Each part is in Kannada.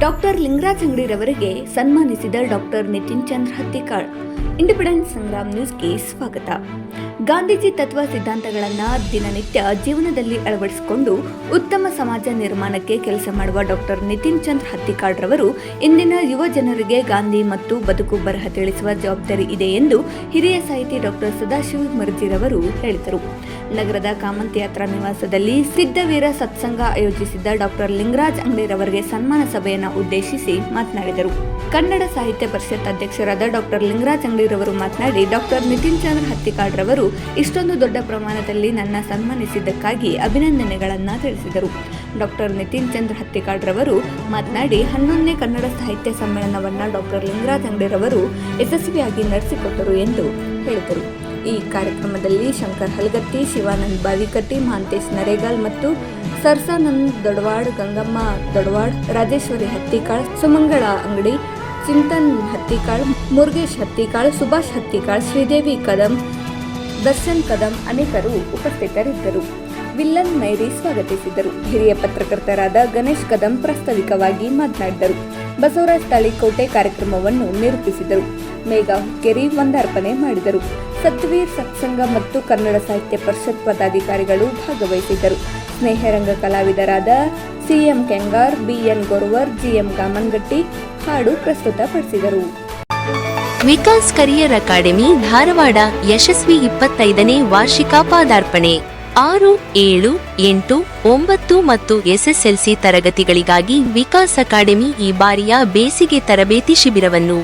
ಡಾಕ್ಟರ್ ಲಿಂಗರಾಜ್ ಅಂಗಡಿರವರಿಗೆ ಸನ್ಮಾನಿಸಿದ ಡಾಕ್ಟರ್ ನಿತಿನ್ ಚಂದ್ರ ಹತ್ತಿಕಾಳ್. ಇಂಡಿಪೆಂಡೆನ್ಸ್ ಸಂಗ್ರಾಮ್ ನ್ಯೂಸ್ಗೆ ಸ್ವಾಗತ. ಗಾಂಧೀಜಿ ತತ್ವ ಸಿದ್ಧಾಂತಗಳನ್ನು ದಿನನಿತ್ಯ ಜೀವನದಲ್ಲಿ ಅಳವಡಿಸಿಕೊಂಡು ಉತ್ತಮ ಸಮಾಜ ನಿರ್ಮಾಣಕ್ಕೆ ಕೆಲಸ ಮಾಡುವ ಡಾಕ್ಟರ್ ನಿತಿನ್ ಚಂದ್ರ ಹತ್ತಿಕಾಳ್ ರವರು ಇಂದಿನ ಯುವ ಜನರಿಗೆ ಗಾಂಧಿ ಮತ್ತು ಬದುಕು ಬರಹ ತಿಳಿಸುವ ಜವಾಬ್ದಾರಿ ಇದೆ ಎಂದು ಹಿರಿಯ ಸಾಹಿತಿ ಡಾಕ್ಟರ್ ಸದಾಶಿವ ಮರ್ಜಿರವರು ಹೇಳಿದರು. ನಗರದ ಕಾಮಂತ್ ಯಾತ್ರಾ ನಿವಾಸದಲ್ಲಿ ಸಿದ್ಧವೀರ ಸತ್ಸಂಗ ಆಯೋಜಿಸಿದ್ದ ಡಾಕ್ಟರ್ ಲಿಂಗರಾಜ್ ಅಂಗಡಿರವರಿಗೆ ಸನ್ಮಾನ ಸಭೆಯನ್ನು ಉದ್ದೇಶಿಸಿ ಮಾತನಾಡಿದರು. ಕನ್ನಡ ಸಾಹಿತ್ಯ ಪರಿಷತ್ ಅಧ್ಯಕ್ಷರಾದ ಡಾಕ್ಟರ್ ಲಿಂಗರಾಜ್ ಅಂಗಡಿರವರು ಮಾತನಾಡಿ, ಡಾಕ್ಟರ್ ನಿತಿನ್ ಚಂದ್ರ ಹತ್ತಿಕಾಳ್ ರವರು ಇಷ್ಟೊಂದು ದೊಡ್ಡ ಪ್ರಮಾಣದಲ್ಲಿ ನನ್ನ ಸನ್ಮಾನಿಸಿದ್ದಕ್ಕಾಗಿ ಅಭಿನಂದನೆಗಳನ್ನು ತಿಳಿಸಿದರು. ಡಾಕ್ಟರ್ ನಿತಿನ್ ಚಂದ್ರ ಹತ್ತಿಕಾಳ್ ರವರು ಮಾತನಾಡಿ, 11ನೇ ಕನ್ನಡ ಸಾಹಿತ್ಯ ಸಮ್ಮೇಳನವನ್ನು ಡಾಕ್ಟರ್ ಲಿಂಗರಾಜ್ ಅಂಗಡಿರವರು ಯಶಸ್ವಿಯಾಗಿ ನಡೆಸಿಕೊಟ್ಟರು ಎಂದು ಹೇಳಿದರು. ಈ ಕಾರ್ಯಕ್ರಮದಲ್ಲಿ ಶಂಕರ್ ಹಲಗತ್ತಿ, ಶಿವಾನಂದ್ ಬಾವಿಕಟ್ಟಿ, ಮಹಾಂತೇಶ್ ನರೇಗಾಲ್ ಮತ್ತು ಸರ್ಸಾನಂದ್ ದೊಡವಾಡ್, ಗಂಗಮ್ಮ ದೊಡವಾಡ್, ರಾಜೇಶ್ವರಿ ಹತ್ತಿಕಾಳ್, ಸುಮಂಗಳ ಅಂಗಡಿ, ಚಿಂತನ್ ಹತ್ತಿಕಾಳ್, ಮುರುಗೇಶ್ ಹತ್ತಿಕಾಳ್, ಸುಭಾಷ್ ಹತ್ತಿಕಾಳ್, ಶ್ರೀದೇವಿ ಕದಂ, ದರ್ಶನ್ ಕದಂ ಅನೇಕರು ಉಪಸ್ಥಿತರಿದ್ದರು. ವಿಲ್ಲನ್ ಮೈರಿ ಸ್ವಾಗತಿಸಿದರು. ಹಿರಿಯ ಪತ್ರಕರ್ತರಾದ ಗಣೇಶ್ ಕದಂ ಪ್ರಾಸ್ತಾವಿಕವಾಗಿ ಮಾತನಾಡಿದರು. ಬಸವರಾಜ್ ತಾಳಿಕೋಟೆ ಕಾರ್ಯಕ್ರಮವನ್ನು ನಿರೂಪಿಸಿದರು. ಮೇಘಾ ಹುಕ್ಕೇರಿ ವಂದಾರ್ಪಣೆ ಮಾಡಿದರು. ಸತ್ವೀರ್ ಸತ್ಸಂಗ ಮತ್ತು ಕನ್ನಡ ಸಾಹಿತ್ಯ ಪರಿಷತ್ ಪದಾಧಿಕಾರಿಗಳು ಭಾಗವಹಿಸಿದ್ದರು. ಸ್ನೇಹರಂಗ ಕಲಾವಿದರಾದ ಸಿಎಂ ಕೆಂಗಾರ್, ಬಿಎನ್ ಗೊರವರ್, ಜಿಎಂ ಗಾಮನ್ಗಟ್ಟಿ ಹಾಡು ಪ್ರಸ್ತುತಪಡಿಸಿದರು. ವಿಕಾಸ್ ಕರಿಯರ್ ಅಕಾಡೆಮಿ ಧಾರವಾಡ ಯಶಸ್ವಿ 25ನೇ ವಾರ್ಷಿಕ ಪಾದಾರ್ಪಣೆ 6, 7, 8, 9 ಮತ್ತು ಎಸ್ಎಸ್ಎಲ್ಸಿ ತರಗತಿಗಳಿಗಾಗಿ ವಿಕಾಸ್ ಅಕಾಡೆಮಿ ಈ ಬಾರಿಯ ಬೇಸಿಗೆ ತರಬೇತಿ ಶಿಬಿರವನ್ನು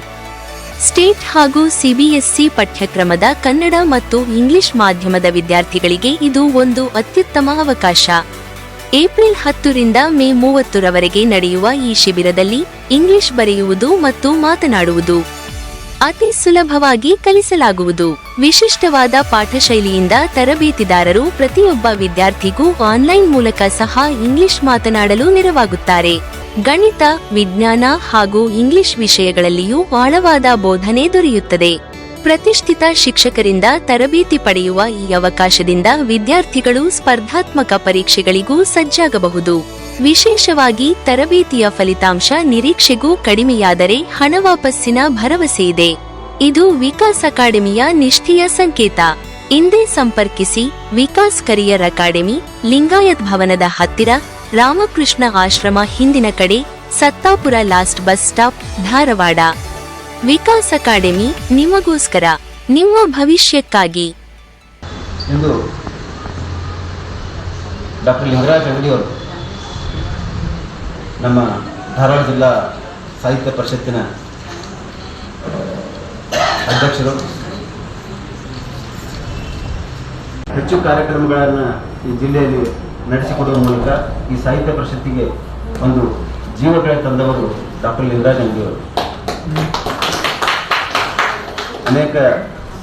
ಸ್ಟೇಟ್ ಹಾಗೂ ಸಿಬಿಎಸ್ಇ ಪಠ್ಯಕ್ರಮದ ಕನ್ನಡ ಮತ್ತು ಇಂಗ್ಲಿಷ್ ಮಾಧ್ಯಮದ ವಿದ್ಯಾರ್ಥಿಗಳಿಗೆ ಇದು ಒಂದು ಅತ್ಯುತ್ತಮ ಅವಕಾಶ. ಏಪ್ರಿಲ್ 10 ರಿಂದ ಮೇ 30 ರವರೆಗೆ ನಡೆಯುವ ಈ ಶಿಬಿರದಲ್ಲಿ ಇಂಗ್ಲಿಷ್ ಬರೆಯುವುದು ಮತ್ತು ಮಾತನಾಡುವುದು ಅತಿ ಸುಲಭವಾಗಿ ಕಲಿಸಲಾಗುವುದು. ವಿಶಿಷ್ಟವಾದ ಪಾಠಶೈಲಿಯಿಂದ ತರಬೇತಿದಾರರು ಪ್ರತಿಯೊಬ್ಬ ವಿದ್ಯಾರ್ಥಿಗೂ ಆನ್ಲೈನ್ ಮೂಲಕ ಸಹ ಇಂಗ್ಲಿಷ್ ಮಾತನಾಡಲು ನೆರವಾಗುತ್ತಾರೆ. ಗಣಿತ, ವಿಜ್ಞಾನ ಹಾಗೂ ಇಂಗ್ಲಿಷ್ ವಿಷಯಗಳಲ್ಲಿಯೂ ಆಳವಾದ ಬೋಧನೆ ದೊರೆಯುತ್ತದೆ. ಪ್ರತಿಷ್ಠಿತ ಶಿಕ್ಷಕರಿಂದ ತರಬೇತಿ ಪಡೆಯುವ ಈ ಅವಕಾಶದಿಂದ ವಿದ್ಯಾರ್ಥಿಗಳು ಸ್ಪರ್ಧಾತ್ಮಕ ಪರೀಕ್ಷೆಗಳಿಗೂ ಸಜ್ಜಾಗಬಹುದು. ವಿಶೇಷವಾಗಿ ತರಬೇತಿಯ ಫಲಿತಾಂಶ ನಿರೀಕ್ಷೆಗೂ ಕಡಿಮೆಯಾದರೆ ಹಣ ವಾಪಸ್ಸಿನ ಭರವಸೆಯಿದೆ. ಇದು ವಿಕಾಸ್ ಅಕಾಡೆಮಿಯ ನಿಷ್ಠೆಯ ಸಂಕೇತ. ಇಂದೇ ಸಂಪರ್ಕಿಸಿ. ವಿಕಾಸ್ ಕರಿಯರ್ ಅಕಾಡೆಮಿ, ಲಿಂಗಾಯತ್ ಭವನದ ಹತ್ತಿರ, ರಾಮಕೃಷ್ಣ ಆಶ್ರಮ ಹಿಂದಿನ ಕಡೆ, Sattapura last bus stop, Dharwad. Vikas academy ನಿಮಗೋಸ್ಕರ, ನಿಮ್ಮ ಭವಿಷ್ಯಕ್ಕಾಗಿ. ಇಂದು ಡಾಕ್ಟರ್ ಲಿಂಗರಾಜ್ ಅಂಗಡಿಯವರು ನಮ್ಮ ಧಾರವಾಡ ಜಿಲ್ಲಾ ಸಾಹಿತ್ಯ ಪರಿಷತ್ತಿನ ಅಧ್ಯಕ್ಷರು. ಹೆಚ್ಚು ಕಾರ್ಯಕ್ರಮಗಳನ್ನು ಈ ಜಿಲ್ಲೆಯಲ್ಲಿ ನಡೆಸಿಕೊಡುವ ಮೂಲಕ ಈ ಸಾಹಿತ್ಯ ಪರಿಷತ್ತಿಗೆ ಒಂದು ಜೀವಕಳೆ ತಂದವರು ಡಾಕ್ಟರ್ ಲಿಂಗರಾಜ್ ಅಂಗಡಿಯವರು. ಅನೇಕ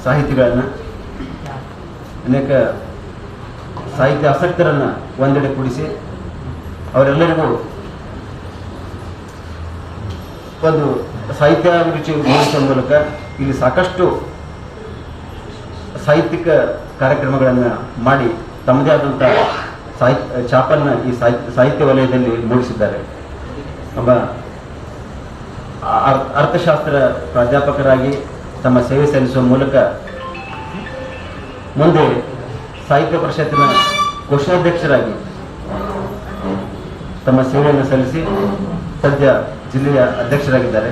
ಸಾಹಿತಿಗಳನ್ನು, ಅನೇಕ ಸಾಹಿತ್ಯ ಆಸಕ್ತರನ್ನು ಒಂದೆಡೆ ಕೂಡಿಸಿ ಅವರೆಲ್ಲರಿಗೂ ಒಂದು ಸಾಹಿತ್ಯ ಅಭಿರುಚಿ ಮೂಡಿಸುವ ಮೂಲಕ ಇಲ್ಲಿ ಸಾಕಷ್ಟು ಸಾಹಿತ್ಯಿಕ ಕಾರ್ಯಕ್ರಮಗಳನ್ನು ಮಾಡಿ ತಮ್ಮದೇ ಆದಂಥ ಛಾಪನ್ನು ಈ ಸಾಹಿತ್ಯ ವಲಯದಲ್ಲಿ ಮೂಡಿಸಿದ್ದಾರೆ. ಒಬ್ಬ ಅರ್ಥಶಾಸ್ತ್ರ ಪ್ರಾಧ್ಯಾಪಕರಾಗಿ ತಮ್ಮ ಸೇವೆ ಸಲ್ಲಿಸುವ ಮೂಲಕ ಮುಂದೆ ಸಾಹಿತ್ಯ ಪರಿಷತ್ತಿನ ಕೋಶಾಧ್ಯಕ್ಷರಾಗಿ ತಮ್ಮ ಸೇವೆಯನ್ನು ಸಲ್ಲಿಸಿ ಸದ್ಯ ಜಿಲ್ಲೆಯ ಅಧ್ಯಕ್ಷರಾಗಿದ್ದಾರೆ.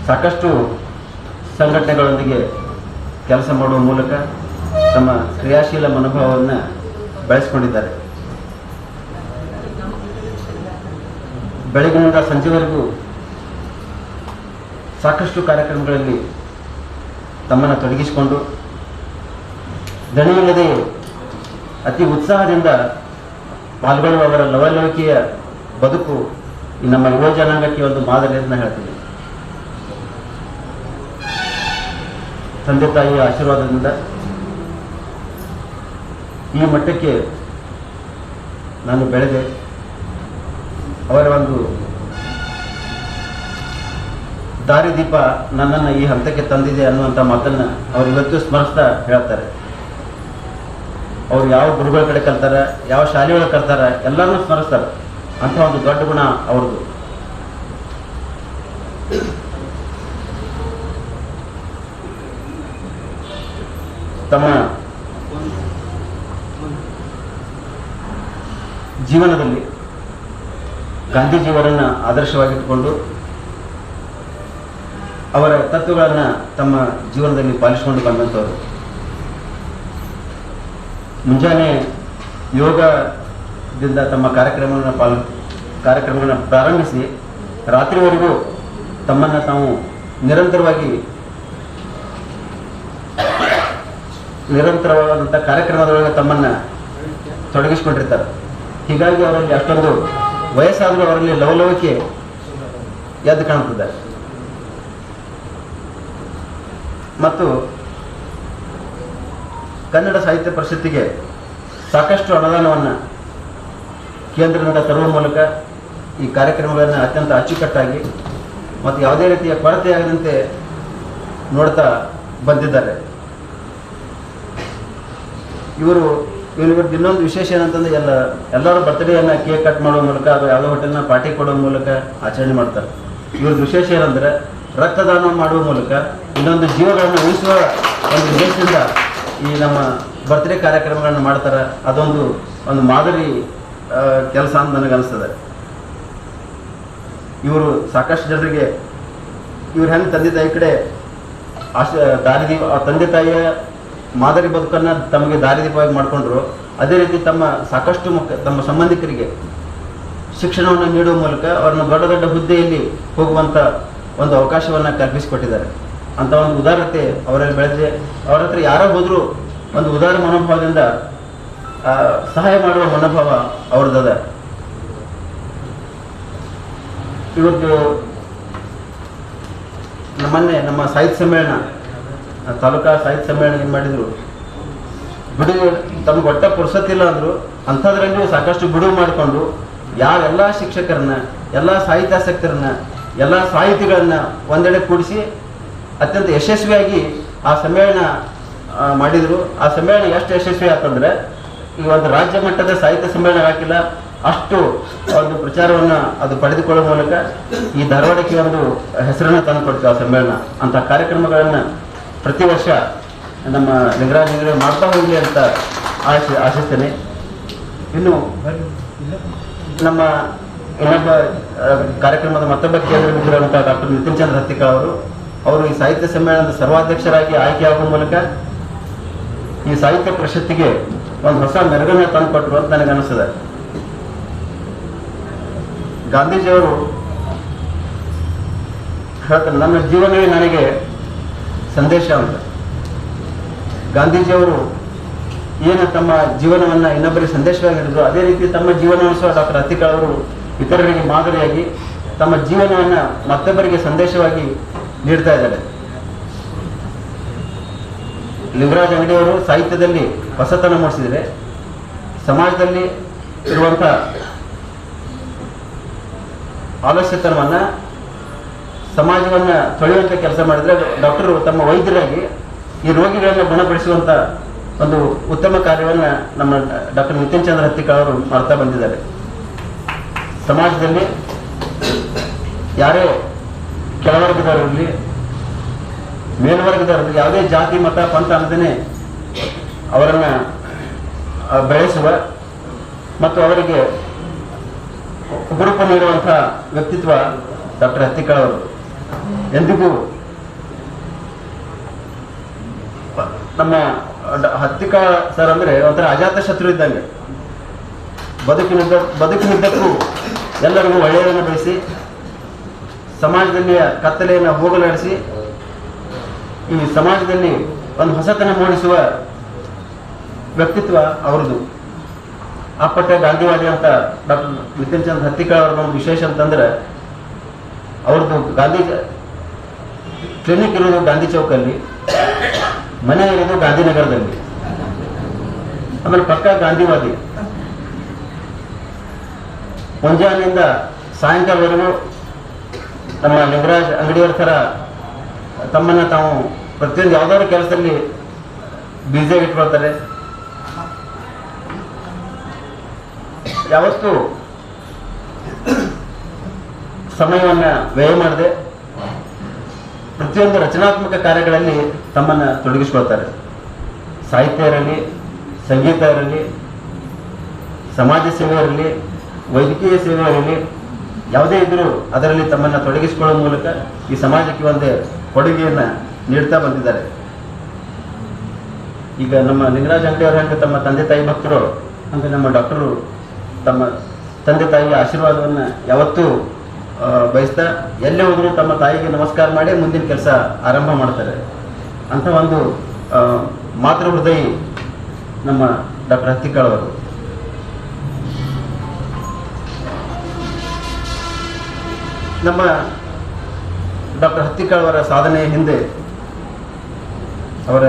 ಸಾಕಷ್ಟು ಸಂಘಟನೆಗಳೊಂದಿಗೆ ಕೆಲಸ ಮಾಡುವ ಮೂಲಕ ತಮ್ಮ ಕ್ರಿಯಾಶೀಲ ಮನೋಭಾವವನ್ನು ಬೆಳೆಸಿಕೊಂಡಿದ್ದಾರೆ. ಬೆಳಗಿನಿಂದ ಸಂಜೆವರೆಗೂ ಸಾಕಷ್ಟು ಕಾರ್ಯಕ್ರಮಗಳಲ್ಲಿ ತಮ್ಮನ್ನು ತೊಡಗಿಸಿಕೊಂಡು ದಣಿಯಿಲ್ಲದೆ ಅತಿ ಉತ್ಸಾಹದಿಂದ ಪಾಲ್ಗೊಳ್ಳುವವರ ಲವಲವಿಕೆಯ ಬದುಕು ಈ ನಮ್ಮ ಯುವ ಜನಾಂಗಕ್ಕೆ ಒಂದು ಮಾದರಿಯನ್ನು ಹೇಳ್ತೀನಿ. ತಂದೆ ತಾಯಿಯ ಆಶೀರ್ವಾದದಿಂದ ಈ ಮಟ್ಟಕ್ಕೆ ನಾನು ಬೆಳೆದೆ. ಅವರ ಒಂದು ದಾರಿದೀಪ ನನ್ನನ್ನು ಈ ಹಂತಕ್ಕೆ ತಂದಿದೆ ಅನ್ನುವಂಥ ಮಾತನ್ನು ಅವರು ಇವತ್ತು ಸ್ಮರಿಸ್ತಾ ಹೇಳ್ತಾರೆ. ಅವರು ಯಾವ ಗುರುಗಳ ಕಡೆ ಕಲ್ತಾರೆ, ಯಾವ ಶಾಲೆಯೊಳಗೆ ಕಲ್ತಾರೆ, ಎಲ್ಲರನ್ನೂ ಸ್ಮರಿಸ್ತಾರೆ. ಅಂಥ ಒಂದು ದೊಡ್ಡ ಗುಣ ಅವ್ರದ್ದು. ತಮ್ಮ ಜೀವನದಲ್ಲಿ ಗಾಂಧೀಜಿಯವರನ್ನು ಆದರ್ಶವಾಗಿಟ್ಟುಕೊಂಡು ಅವರ ತತ್ವಗಳನ್ನು ತಮ್ಮ ಜೀವನದಲ್ಲಿ ಪಾಲಿಸಿಕೊಂಡು ಬಂದಂಥವರು. ಮುಂಜಾನೆ ಯೋಗದಿಂದ ತಮ್ಮ ಕಾರ್ಯಕ್ರಮಗಳನ್ನು ಪ್ರಾರಂಭಿಸಿ ರಾತ್ರಿವರೆಗೂ ತಮ್ಮನ್ನು ತಾವು ನಿರಂತರವಾದಂಥ ಕಾರ್ಯಕ್ರಮದೊಳಗೆ ತಮ್ಮನ್ನು ತೊಡಗಿಸಿಕೊಂಡಿರ್ತಾರೆ. ಹೀಗಾಗಿ ಅವರಲ್ಲಿ ಅಷ್ಟೊಂದು ವಯಸ್ಸಾದರೂ ಅವರಲ್ಲಿ ಲವಲವಿಕೆ ಎದ್ದು ಕಾಣುತ್ತದೆ. ಮತ್ತು ಕನ್ನಡ ಸಾಹಿತ್ಯ ಪರಿಷತ್ತಿಗೆ ಸಾಕಷ್ಟು ಅನುದಾನವನ್ನು ಕೇಂದ್ರದಿಂದ ತರುವ ಮೂಲಕ ಈ ಕಾರ್ಯಕ್ರಮಗಳನ್ನು ಅತ್ಯಂತ ಅಚ್ಚುಕಟ್ಟಾಗಿ ಮತ್ತು ಯಾವುದೇ ರೀತಿಯ ಕೊರತೆಯಾಗದಂತೆ ನೋಡ್ತಾ ಬಂದಿದ್ದಾರೆ. ಇವ್ರದ್ದು ಇನ್ನೊಂದು ವಿಶೇಷ ಏನಂತಂದ್ರೆ ಎಲ್ಲರೂ ಬರ್ತ್ಡೇಯನ್ನು ಕೇಕ್ ಕಟ್ ಮಾಡೋ ಮೂಲಕ ಅದು ಯಾವುದೋ ಹೋಟೆಲ್ನ ಪಾರ್ಟಿ ಕೊಡೋ ಮೂಲಕ ಆಚರಣೆ ಮಾಡ್ತಾರೆ. ಇವ್ರದ್ದು ವಿಶೇಷ ಏನಂದರೆ ರಕ್ತದಾನ ಮಾಡುವ ಮೂಲಕ ಇನ್ನೊಂದು ಜೀವಗಳನ್ನು ಉಳಿಸುವ ಒಂದು ಉದ್ದೇಶದಿಂದ ಈ ನಮ್ಮ ಬರ್ತ್ಡೇ ಕಾರ್ಯಕ್ರಮಗಳನ್ನು ಮಾಡ್ತಾರೆ. ಅದೊಂದು ಮಾದರಿ ಕೆಲಸ ಅಂತ ನನಗನ್ನಿಸ್ತದೆ. ಇವರು ಸಾಕಷ್ಟು ಜನರಿಗೆ ಇವ್ರು ಹೆಂಗೆ ತಂದೆ ತಾಯಿ ಕಡೆ ತಂದೆ ತಾಯಿಯ ಮಾದರಿ ಬದುಕನ್ನು ತಮಗೆ ದಾರಿದೀಪವಾಗಿ ಮಾಡಿಕೊಂಡ್ರು, ಅದೇ ರೀತಿ ತಮ್ಮ ಸಂಬಂಧಿಕರಿಗೆ ಶಿಕ್ಷಣವನ್ನು ನೀಡುವ ಮೂಲಕ ಅವ್ರನ್ನ ದೊಡ್ಡ ದೊಡ್ಡ ಹುದ್ದೆಯಲ್ಲಿ ಹೋಗುವಂಥ ಒಂದು ಅವಕಾಶವನ್ನು ಕಲ್ಪಿಸಿಕೊಟ್ಟಿದ್ದಾರೆ. ಅಂಥ ಒಂದು ಉದಾರತೆ ಅವರಲ್ಲಿ ಬೆಳೆದಿದೆ. ಅವರ ಹತ್ರ ಯಾರೋ ಹೋದರೂ ಒಂದು ಉದಾರ ಮನೋಭಾವದಿಂದ ಸಹಾಯ ಮಾಡುವ ಮನೋಭಾವ ಅವ್ರದ್ದದ. ಇವತ್ತು ನಮ್ಮ ಸಾಹಿತ್ಯ ಸಮ್ಮೇಳನ, ತಾಲೂಕಾ ಸಾಹಿತ್ಯ ಸಮ್ಮೇಳನ ಏನು ಮಾಡಿದರು, ಬಿಡುವು ತಮ್ಗೆ ಒಟ್ಟ ಪುರ್ಸತ್ತಿಲ್ಲ ಅಂದರು ಅಂಥದ್ರಲ್ಲಿಯೂ ಸಾಕಷ್ಟು ಬಿಡುವು ಮಾಡಿಕೊಂಡು ಯಾವೆಲ್ಲ ಶಿಕ್ಷಕರನ್ನ, ಎಲ್ಲ ಸಾಹಿತ್ಯಾಸಕ್ತರನ್ನ, ಎಲ್ಲ ಸಾಹಿತಿಗಳನ್ನ ಒಂದೆಡೆ ಕೂಡಿಸಿ ಅತ್ಯಂತ ಯಶಸ್ವಿಯಾಗಿ ಆ ಸಮ್ಮೇಳನ ಮಾಡಿದರು. ಆ ಸಮ್ಮೇಳನ ಎಷ್ಟು ಯಶಸ್ವಿ ಆಯ್ತಂದ್ರೆ ಈ ಒಂದು ರಾಜ್ಯ ಮಟ್ಟದ ಸಾಹಿತ್ಯ ಸಮ್ಮೇಳನ ಹಾಕಿಲ್ಲ, ಅಷ್ಟು ಒಂದು ಪ್ರಚಾರವನ್ನು ಅದು ಪಡೆದುಕೊಳ್ಳುವ ಮೂಲಕ ಈ ಧಾರವಾಡಕ್ಕೆ ಒಂದು ಹೆಸರನ್ನು ತಂದು ಕೊಡ್ತೀವಿ ಆ ಸಮ್ಮೇಳನ. ಅಂಥ ಕಾರ್ಯಕ್ರಮಗಳನ್ನು ಪ್ರತಿ ವರ್ಷ ನಮ್ಮ ಲಿಂಗರಾಜ ಮಾಡ್ತಾ ಹೋಗಲಿ ಅಂತ ಆಶಿಸ್ತೇನೆ. ಇನ್ನು ನಮ್ಮ ಇನ್ನೊಬ್ಬ ಕಾರ್ಯಕ್ರಮದ ಮತ್ತೊಬ್ಬ ಕೇಂದ್ರ ಬಿದ್ದಿರುವಂಥ ಡಾಕ್ಟರ್ ನಿತಿನ್ ಚಂದ್ರ ಹತ್ತಿಕಾಳ್ ಅವರು ಈ ಸಾಹಿತ್ಯ ಸಮ್ಮೇಳನದ ಸರ್ವಾಧ್ಯಕ್ಷರಾಗಿ ಆಯ್ಕೆಯಾಗುವ ಮೂಲಕ ಈ ಸಾಹಿತ್ಯ ಪರಿಷತ್ತಿಗೆ ಒಂದು ಹೊಸ ಮೆರುಗನ್ನು ತಂದುಕೊಟ್ರು ಅಂತ ನನಗನ್ನಿಸ್ತದೆ. ಗಾಂಧೀಜಿಯವರು ಹೇಳ್ತಾರೆ, ನನ್ನ ಜೀವನವೇ ನನಗೆ ಸಂದೇಶ ಅಂತ. ಗಾಂಧೀಜಿಯವರು ಏನು ತಮ್ಮ ಜೀವನವನ್ನು ಇನ್ನೊಬ್ಬರಿಗೆ ಸಂದೇಶವಾಗಿರಿದ್ರು, ಅದೇ ರೀತಿ ತಮ್ಮ ಜೀವನವನ್ನು ಸಹ ಡಾಕ್ಟರ್ ಹತ್ತಿಕಾಳ್ ಅವರು ಇತರರಿಗೆ ಮಾದರಿಯಾಗಿ ತಮ್ಮ ಜೀವನವನ್ನು ಮತ್ತೊಬ್ಬರಿಗೆ ಸಂದೇಶವಾಗಿ ನೀಡ್ತಾ ಇದ್ದಾರೆ. ಲಿಂಗರಾಜ ಅಂಗಡಿಯವರು ಸಾಹಿತ್ಯದಲ್ಲಿ ಹೊಸತನ ಮೂಡಿಸಿದರೆ, ಸಮಾಜದಲ್ಲಿ ಇರುವಂಥ ಆಲಸ್ಯತನವನ್ನು, ಸಮಾಜವನ್ನು ತೊಳೆಯುವಂಥ ಕೆಲಸ ಮಾಡಿದರೆ ಡಾಕ್ಟರು ತಮ್ಮ ವೈದ್ಯರಾಗಿ ಈ ರೋಗಿಗಳನ್ನು ಗುಣಪಡಿಸುವಂಥ ಒಂದು ಉತ್ತಮ ಕಾರ್ಯವನ್ನು ನಮ್ಮ ಡಾಕ್ಟರ್ ನಿತಿನ್ ಚಂದ್ರ ಹತ್ತಿಕಾಳ್ ಅವರು ಮಾಡ್ತಾ ಬಂದಿದ್ದಾರೆ. ಸಮಾಜದಲ್ಲಿ ಯಾರೇ ಕೆಳವರ್ಗದವರಲ್ಲಿ, ಮೇಲ್ವರ್ಗದವರಲ್ಲಿ ಯಾವುದೇ ಜಾತಿ ಮತ ಪಂಥ ಅನ್ನದೇ ಅವರನ್ನು ಬೆಳೆಸುವ ಮತ್ತು ಅವರಿಗೆ ಹುರುಪು ನೀಡುವಂಥ ವ್ಯಕ್ತಿತ್ವ ಡಾಕ್ಟರ್ ಹತ್ತಿಕಾಳ್ ಅವರು. ಎಂದಿಗೂ ನಮ್ಮ ಹತ್ತಿಕಾಳ್ ಸರ್ ಅಂದರೆ ಒಂಥರ ಅಜಾತ ಶತ್ರು ಇದ್ದಂಗೆ. ಬದುಕಿನಿದ್ದಕ್ಕೂ ಎಲ್ಲರಿಗೂ ಒಳ್ಳೆಯದನ್ನು ಬಯಸಿ ಸಮಾಜದಲ್ಲಿ ಕತ್ತಲೆಯನ್ನು ಹೋಗಲಾಡಿಸಿ ಈ ಸಮಾಜದಲ್ಲಿ ಒಂದು ಹೊಸತನ ಮೂಡಿಸುವ ವ್ಯಕ್ತಿತ್ವ ಅವ್ರದ್ದು. ಅಪ್ಪಟ ಗಾಂಧಿವಾದಿ ಅಂತ ಡಾಕ್ಟರ್ ನಿತಿನ್ ಚಂದ್ರ ಹತ್ತಿಕಾಳ್ ಅವ್ರದ್ದು ಒಂದು ವಿಶೇಷ ಅಂತಂದ್ರೆ, ಅವ್ರದ್ದು ಗಾಂಧಿ ಕ್ಲಿನಿಕ್ ಇರೋದು ಗಾಂಧಿ ಚೌಕಲ್ಲಿ, ಮನೆ ಇರೋದು ಗಾಂಧಿನಗರದಲ್ಲಿ. ಆಮೇಲೆ ಪಕ್ಕ ಗಾಂಧಿವಾದಿ. ಮುಂಜಾನೆಯಿಂದ ಸಾಯಂಕಾಲವರೆಗೂ ನಮ್ಮ ಲಿಂಗರಾಜ್ ಅಂಗಡಿಯವರ ಥರ ತಮ್ಮನ್ನು ತಾವು ಪ್ರತಿಯೊಂದು ಯಾವುದಾದ್ರು ಕೆಲಸದಲ್ಲಿ ಬ್ಯುಸಿಯಾಗಿ ಇಟ್ಕೊಳ್ತಾರೆ. ಯಾವತ್ತೂ ಸಮಯವನ್ನು ವ್ಯಯ ಮಾಡದೆ ಪ್ರತಿಯೊಂದು ರಚನಾತ್ಮಕ ಕಾರ್ಯಗಳಲ್ಲಿ ತಮ್ಮನ್ನು ತೊಡಗಿಸ್ಕೊಳ್ತಾರೆ. ಸಾಹಿತ್ಯ ಇರಲಿ, ಸಂಗೀತ ಇರಲಿ, ಸಮಾಜ ಸೇವೆ ಇರಲಿ, ವೈದ್ಯಕೀಯ ಸೇವೆ ಇರಲಿ, ಯಾವುದೇ ಇದ್ದರೂ ಅದರಲ್ಲಿ ತಮ್ಮನ್ನು ತೊಡಗಿಸಿಕೊಳ್ಳುವ ಮೂಲಕ ಈ ಸಮಾಜಕ್ಕೆ ಒಂದು ಕೊಡುಗೆಯನ್ನು ನೀಡ್ತಾ ಬಂದಿದ್ದಾರೆ. ಈಗ ನಮ್ಮ ಲಿಂಗರಾಜ ಅಂಗಡಿ ಅವರ ಹೆಂಗೆ ತಮ್ಮ ತಂದೆ ತಾಯಿ ಭಕ್ತರು ಅಂದರೆ ನಮ್ಮ ಡಾಕ್ಟರು ತಮ್ಮ ತಂದೆ ತಾಯಿಯ ಆಶೀರ್ವಾದವನ್ನು ಯಾವತ್ತೂ ಬಯಸ್ತಾ ಎಲ್ಲೇ ಹೋದರೂ ತಮ್ಮ ತಾಯಿಗೆ ನಮಸ್ಕಾರ ಮಾಡಿ ಮುಂದಿನ ಕೆಲಸ ಆರಂಭ ಮಾಡ್ತಾರೆ. ಅಂಥ ಒಂದು ಮಾತೃ ಹೃದಯಿ ನಮ್ಮ ಡಾಕ್ಟರ್ ಹತ್ತಿಕಾಳ್ ಅವರು. ನಮ್ಮ ಡಾಕ್ಟರ್ ಹತ್ತಿಕಾಳ್ ಅವರ ಸಾಧನೆಯ ಹಿಂದೆ ಅವರ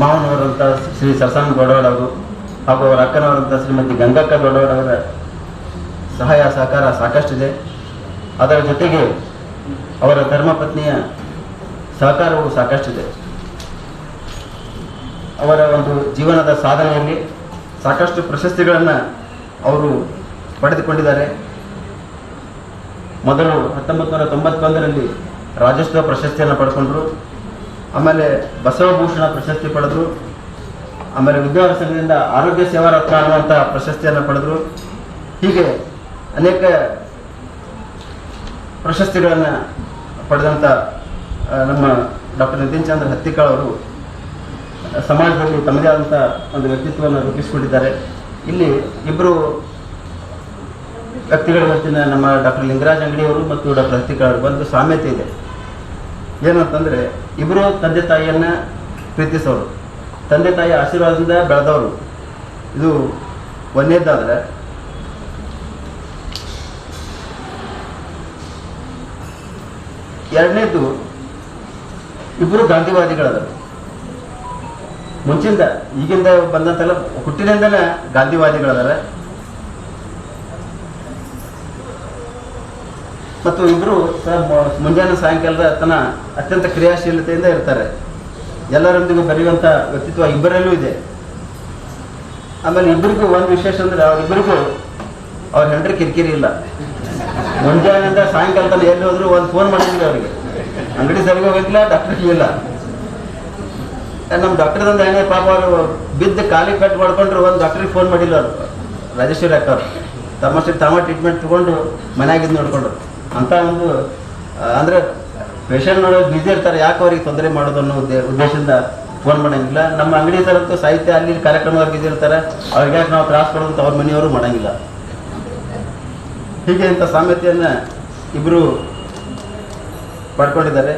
ಮಾವನವರಂಥ ಶ್ರೀ ಸರಸಾನ್ ದೊಡ್ಡವಾಡ್ ಅವರು ಹಾಗೂ ಅವರ ಅಕ್ಕನವರಂಥ ಶ್ರೀಮತಿ ಗಂಗಕ್ಕ ದೊಡ್ಡವಾಡ್ ಅವರ ಸಹಾಯ ಸಹಕಾರ ಸಾಕಷ್ಟಿದೆ. ಅದರ ಜೊತೆಗೆ ಅವರ ಧರ್ಮಪತ್ನಿಯ ಸಹಕಾರವೂ ಸಾಕಷ್ಟಿದೆ. ಅವರ ಒಂದು ಜೀವನದ ಸಾಧನೆಯಲ್ಲಿ ಸಾಕಷ್ಟು ಪ್ರಶಸ್ತಿಗಳನ್ನು ಅವರು ಪಡೆದುಕೊಂಡಿದ್ದಾರೆ. ಮೊದಲು 1991ರಲ್ಲಿ ರಾಜ್ಯೋತ್ಸವ ಪ್ರಶಸ್ತಿಯನ್ನು ಪಡ್ಕೊಂಡ್ರು. ಆಮೇಲೆ ಬಸವಭೂಷಣ ಪ್ರಶಸ್ತಿ ಪಡೆದರು. ಆಮೇಲೆ ವಿದ್ಯಾವರ ಸಂಘದಿಂದ ಆರೋಗ್ಯ ಸೇವಾ ರತ್ನ ಅನ್ನುವಂಥ ಪ್ರಶಸ್ತಿಯನ್ನು ಪಡೆದರು. ಹೀಗೆ ಅನೇಕ ಪ್ರಶಸ್ತಿಗಳನ್ನು ಪಡೆದಂಥ ನಮ್ಮ ಡಾಕ್ಟರ್ ನಿತಿನ್ ಚಂದ್ರ ಹತ್ತಿಕಾಳ್ ಅವರು ಸಮಾಜದಲ್ಲಿ ತಮ್ಮದೇ ಆದಂಥ ಒಂದು ವ್ಯಕ್ತಿತ್ವವನ್ನು ರೂಪಿಸಿಕೊಂಡಿದ್ದಾರೆ. ಇಲ್ಲಿ ಇಬ್ಬರು ವ್ಯಕ್ತಿಗಳ ಮಧ್ಯೆ ನಮ್ಮ ಡಾಕ್ಟರ್ ಲಿಂಗರಾಜ ಅಂಗಡಿಯವರು ಮತ್ತು ಡಾಕ್ಟರ್ ಹತ್ತಿಕಾಳ್ ಅವರು ಒಂದು ಸಾಮ್ಯತೆ ಇದೆ. ಏನು ಅಂತಂದರೆ ಇಬ್ಬರು ತಂದೆ ತಾಯಿಯನ್ನು ಪ್ರೀತಿಸೋರು, ತಂದೆ ತಾಯಿಯ ಆಶೀರ್ವಾದದಿಂದ ಬೆಳೆದವರು. ಇದು ಒಂದನೇದಾದರೆ, ಎರಡನೇದು ಇಬ್ಬರು ಗಾಂಧಿವಾದಿಗಳಾದರು. ಮುಂಚಿಂದ ಈಗಿಂದ ಬಂದಂತೆಲ್ಲ ಹುಟ್ಟಿನಿಂದನೇ ಗಾಂಧಿವಾದಿಗಳದಾರ. ಮತ್ತು ಇಬ್ಬರು ಮುಂಜಾನೆ ಸಾಯಂಕಾಲದ ತನ್ನ ಅತ್ಯಂತ ಕ್ರಿಯಾಶೀಲತೆಯಿಂದ ಇರ್ತಾರೆ. ಎಲ್ಲರೊಂದಿಗೂ ಬೆರೆಯುವಂಥ ವ್ಯಕ್ತಿತ್ವ ಇಬ್ಬರಲ್ಲೂ ಇದೆ. ಆಮೇಲೆ ಇಬ್ಬರಿಗೂ ಒಂದು ವಿಶೇಷ ಅಂದರೆ ಅವರಿಬ್ಬರಿಗೂ ಅವ್ರ ಹೆಂಡ್ರಿ ಕಿರಿಕಿರಿ ಇಲ್ಲ. ಮುಂಜಾನೆಯಿಂದ ಸಾಯಂಕಾಲ ತನಕ ಎಲ್ಲಿ ಹೋದ್ರು ಒಂದು ಫೋನ್ ಮಾಡಿದ್ವಿ ಅವರಿಗೆ. ಅಂಗಡಿ ಸರಿಗೆ ಹೋಗಿಲ್ಲ, ಡಾಕ್ಟ್ರಿಗೆ ಇಲ್ಲ. ನಮ್ಮ ಡಾಕ್ಟರ್ದಂದು ಹೆಂಗೆ ಪಾಪ ಅವರು ಬಿದ್ದು ಕಾಲಿಗೆ ಕಟ್ ಮಾಡ್ಕೊಂಡ್ರು, ಒಂದು ಡಾಕ್ಟ್ರಿಗೆ ಫೋನ್ ಮಾಡಿಲ್ಲ ಅವರು. ರಾಜೇಶ್ವರಿ ಅಕ್ಕ ಅವರು ತಮ್ಮಷ್ಟಕ್ಕೆ ತಾಮ ಟ್ರೀಟ್ಮೆಂಟ್ ತೊಗೊಂಡು ಮನೆಯಾಗಿದ್ದು ನೋಡ್ಕೊಂಡ್ರು. ಅಂಥ ಒಂದು ಅಂದರೆ ಪೇಷಂಟ್ ನೋಡೋದು ಬ್ಯುಸಿ ಇರ್ತಾರೆ, ಯಾಕೆ ಅವ್ರಿಗೆ ತೊಂದರೆ ಮಾಡೋದು ಅನ್ನೋ ಉದ್ದೇಶದಿಂದ ಫೋನ್ ಮಾಡೋಂಗಿಲ್ಲ. ನಮ್ಮ ಅಂಗಡಿ ತರಂತೂ ಸಾಹಿತ್ಯ ಅಲ್ಲಿ ಕಾರ್ಯಕ್ರಮದವ್ರು ಬ್ಯುಸಿ ಇರ್ತಾರೆ, ಅವ್ರಿಗೆ ಯಾಕೆ ನಾವು ತ್ರಾಸ ಕೊಡೋದು ಅವ್ರ ಮನೆಯವರು ಮಾಡೋಂಗಿಲ್ಲ. ಹೀಗೆ ಇಂಥ ಸಾಮ್ಯತೆಯನ್ನು ಇಬ್ಬರು ಪಡ್ಕೊಂಡಿದ್ದಾರೆ.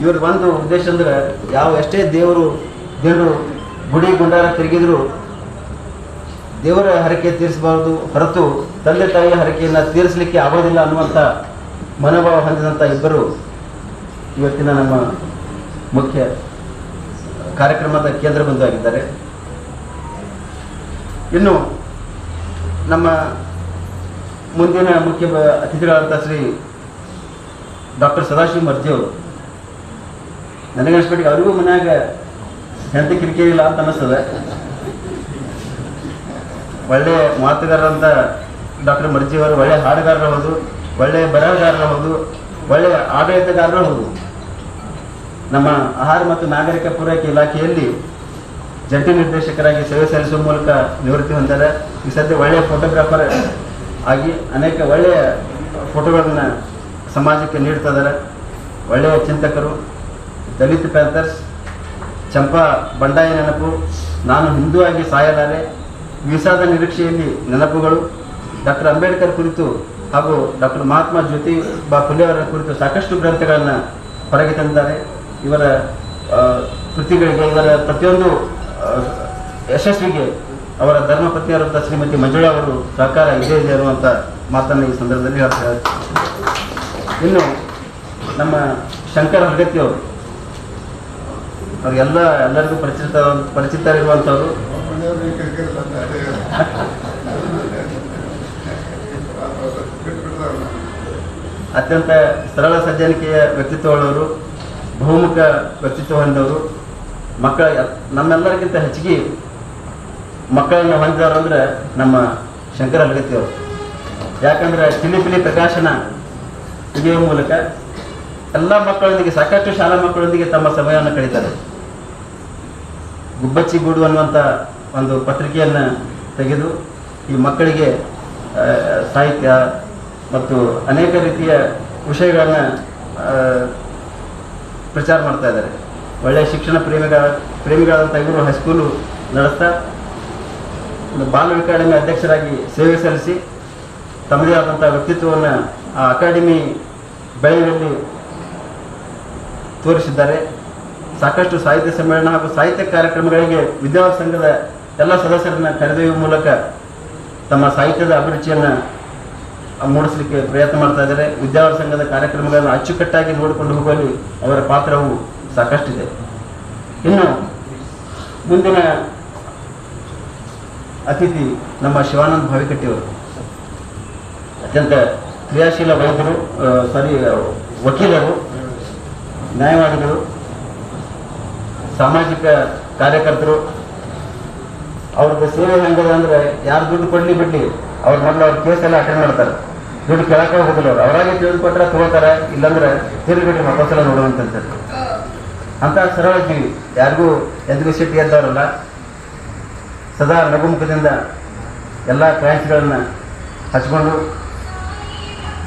ಇವ್ರ ಒಂದು ಉದ್ದೇಶ ಅಂದರೆ ಎಷ್ಟೇ ದೇವರು ಗುಡಿ ಗುಂಡಾರ ತಿರುಗಿದ್ರು ದೇವರ ಹರಕೆ ತೀರಿಸಬಾರ್ದು ಹೊರತು ತಂದೆ ತಾಯಿಯ ಹರಕೆಯನ್ನು ತೀರಿಸಲಿಕ್ಕೆ ಆಗೋದಿಲ್ಲ ಅನ್ನುವಂಥ ಮನೋಭಾವ ಹೊಂದಿದಂಥ ಇಬ್ಬರು ಇವತ್ತಿನ ನಮ್ಮ ಮುಖ್ಯ ಕಾರ್ಯಕ್ರಮದ ಕೇಂದ್ರ ಬಿಂದುವಾಗಿದ್ದಾರೆ. ಇನ್ನು ನಮ್ಮ ಮುಂದಿನ ಮುಖ್ಯ ಅತಿಥಿಗಳಾದಂಥ ಶ್ರೀ ಡಾಕ್ಟರ್ ಸದಾಶಿವ ಮರ್ಜಿ ಅವರು. ನನಗನ್ಸ್ಬಿಟ್ಟಿಗೆ ಅವರಿಗೂ ಮನ್ಯಾಗ ಹೆಂಡತಿ ಕಿರಿಕಿರಿ ಇಲ್ಲ ಅಂತ ಅನ್ನಿಸ್ತದೆ. ಒಳ್ಳೆ ಮಾತುಗಾರರಂತ ಡಾಕ್ಟರ್ ಮರ್ಜಿ ಅವರು ಒಳ್ಳೆ ಹಾಡುಗಾರರು ಹೌದು, ಒಳ್ಳೆಯ ಬರಹಗಾರರು ಹೌದು, ಒಳ್ಳೆಯ ಆಡಳಿತಗಾರರು ಹೌದು. ನಮ್ಮ ಆಹಾರ ಮತ್ತು ನಾಗರಿಕ ಪೂರೈಕೆ ಇಲಾಖೆಯಲ್ಲಿ ಜಂಟಿ ನಿರ್ದೇಶಕರಾಗಿ ಸೇವೆ ಸಲ್ಲಿಸುವ ಮೂಲಕ ನಿವೃತ್ತಿ ಹೊಂದಿದ್ದಾರೆ. ಈ ಸದ್ಯ ಒಳ್ಳೆಯ ಫೋಟೋಗ್ರಾಫರ್ ಆಗಿ ಅನೇಕ ಒಳ್ಳೆಯ ಫೋಟೋಗಳನ್ನು ಸಮಾಜಕ್ಕೆ ನೀಡ್ತಾ ಇದ್ದಾರೆ. ಒಳ್ಳೆಯ ಚಿಂತಕರು. ದಲಿತ ಪ್ಯಾಂಥರ್ಸ್, ಚಂಪಾ ಬಂಡಾಯ ನೆನಪು, ನಾನು ಹಿಂದೂ ಆಗಿ ಸಾಯಲಾರೆ, ವೀಸಾದ ನಿರೀಕ್ಷೆಯಲ್ಲಿ ನೆನಪುಗಳು, ಡಾಕ್ಟರ್ ಅಂಬೇಡ್ಕರ್ ಕುರಿತು ಹಾಗೂ ಡಾಕ್ಟರ್ ಮಹಾತ್ಮ ಜ್ಯೋತಿಬಾ ಫುಲೆ ಅವರ ಕುರಿತು ಸಾಕಷ್ಟು ಗ್ರಂಥಗಳನ್ನು ಹೊರಗೆ ತಂದಿದ್ದಾರೆ. ಇವರ ಕೃತಿಗಳಿಗೆ, ಇವರ ಪ್ರತಿಯೊಂದು ಯಶಸ್ವಿಗೆ ಅವರ ಧರ್ಮಪತ್ನಿಯಾದಂಥ ಶ್ರೀಮತಿ ಮಂಜುಳಾ ಅವರು ಸಹಕಾರ ಇದೆ ಅನ್ನುವಂಥ ಮಾತನ್ನು ಈ ಸಂದರ್ಭದಲ್ಲಿ ಹೇಳ್ತಾರೆ. ಇನ್ನು ನಮ್ಮ ಶಂಕರ ಹಲಗತ್ತಿ ಅವರು, ಎಲ್ಲರಿಗೂ ಪರಿಚಿತರಿರುವಂಥವ್ರು. ಅತ್ಯಂತ ಸರಳ ಸಜ್ಜನಿಕೆಯ ವ್ಯಕ್ತಿತ್ವಗಳವರು, ಬಹುಮುಖ ವ್ಯಕ್ತಿತ್ವ ಹೊಂದವರು. ನಮ್ಮೆಲ್ಲರಿಗಿಂತ ಹೆಚ್ಚಿಗೆ ಮಕ್ಕಳನ್ನು ಹೊಂದಿದವರು ಅಂದರೆ ನಮ್ಮ ಶಂಕರ ಹಲಗತ್ತಿ ಅವರು. ಯಾಕಂದ್ರೆ ಚಿಲಿಪಿಲಿ ಪ್ರಕಾಶನ ತೆಗೆಯುವ ಮೂಲಕ ಎಲ್ಲ ಮಕ್ಕಳೊಂದಿಗೆ, ಸಾಕಷ್ಟು ಶಾಲಾ ಮಕ್ಕಳೊಂದಿಗೆ ತಮ್ಮ ಸಮಯವನ್ನು ಕಳೀತಾರೆ. ಗುಬ್ಬಚ್ಚಿ ಗೂಡು ಅನ್ನುವಂಥ ಒಂದು ಪತ್ರಿಕೆಯನ್ನು ತೆಗೆದು ಈ ಮಕ್ಕಳಿಗೆ ಸಾಹಿತ್ಯ ಮತ್ತು ಅನೇಕ ರೀತಿಯ ವಿಷಯಗಳನ್ನು ಪ್ರಚಾರ ಮಾಡ್ತಾ ಇದ್ದಾರೆ. ಒಳ್ಳೆಯ ಶಿಕ್ಷಣ ಪ್ರೇಮಿಗಳಾದಂಥ ಇವರು ಹೈಸ್ಕೂಲು ನಡೆಸ್ತಾ ಬಾಲ ಅಕಾಡೆಮಿ ಅಧ್ಯಕ್ಷರಾಗಿ ಸೇವೆ ಸಲ್ಲಿಸಿ ತಮ್ಮದೇ ಆದಂಥ ವ್ಯಕ್ತಿತ್ವವನ್ನು ಆ ಅಕಾಡೆಮಿ ಬೆಳೆಯುವಲ್ಲಿ ತೋರಿಸಿದ್ದಾರೆ. ಸಾಕಷ್ಟು ಸಾಹಿತ್ಯ ಸಮ್ಮೇಳನ ಹಾಗೂ ಸಾಹಿತ್ಯ ಕಾರ್ಯಕ್ರಮಗಳಿಗೆ ವಿದ್ಯಾರ್ಥಿ ಸಂಘದ ಎಲ್ಲ ಸದಸ್ಯರನ್ನು ಕರೆದೊಯ್ಯುವ ಮೂಲಕ ತಮ್ಮ ಸಾಹಿತ್ಯದ ಅಭಿರುಚಿಯನ್ನು ಮೂಡಿಸಲಿಕ್ಕೆ ಪ್ರಯತ್ನ ಮಾಡ್ತಾ ಇದ್ದಾರೆ. ವಿದ್ಯಾರ್ಥಿ ಸಂಘದ ಕಾರ್ಯಕ್ರಮಗಳನ್ನು ಅಚ್ಚುಕಟ್ಟಾಗಿ ನೋಡಿಕೊಂಡು ಹೋಗಲು ಅವರ ಪಾತ್ರವು ಸಾಕಷ್ಟಿದೆ. ಇನ್ನು ಮುಂದಿನ ಅತಿಥಿ ನಮ್ಮ ಶಿವಾನಂದ್ ಭಾವಿಕಟ್ಟಿಯವರು. ಅತ್ಯಂತ ಕ್ರಿಯಾಶೀಲ ವಕೀಲರು, ನ್ಯಾಯವಾದಿಗಳು, ಸಾಮಾಜಿಕ ಕಾರ್ಯಕರ್ತರು. ಅವ್ರದ್ದು ಸೇವೆ ಹೆಂಗದ ಅಂದರೆ ಯಾರು ದುಡ್ಡು ಕೊಡಲಿ ಬಿಡಲಿ ಅವ್ರು ಮೊದಲು ಅವ್ರ ಕೇಸೆಲ್ಲ ಅಟೆಂಡ್ ಮಾಡ್ತಾರೆ. ದುಡ್ಡು ಕೇಳಕ್ಕೆ ಹೋಗೋದಿಲ್ಲ ಅವ್ರು. ಅವರಾಗೆ ತಿಳಿದುಕೊಟ್ರೆ ತಗೋತಾರೆ, ಇಲ್ಲಾಂದ್ರೆ ತಿರುಗಿಬಿಟ್ಟು ಮತ್ತೊಂದ್ಸಲ ನೋಡುವಂತ ಅಂತ ಸರಳ ಜೀವಿ. ಯಾರಿಗೂ ಎಂದಿಗೂ ಸಿಟ್ಟು ಎದ್ದವರಲ್ಲ. ಸದಾ ನಗುಮುಖದಿಂದ ಎಲ್ಲ ಕ್ಲೈಂಟ್ಸ್ಗಳನ್ನು ಹಚ್ಕೊಂಡು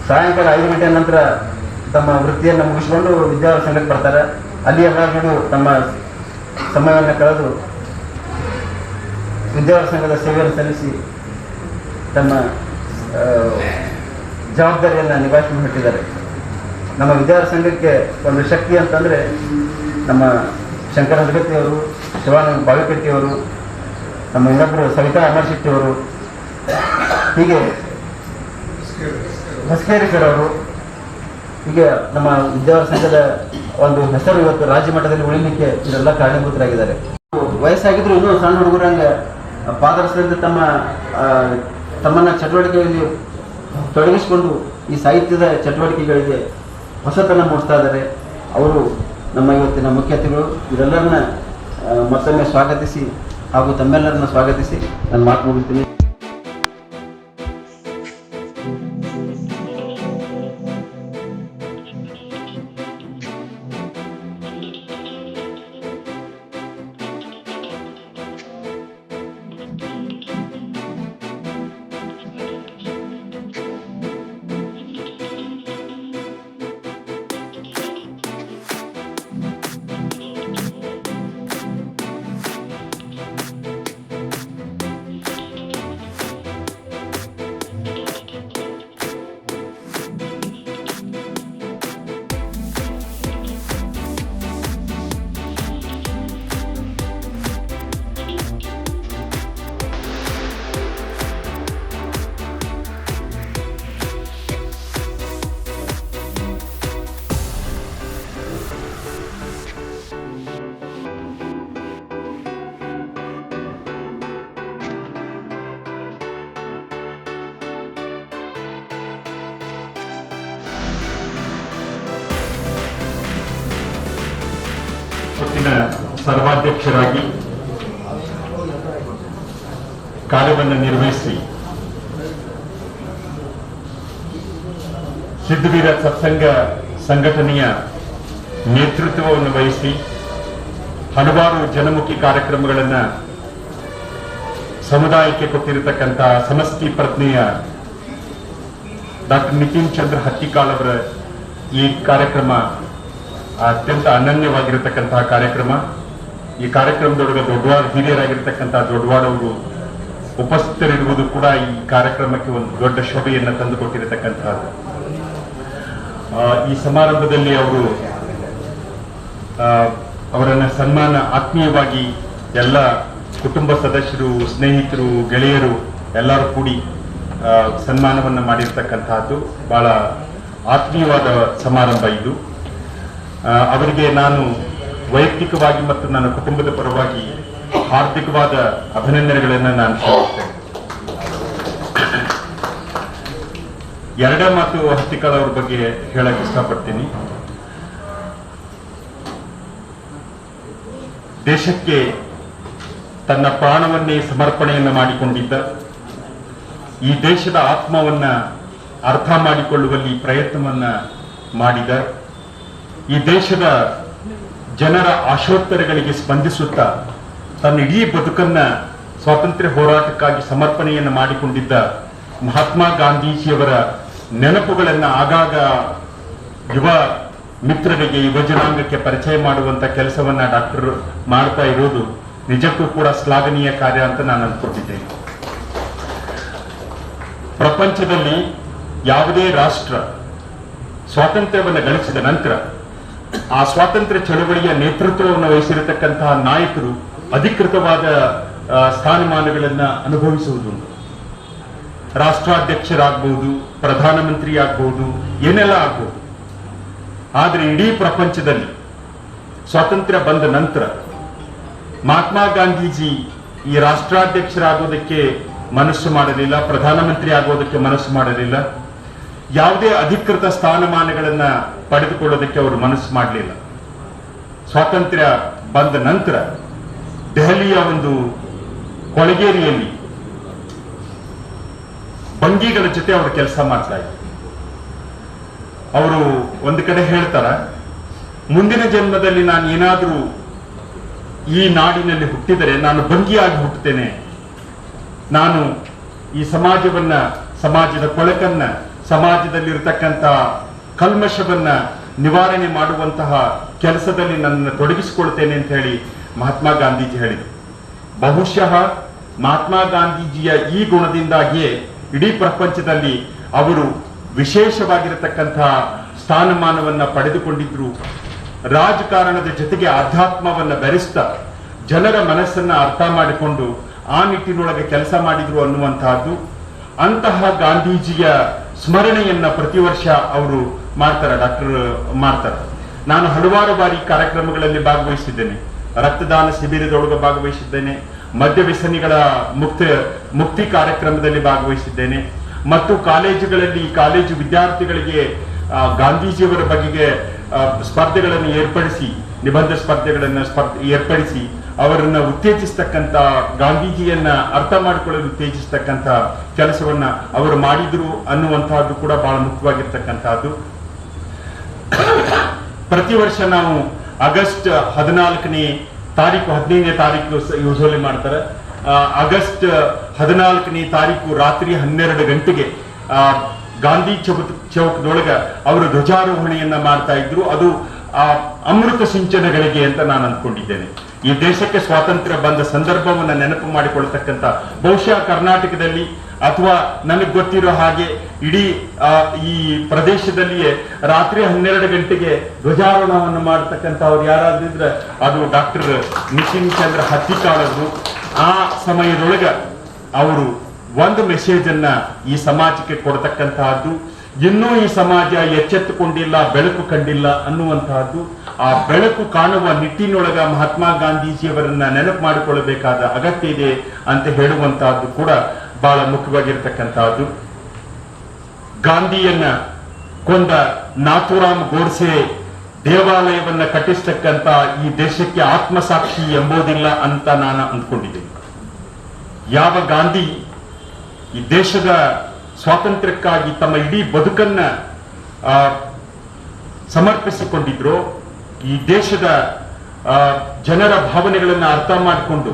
ಸಾಯಂಕಾಲ 5 ಗಂಟೆ ನಂತರ ತಮ್ಮ ವೃತ್ತಿಯನ್ನು ಮುಗಿಸ್ಕೊಂಡು ವಿದ್ಯಾರ್ಥಿ ಸಂಘಕ್ಕೆ ಬರ್ತಾರೆ. ಅಲ್ಲಿ ಎಲ್ಲರೂ ತಮ್ಮ ಸಮಯವನ್ನು ಕಳೆದು ವಿದ್ಯಾರ್ಥಿ ಸಂಘದ ಸೇವೆಯನ್ನು ಸಲ್ಲಿಸಿ ತಮ್ಮ ಜವಾಬ್ದಾರಿಯನ್ನು ನಿಭಾಯಿಸಿಕೊಂಡು ಹೊರಟಿದ್ದಾರೆ. ನಮ್ಮ ವಿದ್ಯಾರ್ಥಿ ಸಂಘಕ್ಕೆ ಒಂದು ಶಕ್ತಿ ಅಂತಂದರೆ ನಮ್ಮ ಶಂಕರ ಹದಗತ್ತಿಯವರು, ಶಿವಾನಂದ ಬಾವಿಕಟ್ಟಿಯವರು, ನಮ್ಮ ಇನ್ನೊಬ್ಬರು ಸವಿತಾ ಅಮರ್ ಶೆಟ್ಟಿಯವರು, ಹೀಗೆ ಹೊಸಕೇರಿ ಸರ್ ಅವರು, ಹೀಗೆ ನಮ್ಮ ವಿದ್ಯಾರ್ಥಿ ಸಂಘದ ಒಂದು ಹೆಸರು ಇವತ್ತು ರಾಜ್ಯ ಮಟ್ಟದಲ್ಲಿ ಉಳಿಲಿಕ್ಕೆ ಇವರೆಲ್ಲ ಕಾರಣೀಭೂತರಾಗಿದ್ದಾರೆ. ವಯಸ್ಸಾಗಿದ್ರು ಇನ್ನೂ ಸಣ್ಣ ಹುಡುಗರಂಗೆ ಪಾದರಸದಿಂದ ತಮ್ಮನ್ನ ಚಟುವಟಿಕೆಯಲ್ಲಿ ತೊಡಗಿಸಿಕೊಂಡು ಈ ಸಾಹಿತ್ಯದ ಚಟುವಟಿಕೆಗಳಿಗೆ ಹೊಸತನ ಮೂಡಿಸ್ತಾ ಇದ್ದಾರೆ. ಅವರು ನಮ್ಮ ಇವತ್ತಿನ ಮುಖ್ಯ ಅತಿಥಿಗಳು. ಇವರೆಲ್ಲರನ್ನ ಮತ್ತೊಮ್ಮೆ ಸ್ವಾಗತಿಸಿ ಹಾಗೂ ತಮ್ಮೆಲ್ಲರನ್ನ ಸ್ವಾಗತಿಸಿ ನಾನು ಮಾತು ಮುಗಿಸ್ತೀನಿ. ಸರ್ವಾಧ್ಯಕ್ಷರಾಗಿ ಕಾರ್ಯವನ್ನು ನಿರ್ವಹಿಸಿ ಸಿದ್ಧವೀರ ಸತ್ಸಂಗ ಸಂಘಟನೆಯ ನೇತೃತ್ವವನ್ನು ವಹಿಸಿ ಹಲವಾರು ಜನಮುಖಿ ಕಾರ್ಯಕ್ರಮಗಳನ್ನು ಸಮುದಾಯಕ್ಕೆ ಕೊಟ್ಟಿರತಕ್ಕಂಥ ಸಮಷ್ಟಿ ಪ್ರಜ್ಞೆಯ ಡಾಕ್ಟರ್ ನಿತಿನ್ ಚಂದ್ರ ಹತ್ತಿಕಾಳ್ ಅವರ ಈ ಕಾರ್ಯಕ್ರಮ ಅತ್ಯಂತ ಅನನ್ಯವಾಗಿರತಕ್ಕಂತಹ ಕಾರ್ಯಕ್ರಮ. ಈ ಕಾರ್ಯಕ್ರಮದೊಳಗೆ ದೊಡ್ಡವಾಡ ಹಿರಿಯರಾಗಿರ್ತಕ್ಕಂತಹ ದೊಡ್ಡವಾಡವರು ಉಪಸ್ಥಿತರಿರುವುದು ಕೂಡ ಈ ಕಾರ್ಯಕ್ರಮಕ್ಕೆ ಒಂದು ದೊಡ್ಡ ಶೋಭೆಯನ್ನು ತಂದುಕೊಟ್ಟಿರತಕ್ಕಂತಹದ್ದು. ಈ ಸಮಾರಂಭದಲ್ಲಿ ಅವರನ್ನ ಸನ್ಮಾನ ಆತ್ಮೀಯವಾಗಿ ಎಲ್ಲ ಕುಟುಂಬ ಸದಸ್ಯರು, ಸ್ನೇಹಿತರು, ಗೆಳೆಯರು ಎಲ್ಲರೂ ಕೂಡಿ ಸನ್ಮಾನವನ್ನು ಮಾಡಿರ್ತಕ್ಕಂತಹದ್ದು. ಬಹಳ ಆತ್ಮೀಯವಾದ ಸಮಾರಂಭ ಇದು. ಅವರಿಗೆ ನಾನು ವೈಯಕ್ತಿಕವಾಗಿ ಮತ್ತು ನನ್ನ ಕುಟುಂಬದ ಪರವಾಗಿ ಹಾರ್ದಿಕವಾದ ಅಭಿನಂದನೆಗಳನ್ನು ನಾನು ಸಲ್ಲಿಸ್ತೇನೆ. ಎರಡೇ ಮಾತು ಹತ್ತಿಕಾಳ್ ಅವ್ರ ಬಗ್ಗೆ ಹೇಳಕ್ ಇಷ್ಟಪಡ್ತೀನಿ. ದೇಶಕ್ಕೆ ತನ್ನ ಪ್ರಾಣವನ್ನೇ ಸಮರ್ಪಣೆಯನ್ನು ಮಾಡಿಕೊಂಡಿದ್ದ, ಈ ದೇಶದ ಆತ್ಮವನ್ನ ಅರ್ಥ ಮಾಡಿಕೊಳ್ಳುವಲ್ಲಿ ಪ್ರಯತ್ನವನ್ನ ಮಾಡಿದ, ಈ ದೇಶದ ಜನರ ಆಶೋತ್ತರಗಳಿಗೆ ಸ್ಪಂದಿಸುತ್ತಾ ತನ್ನ ಇಡೀ ಬದುಕನ್ನ ಸ್ವಾತಂತ್ರ್ಯ ಹೋರಾಟಕ್ಕಾಗಿ ಸಮರ್ಪಣೆಯನ್ನು ಮಾಡಿಕೊಂಡಿದ್ದ ಮಹಾತ್ಮ ಗಾಂಧೀಜಿಯವರ ನೆನಪುಗಳನ್ನು ಆಗಾಗ ಯುವ ಮಿತ್ರರಿಗೆ, ಯುವ ಜನಾಂಗಕ್ಕೆ ಪರಿಚಯ ಮಾಡುವಂತ ಕೆಲಸವನ್ನ ಡಾಕ್ಟರ್ ಮಾಡ್ತಾ ಇರೋದು ನಿಜಕ್ಕೂ ಕೂಡ ಶ್ಲಾಘನೀಯ ಕಾರ್ಯ ಅಂತ ನಾನು ಅನ್ಕೊಂಡಿದ್ದೇನೆ. ಪ್ರಪಂಚದಲ್ಲಿ ಯಾವುದೇ ರಾಷ್ಟ್ರ ಸ್ವಾತಂತ್ರ್ಯವನ್ನು ಗಳಿಸಿದ ನಂತರ ಆ ಸ್ವಾತಂತ್ರ್ಯ ಚಳವಳಿಯ ನೇತೃತ್ವವನ್ನು ವಹಿಸಿರತಕ್ಕಂತಹ ನಾಯಕರು ಅಧಿಕೃತವಾದ ಸ್ಥಾನಮಾನಗಳನ್ನ ಅನುಭವಿಸುವುದುಂಟು. ರಾಷ್ಟ್ರಾಧ್ಯಕ್ಷರಾಗಬಹುದು, ಪ್ರಧಾನಮಂತ್ರಿ ಆಗ್ಬಹುದು, ಏನೆಲ್ಲ ಆಗ್ಬಹುದು. ಆದರೆ ಇಡೀ ಪ್ರಪಂಚದಲ್ಲಿ ಸ್ವಾತಂತ್ರ್ಯ ಬಂದ ನಂತರ ಮಹಾತ್ಮ ಗಾಂಧೀಜಿ ಈ ರಾಷ್ಟ್ರಾಧ್ಯಕ್ಷರಾಗೋದಕ್ಕೆ ಮನಸ್ಸು ಮಾಡಲಿಲ್ಲ, ಪ್ರಧಾನಮಂತ್ರಿ ಆಗೋದಕ್ಕೆ ಮನಸ್ಸು ಮಾಡಲಿಲ್ಲ, ಯಾವುದೇ ಅಧಿಕೃತ ಸ್ಥಾನಮಾನಗಳನ್ನ ಪಡೆದುಕೊಳ್ಳೋದಕ್ಕೆ ಅವರು ಮನಸ್ಸು ಮಾಡಲಿಲ್ಲ. ಸ್ವಾತಂತ್ರ್ಯ ಬಂದ ನಂತರ ದೆಹಲಿಯ ಒಂದು ಕೊಳಗೇರಿಯಲ್ಲಿ ಬಂಗಿಗಳ ಜೊತೆ ಅವರು ಕೆಲಸ ಮಾಡ್ತಾ ಇದ್ರು. ಅವರು ಒಂದು ಕಡೆ ಹೇಳ್ತಾರ, ಮುಂದಿನ ಜನ್ಮದಲ್ಲಿ ನಾನು ಏನಾದರೂ ಈ ನಾಡಿನಲ್ಲಿ ಹುಟ್ಟಿದರೆ ನಾನು ಬಂಗಿಯಾಗಿ ಹುಟ್ಟುತ್ತೇನೆ, ನಾನು ಈ ಸಮಾಜವನ್ನ, ಸಮಾಜದ ಕೊಳಕನ್ನ, ಸಮಾಜದಲ್ಲಿರತಕ್ಕಂಥ ಕಲ್ಮಶವನ್ನ ನಿವಾರಣೆ ಮಾಡುವಂತಹ ಕೆಲಸದಲ್ಲಿ ನನ್ನನ್ನು ತೊಡಗಿಸಿಕೊಳ್ತೇನೆ ಅಂತ ಹೇಳಿ ಮಹಾತ್ಮ ಗಾಂಧೀಜಿ ಹೇಳಿದರು. ಬಹುಶಃ ಮಹಾತ್ಮ ಗಾಂಧೀಜಿಯ ಈ ಗುಣದಿಂದಾಗಿಯೇ ಇಡೀ ಪ್ರಪಂಚದಲ್ಲಿ ಅವರು ವಿಶೇಷವಾಗಿರತಕ್ಕಂತಹ ಸ್ಥಾನಮಾನವನ್ನ ಪಡೆದುಕೊಂಡಿದ್ರು. ರಾಜಕಾರಣದ ಜೊತೆಗೆ ಆಧ್ಯಾತ್ಮವನ್ನ ಬೆರೆಸ್ತಾ ಜನರ ಮನಸ್ಸನ್ನ ಅರ್ಥ ಮಾಡಿಕೊಂಡು ಆ ನಿಟ್ಟಿನೊಳಗೆ ಕೆಲಸ ಮಾಡಿದ್ರು ಅನ್ನುವಂತಹದ್ದು. ಅಂತಹ ಗಾಂಧೀಜಿಯ ಸ್ಮರಣೆಯನ್ನ ಪ್ರತಿ ವರ್ಷ ಅವರು ಮಾಡ್ತಾರೆ, ಡಾಕ್ಟರ್ ಮಾಡ್ತಾರೆ. ನಾನು ಹಲವಾರು ಬಾರಿ ಕಾರ್ಯಕ್ರಮಗಳಲ್ಲಿ ಭಾಗವಹಿಸಿದ್ದೇನೆ. ರಕ್ತದಾನ ಶಿಬಿರದೊಳಗೆ ಭಾಗವಹಿಸಿದ್ದೇನೆ, ಮದ್ಯ ವ್ಯಸನಿಗಳ ಮುಕ್ತಿ ಕಾರ್ಯಕ್ರಮದಲ್ಲಿ ಭಾಗವಹಿಸಿದ್ದೇನೆ, ಮತ್ತು ಕಾಲೇಜುಗಳಲ್ಲಿ ಕಾಲೇಜು ವಿದ್ಯಾರ್ಥಿಗಳಿಗೆ ಗಾಂಧೀಜಿಯವರ ಬಗೆಗೆ ಸ್ಪರ್ಧೆಗಳನ್ನು ಏರ್ಪಡಿಸಿ, ನಿಬಂಧ ಸ್ಪರ್ಧೆಗಳನ್ನು ಏರ್ಪಡಿಸಿ ಅವರನ್ನ ಉತ್ತೇಜಿಸ್ತಕ್ಕಂಥ, ಗಾಂಧೀಜಿಯನ್ನ ಅರ್ಥ ಮಾಡಿಕೊಳ್ಳಲು ಉತ್ತೇಜಿಸ್ತಕ್ಕಂಥ ಕೆಲಸವನ್ನ ಅವರು ಮಾಡಿದ್ರು ಅನ್ನುವಂತಹದ್ದು ಕೂಡ ಬಹಳ ಮುಖ್ಯವಾಗಿರ್ತಕ್ಕಂಥದ್ದು. ಪ್ರತಿ ವರ್ಷ ನಾವು ಆಗಸ್ಟ್ 14ನೇ ತಾರೀಕು 15ನೇ ತಾರೀಕು ಯೂಶಲಿ ಮಾಡ್ತಾರೆ. ಆಗಸ್ಟ್ 14ನೇ ತಾರೀಕು ರಾತ್ರಿ 12 ಗಂಟೆಗೆ ಗಾಂಧಿ ಚೌಕದೊಳಗ ಅವರು ಧ್ವಜಾರೋಹಣೆಯನ್ನ ಮಾಡ್ತಾ ಇದ್ರು. ಅದು ಅಮೃತ ಸಿಂಚನಗಳಿಗೆ ಅಂತ ನಾನು ಅಂದ್ಕೊಂಡಿದ್ದೇನೆ. ಈ ದೇಶಕ್ಕೆ ಸ್ವಾತಂತ್ರ್ಯ ಬಂದ ಸಂದರ್ಭವನ್ನ ನೆನಪು ಮಾಡಿಕೊಳ್ತಕ್ಕಂಥ, ಬಹುಶಃ ಕರ್ನಾಟಕದಲ್ಲಿ ಅಥವಾ ನನಗೆ ಗೊತ್ತಿರೋ ಹಾಗೆ ಇಡೀ ಈ ಪ್ರದೇಶದಲ್ಲಿಯೇ ರಾತ್ರಿ 12 ಗಂಟೆಗೆ ಧ್ವಜಾರೋಹಣವನ್ನು ಮಾಡತಕ್ಕಂಥ ಅವ್ರು ಯಾರಾದ್ರಿದ್ರೆ ಅದು ಡಾಕ್ಟರ್ ನಿತಿನ್ ಚಂದ್ರ ಹತ್ತಿಕಾಳ್ ಅವರು. ಆ ಸಮಯದೊಳಗ ಅವರು ಒಂದು ಮೆಸೇಜ್ ಅನ್ನ ಈ ಸಮಾಜಕ್ಕೆ ಕೊಡ್ತಕ್ಕಂತಹದ್ದು. ಇನ್ನೂ ಈ ಸಮಾಜ ಎಚ್ಚೆತ್ತುಕೊಂಡಿಲ್ಲ, ಬೆಳಕು ಕಂಡಿಲ್ಲ ಅನ್ನುವಂತಹದ್ದು. ಆ ಬೆಳಕು ಕಾಣುವ ನಿಟ್ಟಿನೊಳಗ ಮಹಾತ್ಮ ಗಾಂಧೀಜಿಯವರನ್ನ ನೆನಪು ಮಾಡಿಕೊಳ್ಳಬೇಕಾದ ಅಗತ್ಯ ಇದೆ ಅಂತ ಹೇಳುವಂತಹದ್ದು ಕೂಡ ಬಹಳ ಮುಖ್ಯವಾಗಿರ್ತಕ್ಕಂತಹದ್ದು. ಗಾಂಧಿಯನ್ನ ಕೊಂದ ನಾಥೂರಾಮ್ ಗೋಡ್ಸೆ ದೇವಾಲಯವನ್ನ ಕಟ್ಟಿಸ್ತಕ್ಕಂತ ಈ ದೇಶಕ್ಕೆ ಆತ್ಮಸಾಕ್ಷಿ ಎಂಬುದಿಲ್ಲ ಅಂತ ನಾನು ಅಂದ್ಕೊಂಡಿದ್ದೇನೆ. ಯಾವ ಗಾಂಧಿ ಈ ದೇಶದ ಸ್ವಾತಂತ್ರ್ಯಕ್ಕಾಗಿ ತಮ್ಮ ಇಡೀ ಬದುಕನ್ನ ಸಮರ್ಪಿಸಿಕೊಂಡಿದ್ರು, ಈ ದೇಶದ ಜನರ ಭಾವನೆಗಳನ್ನ ಅರ್ಥ ಮಾಡಿಕೊಂಡು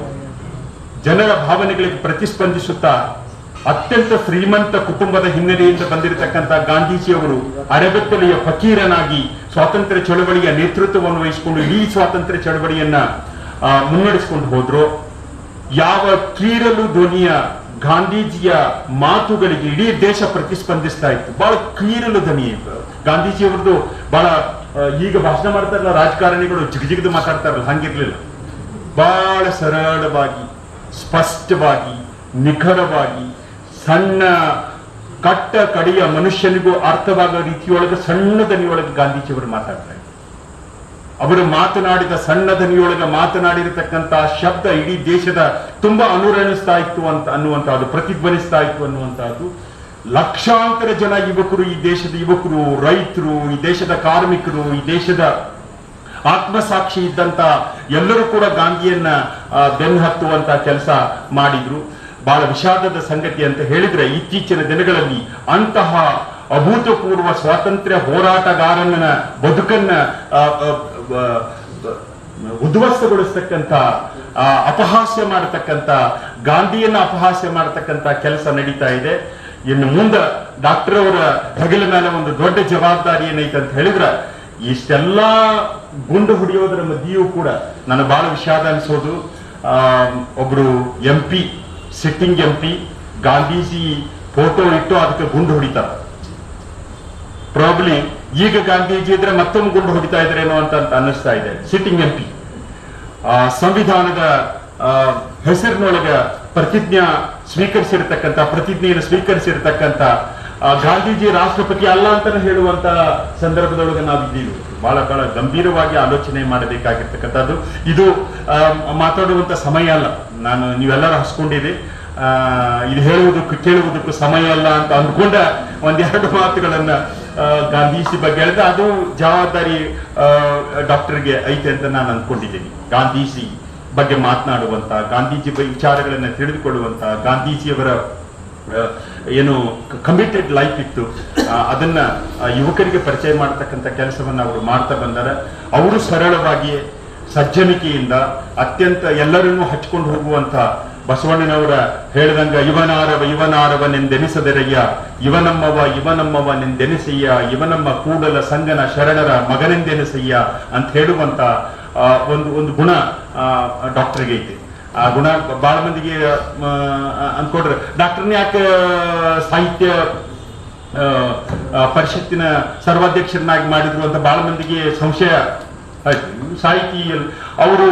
ಜನರ ಭಾವನೆಗಳಿಗೆ ಪ್ರತಿಸ್ಪಂದಿಸುತ್ತಾ ಅತ್ಯಂತ ಶ್ರೀಮಂತ ಕುಟುಂಬದ ಹಿನ್ನೆಲೆಯಿಂದ ಬಂದಿರತಕ್ಕಂಥ ಗಾಂಧೀಜಿಯವರು ಅರೆಬೆತ್ತಲೆಯ ಫಕೀರನಾಗಿ ಸ್ವಾತಂತ್ರ್ಯ ಚಳವಳಿಯ ನೇತೃತ್ವವನ್ನು ವಹಿಸಿಕೊಂಡು ಇಡೀ ಸ್ವಾತಂತ್ರ್ಯ ಚಳವಳಿಯನ್ನ ಮುನ್ನಡೆಸಿಕೊಂಡು ಹೋದ್ರು. ಯಾವ ಕೀರಲು ಧ್ವನಿಯ ಗಾಂಧೀಜಿಯ ಮಾತುಗಳಿಗೆ ಇಡೀ ದೇಶ ಪ್ರತಿಸ್ಪಂದಿಸ್ತಾ ಇತ್ತು. ಬಹಳ ಕೀರಲು ಧ್ವನಿ ಗಾಂಧೀಜಿಯವರದು. ಬಹಳ ಈಗ ಭಾಷಣ ಮಾಡ್ತಾರಲ್ಲ ರಾಜಕಾರಣಿಗಳು, ಜಿಗಜಿಗದು ಮಾತಾಡ್ತಾರಲ್ಲ, ಹಂಗಿರ್ಲಿಲ್ಲ. ಬಹಳ ಸರಳವಾಗಿ, ಸ್ಪಷ್ಟವಾಗಿ, ನಿಖರವಾಗಿ, ಸಣ್ಣ ಕಟ್ಟ ಕಡೆಯ ಮನುಷ್ಯನಿಗೂ ಅರ್ಥವಾಗುವ ರೀತಿಯೊಳಗೆ ಸಣ್ಣ ದನಿಯೊಳಗೆ ಗಾಂಧೀಜಿಯವರು ಮಾತಾಡ್ತಾರೆ. ಅವರು ಮಾತನಾಡಿದ ಸಣ್ಣ ದನಿಯೊಳಗೆ ಮಾತನಾಡಿರತಕ್ಕಂತಹ ಶಬ್ದ ಇಡೀ ದೇಶದ ತುಂಬಾ ಅನುರಣಿಸ್ತಾ ಇತ್ತು ಅಂತ ಅನ್ನುವಂತಹದ್ದು, ಪ್ರತಿಧ್ವನಿಸ್ತಾ ಇತ್ತು ಅನ್ನುವಂತಹದ್ದು. ಲಕ್ಷಾಂತರ ಜನ ಯುವಕರು, ಈ ದೇಶದ ಯುವಕರು, ರೈತರು, ಈ ದೇಶದ ಕಾರ್ಮಿಕರು, ಈ ದೇಶದ ಆತ್ಮಸಾಕ್ಷಿ ಇದ್ದಂತ ಎಲ್ಲರೂ ಕೂಡ ಗಾಂಧಿಯನ್ನ ಬೆನ್ನು ಹತ್ತುವಂತ ಕೆಲಸ ಮಾಡಿದ್ರು. ಬಹಳ ವಿಷಾದದ ಸಂಗತಿ ಅಂತ ಹೇಳಿದ್ರೆ, ಇತ್ತೀಚಿನ ದಿನಗಳಲ್ಲಿ ಅಂತಹ ಅಭೂತಪೂರ್ವ ಸ್ವಾತಂತ್ರ್ಯ ಹೋರಾಟಗಾರನ ಬದುಕನ್ನ ಉದ್ವಸ್ತಗೊಳಿಸ್ತಕ್ಕಂಥ, ಅಪಹಾಸ್ಯ ಮಾಡತಕ್ಕಂಥ, ಗಾಂಧಿಯನ್ನ ಅಪಹಾಸ್ಯ ಮಾಡತಕ್ಕಂಥ ಕೆಲಸ ನಡೀತಾ ಇದೆ. ಇನ್ನು ಮುಂದೆ ಡಾಕ್ಟರ್ ಅವರ ಹೆಗಲ ಮೇಲೆ ಒಂದು ದೊಡ್ಡ ಜವಾಬ್ದಾರಿ ಏನೈತೆ ಅಂತ ಹೇಳಿದ್ರೆ, ಇಷ್ಟೆಲ್ಲ ಗುಂಡು ಹೊಡೆಯೋದರ ಮಧ್ಯೆಯೂ ಕೂಡ ನಾನು ಬಹಳ ವಿಷಾದ ಅನಿಸೋದು, ಒಬ್ರು MP, sitting MP Gandhiji photo ಇಟ್ಟು ಅದಕ್ಕೆ ಗುಂಡು ಹೊಡಿತಾರೆ. ಪ್ರಾಬ್ಲಿ ಈಗ ಗಾಂಧೀಜಿ ಇದ್ರೆ ಮತ್ತೊಂದು ಗುಂಡು ಹೊಡಿತಾ ಇದ್ರೇನೋ ಅಂತ ಅನ್ನಿಸ್ತಾ ಇದೆ. ಸಿಟ್ಟಿಂಗ್ MP ಸಂವಿಧಾನದ ಹೆಸರಿನೊಳಗ ಪ್ರತಿಜ್ಞೆಯನ್ನು ಸ್ವೀಕರಿಸಿರ್ತಕ್ಕಂಥ ಗಾಂಧೀಜಿ ರಾಷ್ಟ್ರಪತಿ ಅಲ್ಲ ಅಂತ ಹೇಳುವಂತ ಸಂದರ್ಭದೊಳಗೆ ನಾವಿದ್ದೀವಿ. ಬಹಳ ಬಹಳ ಗಂಭೀರವಾಗಿ ಆಲೋಚನೆ ಮಾಡಬೇಕಾಗಿರ್ತಕ್ಕಂಥದ್ದು. ಇದು ಮಾತಾಡುವಂತ ಸಮಯ ಅಲ್ಲ. ನೀವೆಲ್ಲರೂ ಹಸ್ಕೊಂಡಿರಿ, ಇದು ಹೇಳುವುದಕ್ಕೂ ಕೇಳುವುದಕ್ಕೂ ಸಮಯ ಅಲ್ಲ ಅಂತ ಅಂದ್ಕೊಂಡ ಒಂದೆರಡು ಮಾತುಗಳನ್ನ ಗಾಂಧೀಜಿ ಬಗ್ಗೆ ಹೇಳಿದ್ರೆ ಅದು ಜವಾಬ್ದಾರಿ ಡಾಕ್ಟರ್ಗೆ ಐತೆ ಅಂತ ನಾನು ಅಂದ್ಕೊಂಡಿದ್ದೀನಿ. ಗಾಂಧೀಜಿ ಬಗ್ಗೆ ಮಾತನಾಡುವಂತ, ಗಾಂಧೀಜಿ ವಿಚಾರಗಳನ್ನ ತಿಳಿದುಕೊಳ್ಳುವಂತ, ಗಾಂಧೀಜಿಯವರ ಏನು ಕಮಿಟೆಡ್ ಲೈಫ್ ಇತ್ತು ಅದನ್ನ ಯುವಕರಿಗೆ ಪರಿಚಯ ಮಾಡತಕ್ಕಂಥ ಕೆಲಸವನ್ನ ಅವರು ಮಾಡ್ತಾ ಬಂದಾರೆ. ಅವರು ಸರಳವಾಗಿ ಸಜ್ಜನಿಕೆಯಿಂದ ಅತ್ಯಂತ ಎಲ್ಲರನ್ನೂ ಹಚ್ಕೊಂಡು ಹೋಗುವಂತ ಬಸವಣ್ಣನವರ ಹೇಳಿದಂಗ ಇವನಾರವನೆಂದೆನಿಸದೆರಯ್ಯ, ಇವನಮ್ಮವನೆಂದೆನಿಸಯ್ಯ, ಇವನಮ್ಮ ಕೂಡಲ ಸಂಗನ ಶರಣರ ಮಗನೆಂದೆನಿಸಯ್ಯ ಅಂತ ಹೇಳುವಂತ ಒಂದು ಗುಣ ಡಾಕ್ಟರ್ಗೆ ಐತೆ. ಆ ಗುಣ ಬಹಳ ಮಂದಿಗೆ ಅನ್ಕೊಂಡ್ರೆ ಡಾಕ್ಟರ್ನ ಯಾಕೆ ಸಾಹಿತ್ಯ ಪರಿಷತ್ತಿನ ಸರ್ವಾಧ್ಯಕ್ಷರನ್ನಾಗಿ ಮಾಡಿದ್ರು ಅಂತ ಬಹಳ ಮಂದಿಗೆ ಸಂಶಯ ಆಯ್ತು. ಅವರು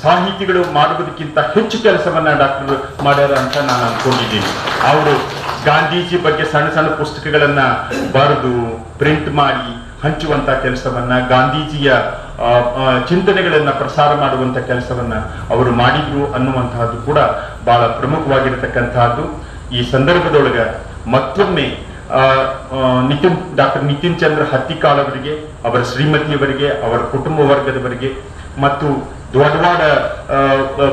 ಸಾಹಿತಿಗಳು ಮಾಡುವುದಕ್ಕಿಂತ ಹೆಚ್ಚು ಕೆಲಸವನ್ನ ಡಾಕ್ಟರ್ ಮಾಡ್ಯಾರ ಅಂತ ನಾನು ಅನ್ಕೊಂಡಿದ್ದೀನಿ. ಅವರು ಗಾಂಧೀಜಿ ಬಗ್ಗೆ ಸಣ್ಣ ಸಣ್ಣ ಪುಸ್ತಕಗಳನ್ನ ಬರೆದು ಪ್ರಿಂಟ್ ಮಾಡಿ ಹಂಚುವಂತ ಕೆಲಸವನ್ನ, ಗಾಂಧೀಜಿಯ ಚಿಂತನೆಗಳನ್ನ ಪ್ರಸಾರ ಮಾಡುವಂತ ಕೆಲಸವನ್ನ ಅವರು ಮಾಡಿದ್ರು ಅನ್ನುವಂತಹದ್ದು ಕೂಡ ಬಹಳ ಪ್ರಮುಖವಾಗಿರತಕ್ಕಂತಹದ್ದು. ಈ ಸಂದರ್ಭದೊಳಗ ಮತ್ತೊಮ್ಮೆ ಡಾಕ್ಟರ್ ನಿತಿನ್ ಚಂದ್ರ ಹತ್ತಿಕಾಳ್ ಅವರಿಗೆ, ಅವರ ಶ್ರೀಮತಿಯವರಿಗೆ, ಅವರ ಕುಟುಂಬ ವರ್ಗದವರಿಗೆ ಮತ್ತು ದೊಡ್ಡವಾಡ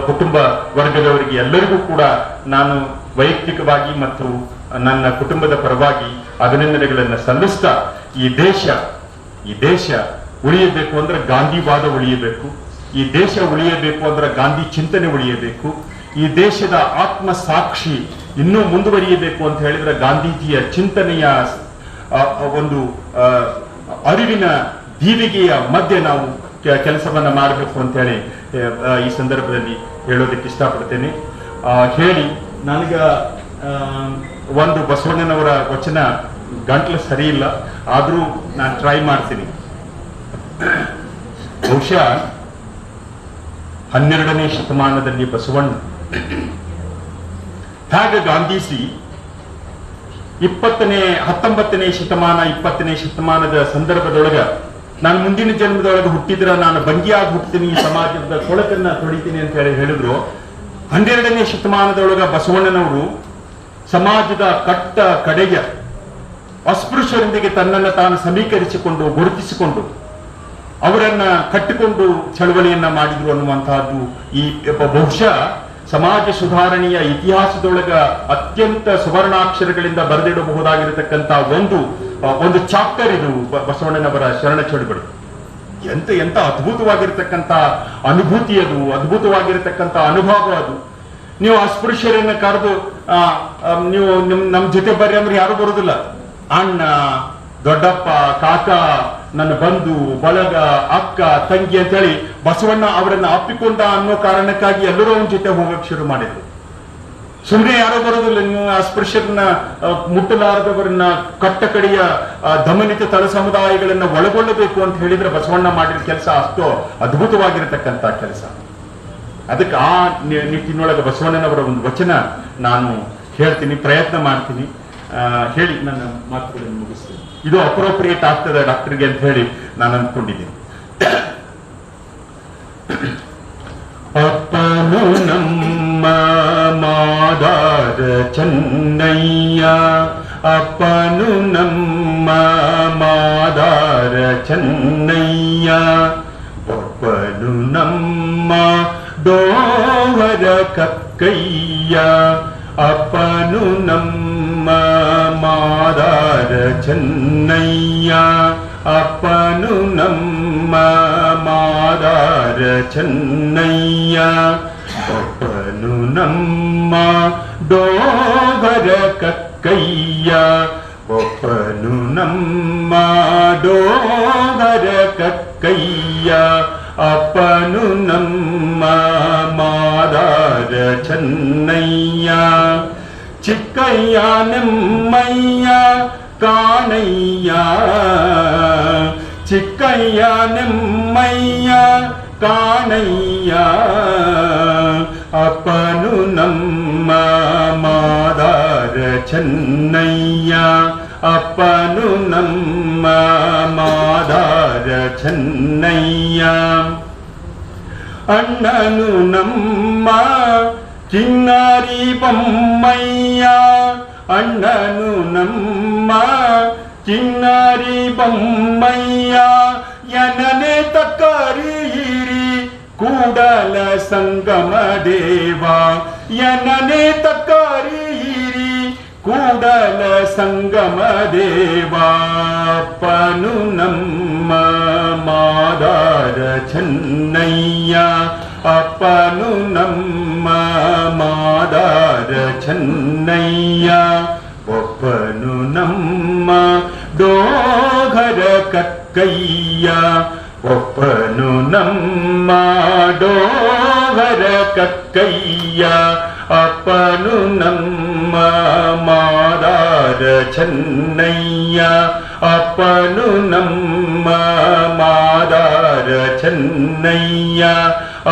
ಕುಟುಂಬ ವರ್ಗದವರಿಗೆ ಎಲ್ಲರಿಗೂ ಕೂಡ ನಾನು ವೈಯಕ್ತಿಕವಾಗಿ ಮತ್ತು ನನ್ನ ಕುಟುಂಬದ ಪರವಾಗಿ ಅಭಿನಂದನೆಗಳನ್ನು ಸಲ್ಲಿಸ್ತಾ, ಈ ದೇಶ ಉಳಿಯಬೇಕು ಅಂದ್ರೆ ಗಾಂಧಿವಾದ ಉಳಿಯಬೇಕು, ಈ ದೇಶ ಉಳಿಯಬೇಕು ಅಂದ್ರೆ ಗಾಂಧಿ ಚಿಂತನೆ ಉಳಿಯಬೇಕು, ಈ ದೇಶದ ಆತ್ಮ ಸಾಕ್ಷಿ ಇನ್ನೂ ಮುಂದುವರಿಯಬೇಕು ಅಂತ ಹೇಳಿದ್ರೆ ಗಾಂಧೀಜಿಯ ಚಿಂತನೆಯ ಒಂದು ಅರಿವಿನ ದೀವಿಗೆಯ ಮಧ್ಯೆ ನಾವು ಕೆಲಸವನ್ನ ಮಾಡಬೇಕು ಅಂತ ಹೇಳಿ ಈ ಸಂದರ್ಭದಲ್ಲಿ ಹೇಳೋದಕ್ಕೆ ಇಷ್ಟಪಡ್ತೇನೆ. ಹೇಳಿ ನನಗ ಒಂದು ಬಸವಣ್ಣನವರ ವಚನ ಗಂಟ್ಲು ಸರಿ ಇಲ್ಲ, ಆದ್ರೂ ನಾನು ಟ್ರೈ ಮಾಡ್ತೀನಿ. ಬಹುಶಃ 12ನೇ ಶತಮಾನದಲ್ಲಿ ಬಸವಣ್ಣ ಹಾಗೆ ಗಾಂಧೀಜಿ 19ನೇ ಶತಮಾನ 20ನೇ ಶತಮಾನದ ಸಂದರ್ಭದೊಳಗ ನಾನು ಮುಂದಿನ ಜನ್ಮದೊಳಗೆ ಹುಟ್ಟಿದ್ರ ನಾನು ಭಂಗಿಯಾಗಿ ಹುಟ್ಟತೀನಿ, ಈ ಸಮಾಜದ ಕೊಳಕನ್ನ ತೊಡಿತೀನಿ ಅಂತ ಹೇಳಿ ಹೇಳಿದ್ರು. 12ನೇ ಶತಮಾನದೊಳಗ ಬಸವಣ್ಣನವರು ಸಮಾಜದ ಕಟ್ಟ ಕಡೆಯ ಅಸ್ಪೃಶ್ಯರೊಂದಿಗೆ ತನ್ನನ್ನು ತಾನು ಸಮೀಕರಿಸಿಕೊಂಡು ಗುರುತಿಸಿಕೊಂಡು ಅವರನ್ನ ಕಟ್ಟಿಕೊಂಡು ಚಳವಳಿಯನ್ನ ಮಾಡಿದ್ರು ಅನ್ನುವಂತಹದ್ದು ಈ ಬಹುಶಃ ಸಮಾಜ ಸುಧಾರಣೆಯ ಇತಿಹಾಸದೊಳಗ ಅತ್ಯಂತ ಸುವರ್ಣಾಕ್ಷರಗಳಿಂದ ಬರೆದಿಡಬಹುದಾಗಿರತಕ್ಕಂತ ಒಂದು ಚಾಪ್ಟರ್ ಇದು ಬಸವಣ್ಣನವರ ಶರಣ ಚಳವಳಿ. ಎಂತ ಅದ್ಭುತವಾಗಿರ್ತಕ್ಕಂಥ ಅನುಭೂತಿ ಅದು, ಅದ್ಭುತವಾಗಿರತಕ್ಕಂಥ ಅನುಭವ ಅದು. ನೀವು ಅಸ್ಪೃಶ್ಯರನ್ನ ಕರೆದು ನೀವು ನಮ್ಮ ಜೊತೆ ಬರ್ರಿ ಅಂದ್ರೆ ಯಾರು ಬರುದಿಲ್ಲ. ಅಣ್ಣ, ದೊಡ್ಡಪ್ಪ, ಕಾಕ, ನನ್ನ ಬಂಧು ಬಳಗ, ಅಕ್ಕ, ತಂಗಿ ಅಂತೇಳಿ ಬಸವಣ್ಣ ಅವರನ್ನ ಅಪ್ಪಿಕೊಂಡ ಅನ್ನೋ ಕಾರಣಕ್ಕಾಗಿ ಎಲ್ಲರೂ ಅವನ ಜೊತೆ ಹೋಗಕ್ಕೆ ಶುರು ಮಾಡಿದ್ರು. ಸುಮ್ಮನೆ ಯಾರೋ ಬರೋದಿಲ್ಲ. ನೀವು ಅಸ್ಪೃಶ್ಯರನ್ನ ಮುಟ್ಟಲಾರದವರನ್ನ ಕಟ್ಟ ಕಡೆಯ ದಮನಿತ ತಳ ಸಮುದಾಯಗಳನ್ನ ಒಳಗೊಳ್ಳಬೇಕು ಅಂತ ಹೇಳಿದ್ರೆ ಬಸವಣ್ಣ ಮಾಡಿದ ಕೆಲಸ ಅಷ್ಟು ಅದ್ಭುತವಾಗಿರತಕ್ಕಂತ ಕೆಲಸ. ಅದಕ್ಕೆ ಆ ನಿಟ್ಟಿನೊಳಗೆ ಬಸವಣ್ಣನವರ ಒಂದು ವಚನ ನಾನು ಹೇಳ್ತೀನಿ, ಪ್ರಯತ್ನ ಮಾಡ್ತೀನಿ. ಹೇಳಿ ನನ್ನ ಮಾತುಗಳನ್ನು ಮುಗಿಸ್ತೀನಿ. ಇದು ಅಪ್ರೋಪ್ರಿಯೇಟ್ ಆಗ್ತದೆ ಡಾಕ್ಟರ್ಗೆ ಅಂತ ಹೇಳಿ ನಾನು ಅಂದ್ಕೊಂಡಿದ್ದೀನಿ. ಅಪ್ಪನು ನಮ್ಮ ಮಾದಾರ ಚೆನ್ನಯ್ಯ, ಅಪ್ಪನು ನಮ್ಮ ಮಾದಾರ ಚೆನ್ನಯ್ಯ, ಒಪ್ಪನು ನಮ್ಮ ಡೋವರ ಕಕ್ಕಯ್ಯ, ಅಪ್ಪನು ನಮ್ಮ ಮಾದಾರ ಚೆನ್ನಯ್ಯ ಅಪ್ಪನು ನಮ್ಮ ಮಾದಾರ ಚೆನ್ನಯ್ಯ ಅಪ್ಪನು ನಮ್ಮ ಡೋಗರ ಕಕ್ಕಯ್ಯ ಒಪ್ಪನು ನಮ್ಮ ಡೋಗರ ಕಕ್ಕಯ್ಯ ಅಪ್ಪನು ನಮ್ಮ ಮಾದಾರ ಚೆನ್ನಯ್ಯ ಚಿಕ್ಕಯ್ಯ ನೆಮ್ಮಯ್ಯ ಕಾಣಯ್ಯ ಚಿಕ್ಕಯ್ಯ ನೆಮ್ಮಯ್ಯ ಕಾಣಯ್ಯ ಅಪ್ಪನು ನಮ್ಮ ಮಾದಾರ ಚೆನ್ನಯ್ಯ ಅಪ್ಪನು ನಮ್ಮ ಮಾದಾರ ಚೆನ್ನಯ್ಯ ಅಣ್ಣನು ನಮ್ಮ ಚಿನ್ನಾರಿ ಬೊಮ್ಮಯ್ಯ ಅಣ್ಣನು ನಮ್ಮ ಚಿನ್ನಾರಿ ಬೊಮ್ಮಯ್ಯ ಯನನೆ ತಕ್ಕರೀರಿ ಕೂಡಲ ಸಂಗಮ ದೇವ ಯನನೆ ತಕ್ಕರೀರಿ ಕೂಡಲ ಸಂಗಮ ದೇವ ಅಪ್ಪನು ನಮ್ಮ ಮಾದಾರ ಚೆನ್ನಯ್ಯ ಅಪ್ಪನು ನಮ್ಮ ಮಾದಾರ ಚೆನ್ನಯ್ಯ ಒಪ್ಪನು ನಮ್ಮ ಡೋಗರ ಕಕ್ಕಯ್ಯ ಒಪ್ಪನು ನಮ್ಮ ಡೋಗರ ಕಕ್ಕಯ್ಯ ಅಪ್ಪನು ನಮ್ಮ ಮಾದಾರ ಚೆನ್ನಯ್ಯ ಅಪ್ಪನು ನಮ್ಮ ಮಾದಾರ ಚೆನ್ನಯ್ಯ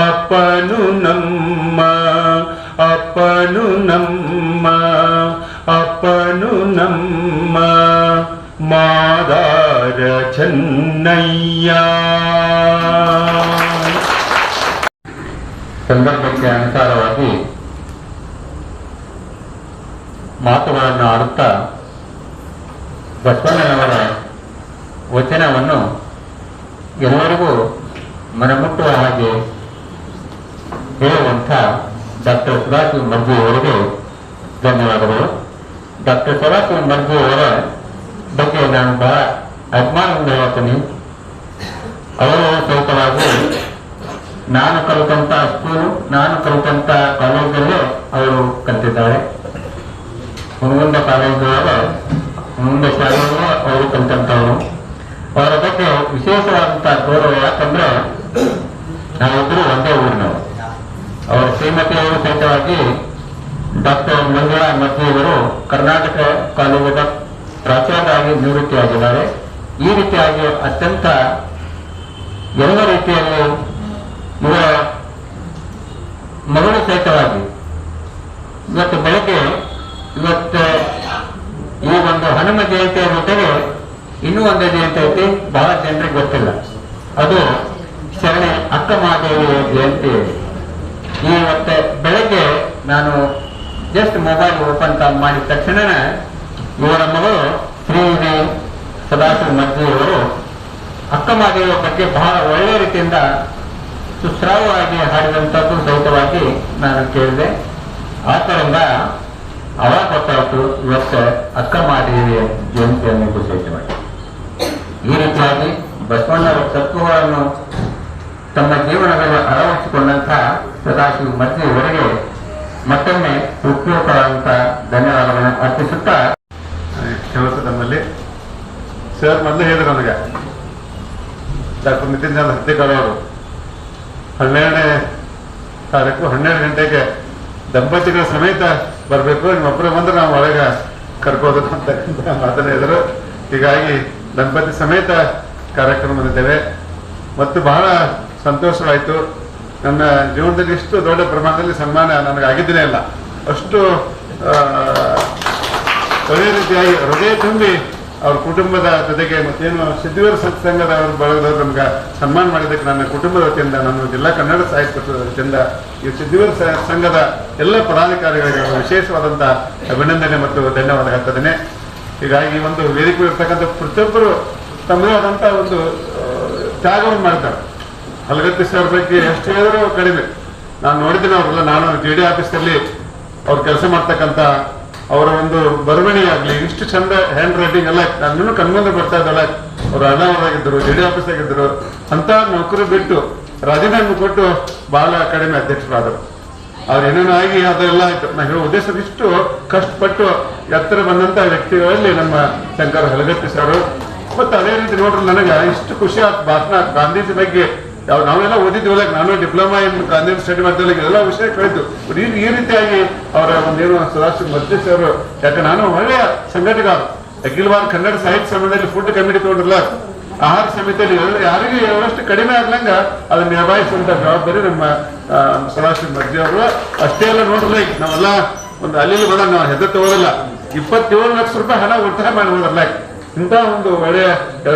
ಅಪ್ಪನು ನಮ್ಮ ಅಪ್ಪನು ನಮ್ಮ ಅಪ್ಪನು ನಮ್ಮ ಮಾದಾರ ಚೆನ್ನಯ್ಯ. ಸಂದರ್ಭಕ್ಕೆ ಅನುಸಾರವಾಗಿ ಮಾತುಗಳನ್ನು ಆಡುತ್ತಾ ಬಸವಣ್ಣನವರ ವಚನವನ್ನು ಎಲ್ಲರಿಗೂ ಮನಮುಟ್ಟುವ ಹಾಗೆ ಹೇಳುವಂಥ ಡಾಕ್ಟರ್ ಸದಾಶಿವ ಮರ್ಜಿ ಅವರಿಗೆ ಧನ್ಯವಾದಗಳು. ಡಾಕ್ಟರ್ ಸದಾಶಿವ ಮರ್ಜಿ ಅವರ ಬಗ್ಗೆ ನಾನು ಬಹಳ ಅಭಿಮಾನದಿಂದ ಹೇಳ್ತೀನಿ. ಅವರು ಸಹಿತವಾಗಿ ನಾನು ಕಲಿತಂಥ ಸ್ಕೂಲು, ನಾನು ಕಲಿತಂಥ ಕಾಲೇಜಲ್ಲೇ ಅವರು ಕಲಿತಿದ್ದಾರೆ. ಹುಣಗುಂದ ಕಾಲೇಜೊಳಗೆ ಹುಣಗುಂದ ಶಾಲೆಯಲ್ಲೇ ಅವರು ಕಲಿತಂಥವರು. ಅವರ ಬಗ್ಗೆ ವಿಶೇಷವಾದಂಥ ಗೌರವ, ಯಾಕಂದ್ರೆ ನಾವಿಬ್ಬರು ಒಂದೇ ಊರಿನವರು. ಅವರ ಶ್ರೀಮತಿಯವರು ಸಹಿತವಾಗಿ ಡಾಕ್ಟರ್ ಮಂಜುಳಾ ಮರ್ಜಿಯವರು ಕರ್ನಾಟಕ ಕಾಲೇಜದ ಪ್ರಾಚಾರ್ಯರಾಗಿ ನಿವೃತ್ತಿಯಾಗಿದ್ದಾರೆ. ಈ ರೀತಿಯಾಗಿ ಅತ್ಯಂತ ಎಲ್ಲ ರೀತಿಯಲ್ಲಿ ಇವರ ಮಗಳು ಸಹಿತವಾಗಿ ಇವತ್ತು ಬೆಳಗ್ಗೆ ಈ ಒಂದು ಹನುಮ ಜಯಂತಿಯ ಜೊತೆಗೆ ಇನ್ನೂ ಒಂದು ಜಯಂತಿ ಐತಿ, ಬಹಳ ಜನರಿಗೆ ಗೊತ್ತಿಲ್ಲ. ಅದು ಶರಣೆ ಅಕ್ಕ ಮಹಾದೇವಿಯ ಜಯಂತಿ. ಇವತ್ತು ಬೆಳಗ್ಗೆ ನಾನು ಜಸ್ಟ್ ಮೊಬೈಲ್ ಓಪನ್ ಮಾಡಿದ ತಕ್ಷಣ ಇವರ ಮಗಳು ಶ್ರೀ ಸದಾಶಿವ ಮರ್ಜಿ ಅವರು ಅಕ್ಕ ಮಹಾದೇವಿಯ ಬಗ್ಗೆ ಬಹಳ ಒಳ್ಳೆಯ ರೀತಿಯಿಂದ ಸುಶ್ರಾವವಾಗಿ ಹಾಡಿದಂಥದ್ದು ಸಹಿತವಾಗಿ ನಾನು ಕೇಳಿದೆ. ಆದ್ದರಿಂದ ಅವಾಗ ಗೊತ್ತಾಯಿತು ಇವತ್ತು ಅಕ್ಕ ಮಹಾದೇವಿಯ ಜಯಂತಿಯನ್ನು ಸಹಿತವಾಗಿ. ಈ ರೀತಿಯಾಗಿ ಬಸವಣ್ಣರ ತತ್ವಗಳನ್ನು ತಮ್ಮ ಜೀವನದಲ್ಲಿ ಅಳವಡಿಸಿಕೊಂಡಂತಹ ಸದಾಶಿವ ಮರ್ಜಿ ಅವರಿಗೆ ಮತ್ತೊಮ್ಮೆ ಉಪಯೋಗವಾದಂಥ ಧನ್ಯವಾದಗಳನ್ನು ಅರ್ಪಿಸುತ್ತಾ ಕೇಳುತ್ತೆ ನಮ್ಮಲ್ಲಿ. ಸರ್ ಮೊದಲು ಹೇಳಿದ್ರು ನನಗೆ, ಡಾಕ್ಟರ್ ನಿತಿನ್ ಚಂದ್ರ ಹತ್ತಿಕಾಳ್ ಅವರು 12ನೇ ತಾರೀಕು 12 ಗಂಟೆಗೆ ದಂಪತಿಗಳ ಸಮೇತ ಬರಬೇಕು, ನಿಮ್ಮೊಬ್ಬರೇ ಬಂದ್ರೆ ನಾವು ಒಳಗೆ ಕರ್ಕೋದು ಅಂತಕ್ಕಂಥ ಮಾತನ್ನ ಹೇಳಿದ್ರು. ಹೀಗಾಗಿ ದಂಪತಿ ಸಮೇತ ಕಾರ್ಯಕ್ರಮ ಬಂದಿದ್ದೇವೆ ಮತ್ತು ಬಹಳ ಸಂತೋಷವಾಯಿತು. ನನ್ನ ಜೀವನದಲ್ಲಿ ಇಷ್ಟು ದೊಡ್ಡ ಪ್ರಮಾಣದಲ್ಲಿ ಸನ್ಮಾನ ನನಗೆ ಆಗಿದ್ದೇನೆ ಇಲ್ಲ. ಅಷ್ಟು ಒಳ್ಳೆಯ ರೀತಿಯಾಗಿ ಹೃದಯ ತುಂಬಿ ಅವ್ರ ಕುಟುಂಬದ ಜೊತೆಗೆ ಮತ್ತೇನು ಸಿದ್ಧವೀರ ಸತ್ಸಂಗದ ಅವ್ರ ಬಳಗದವ್ರು ನಮ್ಗೆ ಸನ್ಮಾನ ಮಾಡಿದ್ದಕ್ಕೆ ನನ್ನ ಕುಟುಂಬದ ವತಿಯಿಂದ, ನನ್ನ ಜಿಲ್ಲಾ ಕನ್ನಡ ಸಾಹಿತ್ಯ ವತಿಯಿಂದ ಈ ಸಿದ್ಧವೀರ ಸಂಘದ ಎಲ್ಲ ಪದಾಧಿಕಾರಿಗಳಿಗೆ ವಿಶೇಷವಾದಂಥ ಅಭಿನಂದನೆ ಮತ್ತು ಧನ್ಯವಾದ ಹೇಳ್ತಿದ್ದೇನೆ. ಹೀಗಾಗಿ ಒಂದು ವೇದಿಕೆ ಇರ್ತಕ್ಕಂಥ ಪ್ರತಿಯೊಬ್ಬರು ತಮ್ಮದೇ ಆದಂಥ ಒಂದು ತ್ಯಾಗವನ್ನು ಮಾಡ್ತಾರೆ. ಹಲಗತ್ತಿ ಸರ್ ಬಗ್ಗೆ ಎಷ್ಟು ಹೇಳಿದ್ರು ಕಡಿಮೆ. ನಾನು ನೋಡಿದ್ದೀನಿ ಅವ್ರಲ್ಲ, ನಾನು ಜೆ ಡಿ ಆಫೀಸಲ್ಲಿ ಅವ್ರು ಕೆಲಸ ಮಾಡ್ತಕ್ಕಂಥ ಅವರ ಒಂದು ಬರವಣಿಗೆ ಆಗ್ಲಿ, ಇಷ್ಟು ಚಂದ ಹ್ಯಾಂಡ್ ರೈಟಿಂಗ್ ಎಲ್ಲ ನನ್ನೂ ಕಣ್ಮುಂದೆ ಬರ್ತಾ ಇದ್ದಲ್ಲ. ಅವರು ಅಣ್ಣವರಾಗಿದ್ದರು, ಡಿ ಆಫೀಸ್ ಆಗಿದ್ದರು, ಅಂತ ನೌಕರಿ ಬಿಟ್ಟು ರಾಜೀನಾಮೆ ಕೊಟ್ಟು ಬಹಳ ಕಡಿಮೆ ಅಧ್ಯಕ್ಷರಾದರು. ಅವ್ರು ಏನೇನೋ ಆಗಿ ಅದೆಲ್ಲ ಆಯ್ತು. ನಾ ಹೇಳೋ ಉದ್ದೇಶ ಇಷ್ಟು ಕಷ್ಟಪಟ್ಟು ಎತ್ತರ ಬಂದಂತ ವ್ಯಕ್ತಿಗಳಲ್ಲಿ ನಮ್ಮ ಶಂಕರ್ ಹಲಗತ್ತಿ ಸರ್. ಮತ್ತು ಅದೇ ರೀತಿ ನೋಡ್ರಿ, ನನಗೆ ಇಷ್ಟು ಖುಷಿ ಆಯ್ತು ಭಾಷಣ ಗಾಂಧೀಜಿ ಬಗ್ಗೆ. ನಾವೆಲ್ಲ ಓದಿದ್ವಲ್ಲ, ನಾನು ಡಿಪ್ಲೊಮಾ ಇನ್ ಗಾಂಧಿ ಸ್ಟಡಿ ಮಾಡ್ತಿಲ್ಲ, ಎಲ್ಲ ವಿಷಯ ಕಳಿತು. ಈ ರೀತಿಯಾಗಿ ಅವರ ಒಂದೇನು ಸದಾಶಿವ ಮರ್ಜೇಶ್ ಅವರು, ಯಾಕೆ ನಾನು ಒಳ್ಳೆಯ ಸಂಘಟಕ, ಅಖಿಲ ಭಾರತ ಕನ್ನಡ ಸಾಹಿತ್ಯ ಸಮ್ಮೇಳನದಲ್ಲಿ ಫುಡ್ ಕಮಿಟಿ ತಗೊಂಡ್ರಲ್ಲ, ಆಹಾರ ಸಮಿತಿಯಲ್ಲಿ ಯಾರಿಗೂ ಎವರಷ್ಟು ಕಡಿಮೆ ಆಗ್ಲಂಗ ಅದನ್ನ ನಿಭಾಯಿಸುವಂತ ಜವಾಬ್ದಾರಿ ನಮ್ಮ ಸದಾಶಿವ ಮರ್ಜಿ ಅವರು. ಅಷ್ಟೇ ಎಲ್ಲ ನೋಡ್ರಲ್ಲ, ನಾವೆಲ್ಲ ಒಂದು ಅಲ್ಲಿ ಬಂದಾಗ ನಾವು ಹೆದರ್ ತಗೋದಿಲ್ಲ, 27 ಲಕ್ಷ ರೂಪಾಯಿ ಹಣ ಉಳಿತಾಯ ಮಾಡಿ ಹೋದ್ರಲ್ಲ. ಇಂಥ ಒಂದು ಒಳ್ಳೆಯ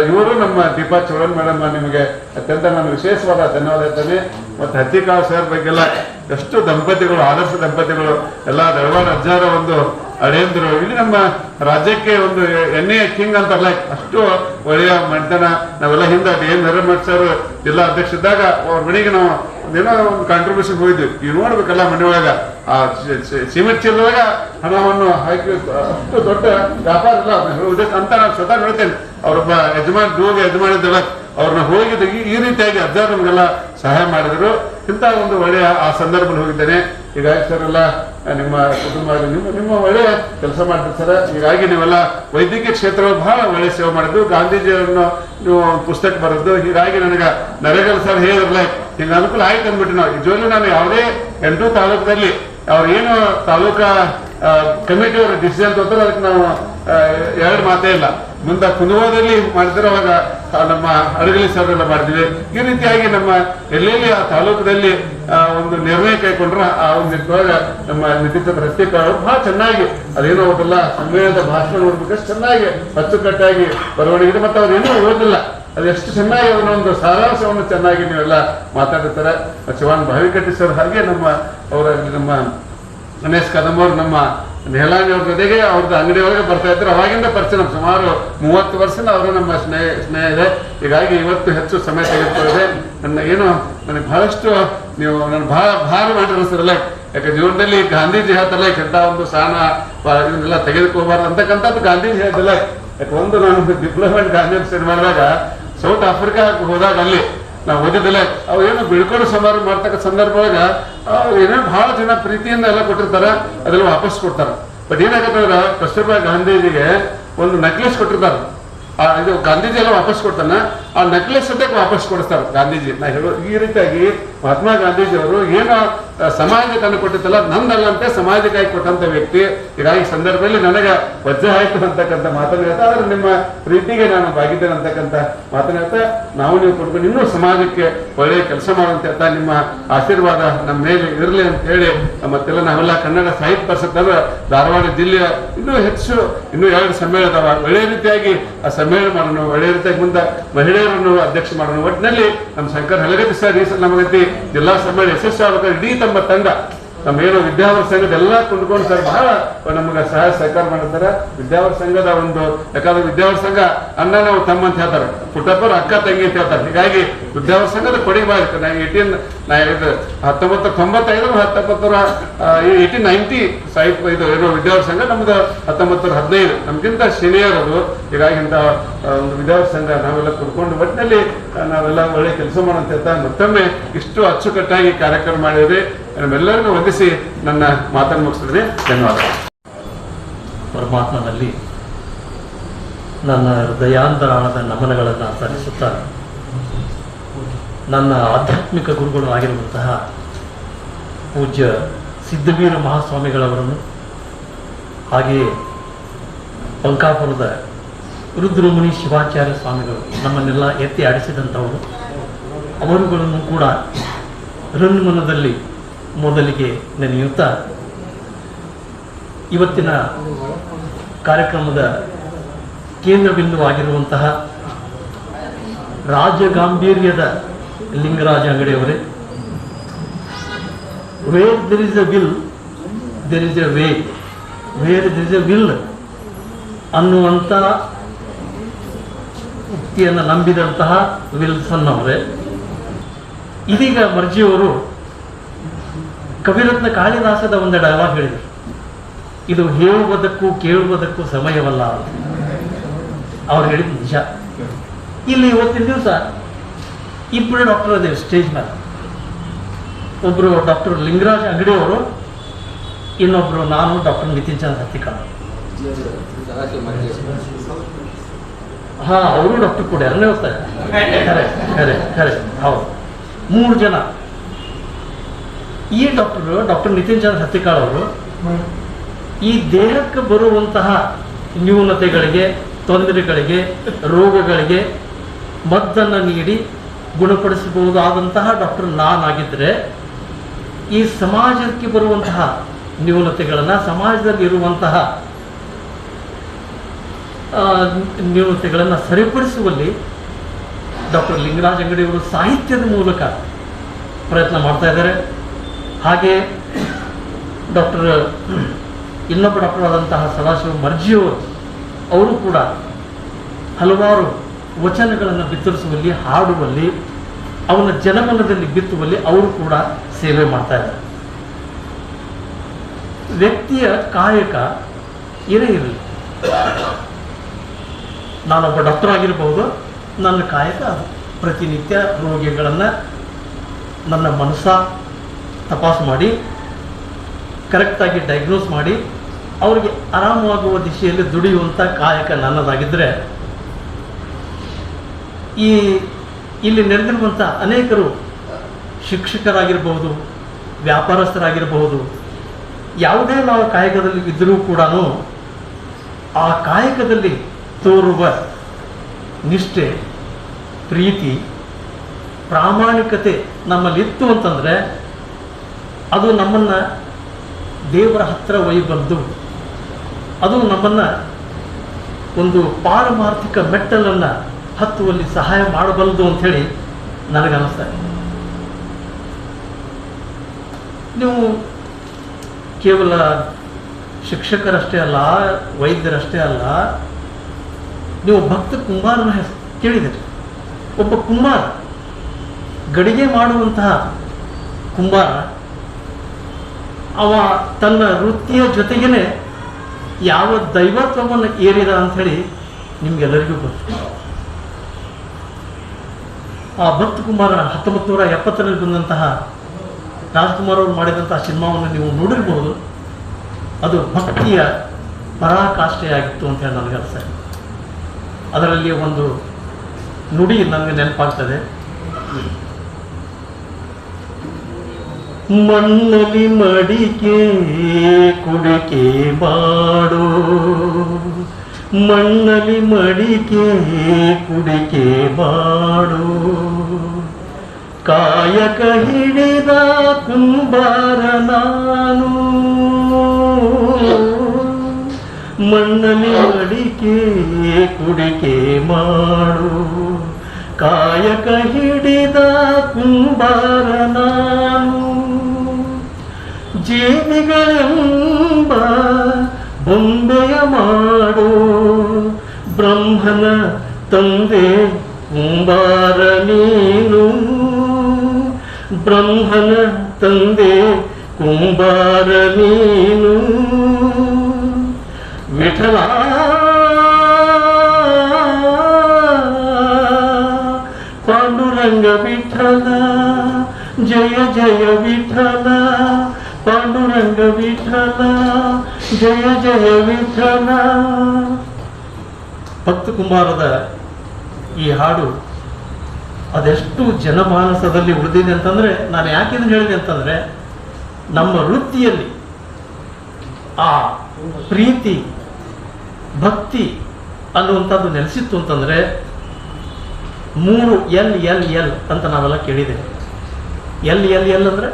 ಇವರು ನಮ್ಮ ದೀಪಾ ಚೌಹಾಣ್ ಮೇಡಮ್, ನಿಮಗೆ ಅತ್ಯಂತ ನಾನು ವಿಶೇಷವಾದ ಧನ್ಯವಾದ ಹೇಳ್ತೇನೆ. ಮತ್ತು ಹತ್ತಿಕಾಳು ಸರ್ ಬಗ್ಗೆಲ್ಲ ಎಷ್ಟು ದಂಪತಿಗಳು, ಆದರ್ಶ ದಂಪತಿಗಳು, ಎಲ್ಲ ದಳವಾಡ ಅಜ್ಜಾರ ಒಂದು ಅಳಿಯಂದ್ರು, ಇಲ್ಲಿ ನಮ್ಮ ರಾಜ್ಯಕ್ಕೆ ಒಂದು ಎಣ್ಣೆಯ ಕಿಂಗ್ ಅಂತಾರಲ್ಲ, ಅಷ್ಟು ಒಳ್ಳೆಯ ಮನೆತನ. ನಾವೆಲ್ಲ ಹಿಂದೆ DM ಹಿರೇಮಠ್ ಸರ್ ಜಿಲ್ಲಾ ಅಧ್ಯಕ್ಷ ಇದ್ದಾಗ ಅವ್ರ ಮನೆಗೆ ನಾವು ಏನೋ ಒಂದು ಕಾಂಟ್ರಿಬ್ಯೂಷನ್ ಹೋಗಿದ್ವಿ. ಈಗ ನೋಡ್ಬೇಕಲ್ಲ, ಮನೆಯೊಳಗ ಆ ಸಿಮೆಂಟ್ ಚೀಲದಾಗ ಹಣವನ್ನು ಹಾಕಿ, ಅಷ್ಟು ದೊಡ್ಡ ವ್ಯಾಪಾರ ಇಲ್ಲ ಅಂತ ನಾನು ಸ್ವತಃ ಹೇಳ್ತೇನೆ. ಅವರೊಬ್ಬ ಯಜಮಾನಿದ್ದಲ್ಲ, ಅವ್ರನ್ನ ಹೋಗಿದ್ದು ಈ ರೀತಿಯಾಗಿ ಅಜ್ಜಾರ ನಮಗೆಲ್ಲ ಸಹಾಯ ಮಾಡಿದ್ರು. ಇಂಥ ಒಂದು ಒಳ್ಳೆಯ ಆ ಸಂದರ್ಭದಲ್ಲಿ ಹೋಗಿದ್ದೇನೆ. ಹೀಗಾಗಿ ಸರ್ ಎಲ್ಲ ನಿಮ್ಮ ಕುಟುಂಬ ನಿಮ್ಮ ಒಳ್ಳೆಯ ಕೆಲಸ ಮಾಡ್ತೀರಿ ಸರ್. ಹೀಗಾಗಿ ನೀವೆಲ್ಲ ವೈದ್ಯಕೀಯ ಕ್ಷೇತ್ರ ಬಹಳ ಒಳ್ಳೆಯ ಸೇವೆ ಮಾಡಿದ್ದು. ಗಾಂಧೀಜಿಯವರನ್ನು ನೀವು ಪುಸ್ತಕ ಬರೆದು, ಹೀಗಾಗಿ ನನಗೆ ನರೇಗಲ್ ಸರ್ ಹೇಳಿದ್ರಲ್ಲ, ಹಿಂಗೆ ಅನುಕೂಲ ಆಯ್ತು ಅಂದ್ಬಿಟ್ಟು ನಾವು ನಿಜವಾಗ್ಲೂ ನಾನು ಯಾವುದೇ 8 ತಾಲೂಕದಲ್ಲಿ ಅವ್ರೇನು ತಾಲೂಕಾ ಕಮಿಟಿಯವರು ಡಿಸಿಷನ್ ತೊಗೊಂಡ್ರೆ ಅದಕ್ಕೆ ನಾವು 2 ಮಾತೇ ಇಲ್ಲ. ಮುಂದೆ ಕುಂದಗೋದಲ್ಲಿ ಮಾಡಿದ್ರೆ ಅವಾಗ ನಮ್ಮ ಅಡಗಲಿ ಸರ್ ಎಲ್ಲ ಮಾಡಿದ್ವಿ. ಈ ರೀತಿಯಾಗಿ ನಮ್ಮ ಎಲ್ಲೆಲ್ಲಿ ಆ ತಾಲೂಕದಲ್ಲಿ ಒಂದು ನಿರ್ಣಯ ಕೈಗೊಂಡ್ರೆ ಆ ಒಂದು ನಿಟ್ಟಿನೊಳಗೆ ನಮ್ಮ ನಿತಿನ್ ರಸ್ತೆಕಾರರು ಬಹಳ ಚೆನ್ನಾಗಿ ಅದೇನೋ ಅವರೆಲ್ಲ ಸಮ್ಮೇಳನದ ಭಾಷಣ ನೋಡ್ಬೇಕಷ್ಟು ಚೆನ್ನಾಗಿ ಅಚ್ಚುಕಟ್ಟಾಗಿ ಬರವಣಿಗೆ, ಮತ್ತು ಅವ್ರು ಏನೂ ಓದಿಲ್ಲ, ಅದೆಷ್ಟು ಚೆನ್ನಾಗಿ ಅವನೊಂದು ಸಾರಾಂಶವನ್ನು ಚೆನ್ನಾಗಿ ನೀವೆಲ್ಲ ಮಾತಾಡಿರ್ತಾರೆ. ಶಿವಾನ್ ಭಾವಿಕಟ್ಟಿ ಸರ್, ಹಾಗೆ ನಮ್ಮ ಅವರ ನಮ್ಮ ಗಣೇಶ್ ಕದಂಬವ್ರು, ನಮ್ಮ ನೆಹಲಾನಿ ಅವ್ರ ಜೊತೆಗೆ ಅವ್ರದ್ದು ಅಂಗಡಿ ಒಳಗೆ ಬರ್ತಾ ಇದ್ರು. ಅವಾಗಿಂದ ಪರಿಚಯ, ಸುಮಾರು 30 ವರ್ಷದ ಅವರು ನಮ್ಮ ಸ್ನೇಹ ಇದೆ. ಹೀಗಾಗಿ ಇವತ್ತು ಹೆಚ್ಚು ಸಮಯ ತೆಗೆದುಕೊಳ್ಳದೆ ನನಗೆ ಬಹಳಷ್ಟು ನೀವು ನನ್ನ ಭಾರ ಮಾಡಿ ಅನಿಸ್ತಿರಲ್ಲ. ಯಾಕೆ ಜೀವನದಲ್ಲಿ ಗಾಂಧೀಜಿ ಹೇಳ್ತಾರಲ್ಲ, ಕೆಟ್ಟ ಒಂದು ಸ್ಥಾನ ಇದನ್ನೆಲ್ಲ ತೆಗೆದುಕೋಬಾರ್ದು ಅಂತಕ್ಕಂಥದ್ದು ಗಾಂಧೀಜಿ ಹೇಳ್ತಿಲ್ಲ. ಯಾಕೆ ಒಂದು ನಾನು ಡಿಪ್ಲೊಮೆಂಟ್ ಗಾಂಧಿ ಸ್ಟಡಿ ಮಾಡಿದಾಗ ಸೌತ್ ಆಫ್ರಿಕಾ ಹೋದಾಗ ಅಲ್ಲಿ ನಾವು ಓದಿದ್ದಲ್ಲ, ಅವು ಏನು ಬೀಳ್ಕೊಂಡು ಸಮಾರಂಭ ಮಾಡ್ತಕ್ಕ ಸಂದರ್ಭ ಒಳಗೆ ಏನೇನು ಬಹಳ ಜನ ಪ್ರೀತಿಯಿಂದ ಎಲ್ಲ ಕೊಟ್ಟಿರ್ತಾರೆ, ಅದೆಲ್ಲ ವಾಪಸ್ ಕೊಡ್ತಾರೆ. ಬಟ್ ಏನಾಗತ್ತಂದ್ರೆ ಕಸ್ತೂರ್ಬಾ ಗಾಂಧೀಜಿಗೆ ಒಂದು ನೆಕ್ಲೆಸ್ ಕೊಟ್ಟಿರ್ತಾರೆ. ಇದು ಗಾಂಧೀಜಿ ಎಲ್ಲ ವಾಪಸ್ ಕೊಡ್ತಾನೆ, ಆ ನೆಕ್ಲೆಸ್ ಸದ್ಯಕ್ಕೆ ವಾಪಸ್ ಕೊಡಿಸ್ತಾರೆ ಗಾಂಧೀಜಿ. ನಾ ಹೇಳೋ ಈ ರೀತಿಯಾಗಿ ಮಹಾತ್ಮ ಗಾಂಧೀಜಿ ಅವರು ಏನು ಸಮಾಜಕ್ಕೆ ತಂದು ಕೊಟ್ಟಿತ್ತಲ್ಲ, ನಂದಲ್ಲಂತೆ ಸಮಾಜಕ್ಕಾಗಿ ಕೊಟ್ಟಂತ ವ್ಯಕ್ತಿ. ಹೀಗಾಗಿ ಸಂದರ್ಭದಲ್ಲಿ ನನಗೆ ವಜ್ರ ಆಯ್ತು ಅಂತಕ್ಕಂಥ ಮಾತನ್ನು ಹೇಳ್ತಾ, ಆದ್ರೆ ನಿಮ್ಮ ಪ್ರೀತಿಗೆ ನಾನು ಬಾಗಿದ್ದೇನೆ ಅಂತಕ್ಕಂಥ ಮಾತನ್ನು ಹೇಳ್ತಾ, ನಾವು ನೀವು ಕೊಡ್ಕೊಂಡು ಇನ್ನೂ ಸಮಾಜಕ್ಕೆ ಒಳ್ಳೆಯ ಕೆಲಸ ಮಾಡುವಂತ ಹೇಳ್ತಾ, ನಿಮ್ಮ ಆಶೀರ್ವಾದ ನಮ್ಮ ಮೇಲೆ ಇರಲಿ ಅಂತ ಹೇಳಿ, ಮತ್ತೆಲ್ಲ ನಾವೆಲ್ಲ ಕನ್ನಡ ಸಾಹಿತ್ಯ ಪರಿಷತ್ ಧಾರವಾಡ ಜಿಲ್ಲೆಯ ಇನ್ನೂ 2 ಸಮ್ಮೇಳನ ಒಳ್ಳೆಯ ರೀತಿಯಾಗಿ ಆ ಸಮ್ಮೇಳನ ಮಾಡೋಣ, ಒಳ್ಳೆಯ ರೀತಿಯಾಗಿ ಮುಂದೆ ಮಹಿಳೆಯರನ್ನು ಅಧ್ಯಕ್ಷ ಮಾಡೋಣ. ಒಟ್ಟಿನಲ್ಲಿ ನಮ್ಮ ಶಂಕರ್ ಹಲಗತ್ತಿ ಸರ್ ಈ ಸಲ ನಮಗತಿ ಜಿಲ್ಲಾ ಸಮ್ಮೇಳನ ಯಶಸ್ವಿ ಆಗಬೇಕಾದ್ರೆ ಇಡೀ ತಮ್ಮ ತಂಡ, ನಮ್ಮೇನು ವಿದ್ಯಾವರ ಸಂಘದ ಎಲ್ಲ ಕೊಂಡ್ಕೊಂಡು ಸರ್ ಬಹಳ ನಮಗೆ ಸಹಾಯ ಸಹಕಾರ ಮಾಡ್ತಾರೆ. ವಿದ್ಯಾವರ ಸಂಘದ ಒಂದು, ಯಾಕಂದ್ರೆ ವಿದ್ಯಾವರ ಸಂಘ ಅಣ್ಣ ನಾವು ತಮ್ಮ ಅಂತ ಹೇಳ್ತಾರೆ, ಪುಟ್ಟಪ್ಪರು ಅಕ್ಕ ತಂಗಿ ಅಂತ ಹೇಳ್ತಾರೆ. ಹೀಗಾಗಿ ವಿದ್ಯಾವರ ಸಂಘದ ಕೊಡುಗೆ ಬಾಳಿಕ ನಾ 1995 1890 ಸಾಹಿತ್ಯ ಇದು ಏನೋ ವಿದ್ಯಾವರ ಸಂಘ ನಮ್ದು 1915 ನಮ್ಗಿಂತ ಸೀನಿಯರ್ ಅವರು. ಹೀಗಾಗಿ ಇಂಥ ಒಂದು ವಿದ್ಯಾವರ ಸಂಘ ನಾವೆಲ್ಲ ಕುಡ್ಕೊಂಡು ಒಟ್ಟಿನಲ್ಲಿ ನಾವೆಲ್ಲ ಒಳ್ಳೆ ಕೆಲಸ ಮಾಡೋಂತ ಹೇಳ್ತಾ, ಮತ್ತೊಮ್ಮೆ ಇಷ್ಟು ಅಚ್ಚುಕಟ್ಟಾಗಿ ಕಾರ್ಯಕ್ರಮ ಮಾಡಿದ್ರಿ. ನಮ್ಮೆಲ್ಲರಿಗೂ ವಂದಿಸಿ ನನ್ನ ಮಾತನ್ನು ಮುಗಿಸಿದ್ರೆ ಧನ್ಯವಾದ. ಪರಮಾತ್ಮನಲ್ಲಿ ನನ್ನ ಹೃದಯಾಂತರಾಳದ ನಮನಗಳನ್ನು ಸಲ್ಲಿಸುತ್ತಾ, ನನ್ನ ಆಧ್ಯಾತ್ಮಿಕ ಗುರುಗಳು ಆಗಿರುವಂತಹ ಪೂಜ್ಯ ಸಿದ್ಧವೀರ ಮಹಾಸ್ವಾಮಿಗಳವರನ್ನು, ಹಾಗೆಯೇ ಪಂಕಾಪುರದ ರುದ್ರಮುನಿ ಶಿವಾಚಾರ್ಯ ಸ್ವಾಮಿಗಳು ನಮ್ಮನ್ನೆಲ್ಲ ಎತ್ತಿ ಆಡಿಸಿದಂಥವರು, ಅವರುಗಳನ್ನು ಕೂಡ ಹೃನ್ಮನದಲ್ಲಿ ಮೊದಲಿಗೆ ನೆನೆಯುತ್ತಾ, ಇವತ್ತಿನ ಕಾರ್ಯಕ್ರಮದ ಕೇಂದ್ರ ಬಿಂದುವಾಗಿರುವಂತಹ ರಾಜಗಾಂಭೀರ್ಯದ ಲಿಂಗರಾಜ ಅಂಗಡಿಯವರೇ, where there is a will there is a way, where there is a will ಅನ್ನುವಂಥ ಉಕ್ತಿಯನ್ನು ನಂಬಿದಂತಹ ವಿಲ್ಸನ್ ಅವರೇ, ಇದೀಗ ಮರ್ಜಿಯವರು ಕವಿರತ್ನ ಕಾಳಿದಾಸದ ಒಂದು ಡೈಲಾಗ್ ಹೇಳಿದರು. ಇದು ಹೇಳುವುದಕ್ಕೂ ಕೇಳುವುದಕ್ಕೂ ಸಮಯವಲ್ಲ ಅಂತ ಅವ್ರು ಹೇಳಿದ ನಿಜ. ಇಲ್ಲಿ ಇವತ್ತಿನ ದಿವಸ ಇಬ್ಬರು ಡಾಕ್ಟರ್ ಅದೇ ಸ್ಟೇಜ್ ಮೇಲೆ. ಒಬ್ಬರು ಡಾಕ್ಟರ್ ಲಿಂಗರಾಜ್ ಅಂಗಡಿ ಅವರು, ಇನ್ನೊಬ್ಬರು ನಾನು ಡಾಕ್ಟರ್ ನಿತಿನ್ ಚಂದ್ರ ಹತ್ತಿಕಾಳ. ಹಾಂ, ಅವರು ಡಾಕ್ಟರ್ ಕೂಡ ಎರಡನೇ ಹೋಗ್ತಾರೆ. ಖರೆ ಖರೆ ಖರೆ ಹೌದು, 3 ಜನ. ಈ ಡಾಕ್ಟರ್ ನಿತಿನ್ ಚಂದ್ರ ಹತ್ತಿಕಾಳ ಅವರು ಈ ದೇಹಕ್ಕೆ ಬರುವಂತಹ ನ್ಯೂನತೆಗಳಿಗೆ, ತೊಂದರೆಗಳಿಗೆ, ರೋಗಗಳಿಗೆ ಮದ್ದನ್ನು ನೀಡಿ ಗುಣಪಡಿಸಬಹುದಾದಂತಹ ಡಾಕ್ಟರ್ ನಾನಾಗಿದ್ದರೆ, ಈ ಸಮಾಜಕ್ಕೆ ಬರುವಂತಹ ನ್ಯೂನತೆಗಳನ್ನು, ಸಮಾಜದಲ್ಲಿ ಇರುವಂತಹ ನ್ಯೂನತೆಗಳನ್ನು ಸರಿಪಡಿಸುವಲ್ಲಿ ಡಾಕ್ಟರ್ ಲಿಂಗರಾಜ್ ಅಂಗಡಿಯವರು ಸಾಹಿತ್ಯದ ಮೂಲಕ ಪ್ರಯತ್ನ ಮಾಡ್ತಾ ಇದ್ದಾರೆ. ಹಾಗೆ ಇನ್ನೊಬ್ಬ ಡಾಕ್ಟರ್ ಆದಂತಹ ಸದಾಶಿವ ಮರ್ಜಿಯವರು, ಅವರು ಕೂಡ ಹಲವಾರು ವಚನಗಳನ್ನು ಬಿತ್ತರಿಸುವಲ್ಲಿ, ಹಾಡುವಲ್ಲಿ, ಅವನ ಜನಮನದಲ್ಲಿ ಬಿತ್ತುವಲ್ಲಿ ಅವರು ಕೂಡ ಸೇವೆ ಮಾಡ್ತಾ ಇದ್ದಾರೆ. ವ್ಯಕ್ತಿಯ ಕಾಯಕ ಏನೇ ಇರಲಿ, ನಾನೊಬ್ಬ ಡಾಕ್ಟರ್ ಆಗಿರಬಹುದು, ನನ್ನ ಕಾಯಕ ಅದು ಪ್ರತಿನಿತ್ಯ ರೋಗಿಗಳನ್ನು ನನ್ನ ಮನಸ್ಸ ತಪಾಸು ಮಾಡಿ ಕರೆಕ್ಟಾಗಿ ಡಯಾಗ್ನೋಸ್ ಮಾಡಿ ಅವರಿಗೆ ಆರಾಮವಾಗುವ ದಿಶೆಯಲ್ಲಿ ದುಡಿಯುವಂಥ ಕಾಯಕ ನನ್ನದಾಗಿದ್ದರೆ, ಇಲ್ಲಿ ನೆರೆದಿರುವಂಥ ಅನೇಕರು ಶಿಕ್ಷಕರಾಗಿರಬಹುದು, ವ್ಯಾಪಾರಸ್ಥರಾಗಿರಬಹುದು, ಯಾವುದೇ ನಾವು ಕಾಯಕದಲ್ಲಿ ಇದ್ದರೂ ಕೂಡ ಆ ಕಾಯಕದಲ್ಲಿ ತೋರುವ ನಿಷ್ಠೆ, ಪ್ರೀತಿ, ಪ್ರಾಮಾಣಿಕತೆ ನಮ್ಮಲ್ಲಿತ್ತು ಅಂತಂದರೆ ಅದು ನಮ್ಮನ್ನು ದೇವರ ಹತ್ತಿರ ಒಯ್ಯಬಂದು, ಅದು ನಮ್ಮನ್ನು ಒಂದು ಪಾರಮಾರ್ಥಿಕ ಮೆಟ್ಟಲನ್ನು ಹತ್ತುವಲ್ಲಿ ಸಹಾಯ ಮಾಡಬಲ್ಲದು ಅಂಥೇಳಿ ನನಗನ್ನಿಸ್ತಾ ಇದೆ. ನೀವು ಕೇವಲ ಶಿಕ್ಷಕರಷ್ಟೇ ಅಲ್ಲ, ವೈದ್ಯರಷ್ಟೇ ಅಲ್ಲ, ನೀವು ಭಕ್ತ ಕುಂಬಾರನ ಕೇಳಿದಿರಿ. ಒಬ್ಬ ಕುಂಬಾರ, ಗಡಿಗೆ ಮಾಡುವಂತಹ ಕುಂಬಾರ, ಅವ ತನ್ನ ವೃತ್ತಿಯ ಜೊತೆಗೇನೆ ಯಾವ ದೈವತ್ವವನ್ನು ಏರಿದ ಅಂಥೇಳಿ ನಿಮ್ಗೆಲ್ಲರಿಗೂ ಗೊತ್ತು. ಆ ಭಕ್ತ ಕುಮಾರ 1970ರಲ್ಲಿ ಬಂದಂತಹ ರಾಜ್ಕುಮಾರ್ ಅವರು ಮಾಡಿದಂತಹ ಸಿನಿಮಾವನ್ನು ನೀವು ನೋಡಿರ್ಬೋದು. ಅದು ಭಕ್ತಿಯ ಪರಾಕಾಷ್ಠೆಯಾಗಿತ್ತು ಅಂತ ಹೇಳಿ ನನಗೆ ಅನಿಸ್ತದೆ. ಅದರಲ್ಲಿ ಒಂದು ನುಡಿ ನನಗೆ ನೆನಪಾಗ್ತದೆ. ಮಣ್ಣಲ್ಲಿ ಮಡಿಕೆ ಕುಡಿಕೆ ಮಾಡು, ಮಣ್ಣಲ್ಲಿ ಮಡಿಕೆ ಕುಡಿಕೆ ಮಾಡು, ಕಾಯಕ ಹಿಡಿದ ಕುಂಬಾರ ನಾನು, ಮಣ್ಣಲ್ಲಿ ಮಡಿಕೆ ಕುಡಿಕೆ ಮಾಡು, ಕಾಯಕ ಹಿಡಿದ ಕುಂಬಾರ ನಾನು, ಜೀವಿಗಳೆಂಬ ಬೊಂಬೆಯ ಮಾಡು, ಬ್ರಹ್ಮನ ತಂದೆ ಕುಂಬಾರ ನೀನು, ಬ್ರಹ್ಮನ ತಂದೆ ಕುಂಬಾರ ನೀನು, ವಿಠಲ ಪಾಂಡುರಂಗ ವಿಠಲ, ಜಯ ಜಯ ವಿಠಲ, ಪಾಂಡುರಂಗ ವಿಠಲ, ಜಯ ಜಯ ವಿಠಲ. ಭಕ್ತ ಕುಮಾರದ ಈ ಹಾಡು ಅದೆಷ್ಟು ಜನಮಾನಸದಲ್ಲಿ ಉಳಿದಿದೆ ಅಂತಂದರೆ, ನಾನು ಯಾಕೆ ಇದನ್ನು ಹೇಳಿದೆ ಅಂತಂದರೆ, ನಮ್ಮ ವೃತ್ತಿಯಲ್ಲಿ ಆ ಪ್ರೀತಿ, ಭಕ್ತಿ ಅನ್ನುವಂಥದ್ದು ನೆಲೆಸಿತ್ತು ಅಂತಂದರೆ 3 LLL ಅಂತ ನಾವೆಲ್ಲ ಕೇಳಿದ್ದೇವೆ. LLL ಅಂದರೆ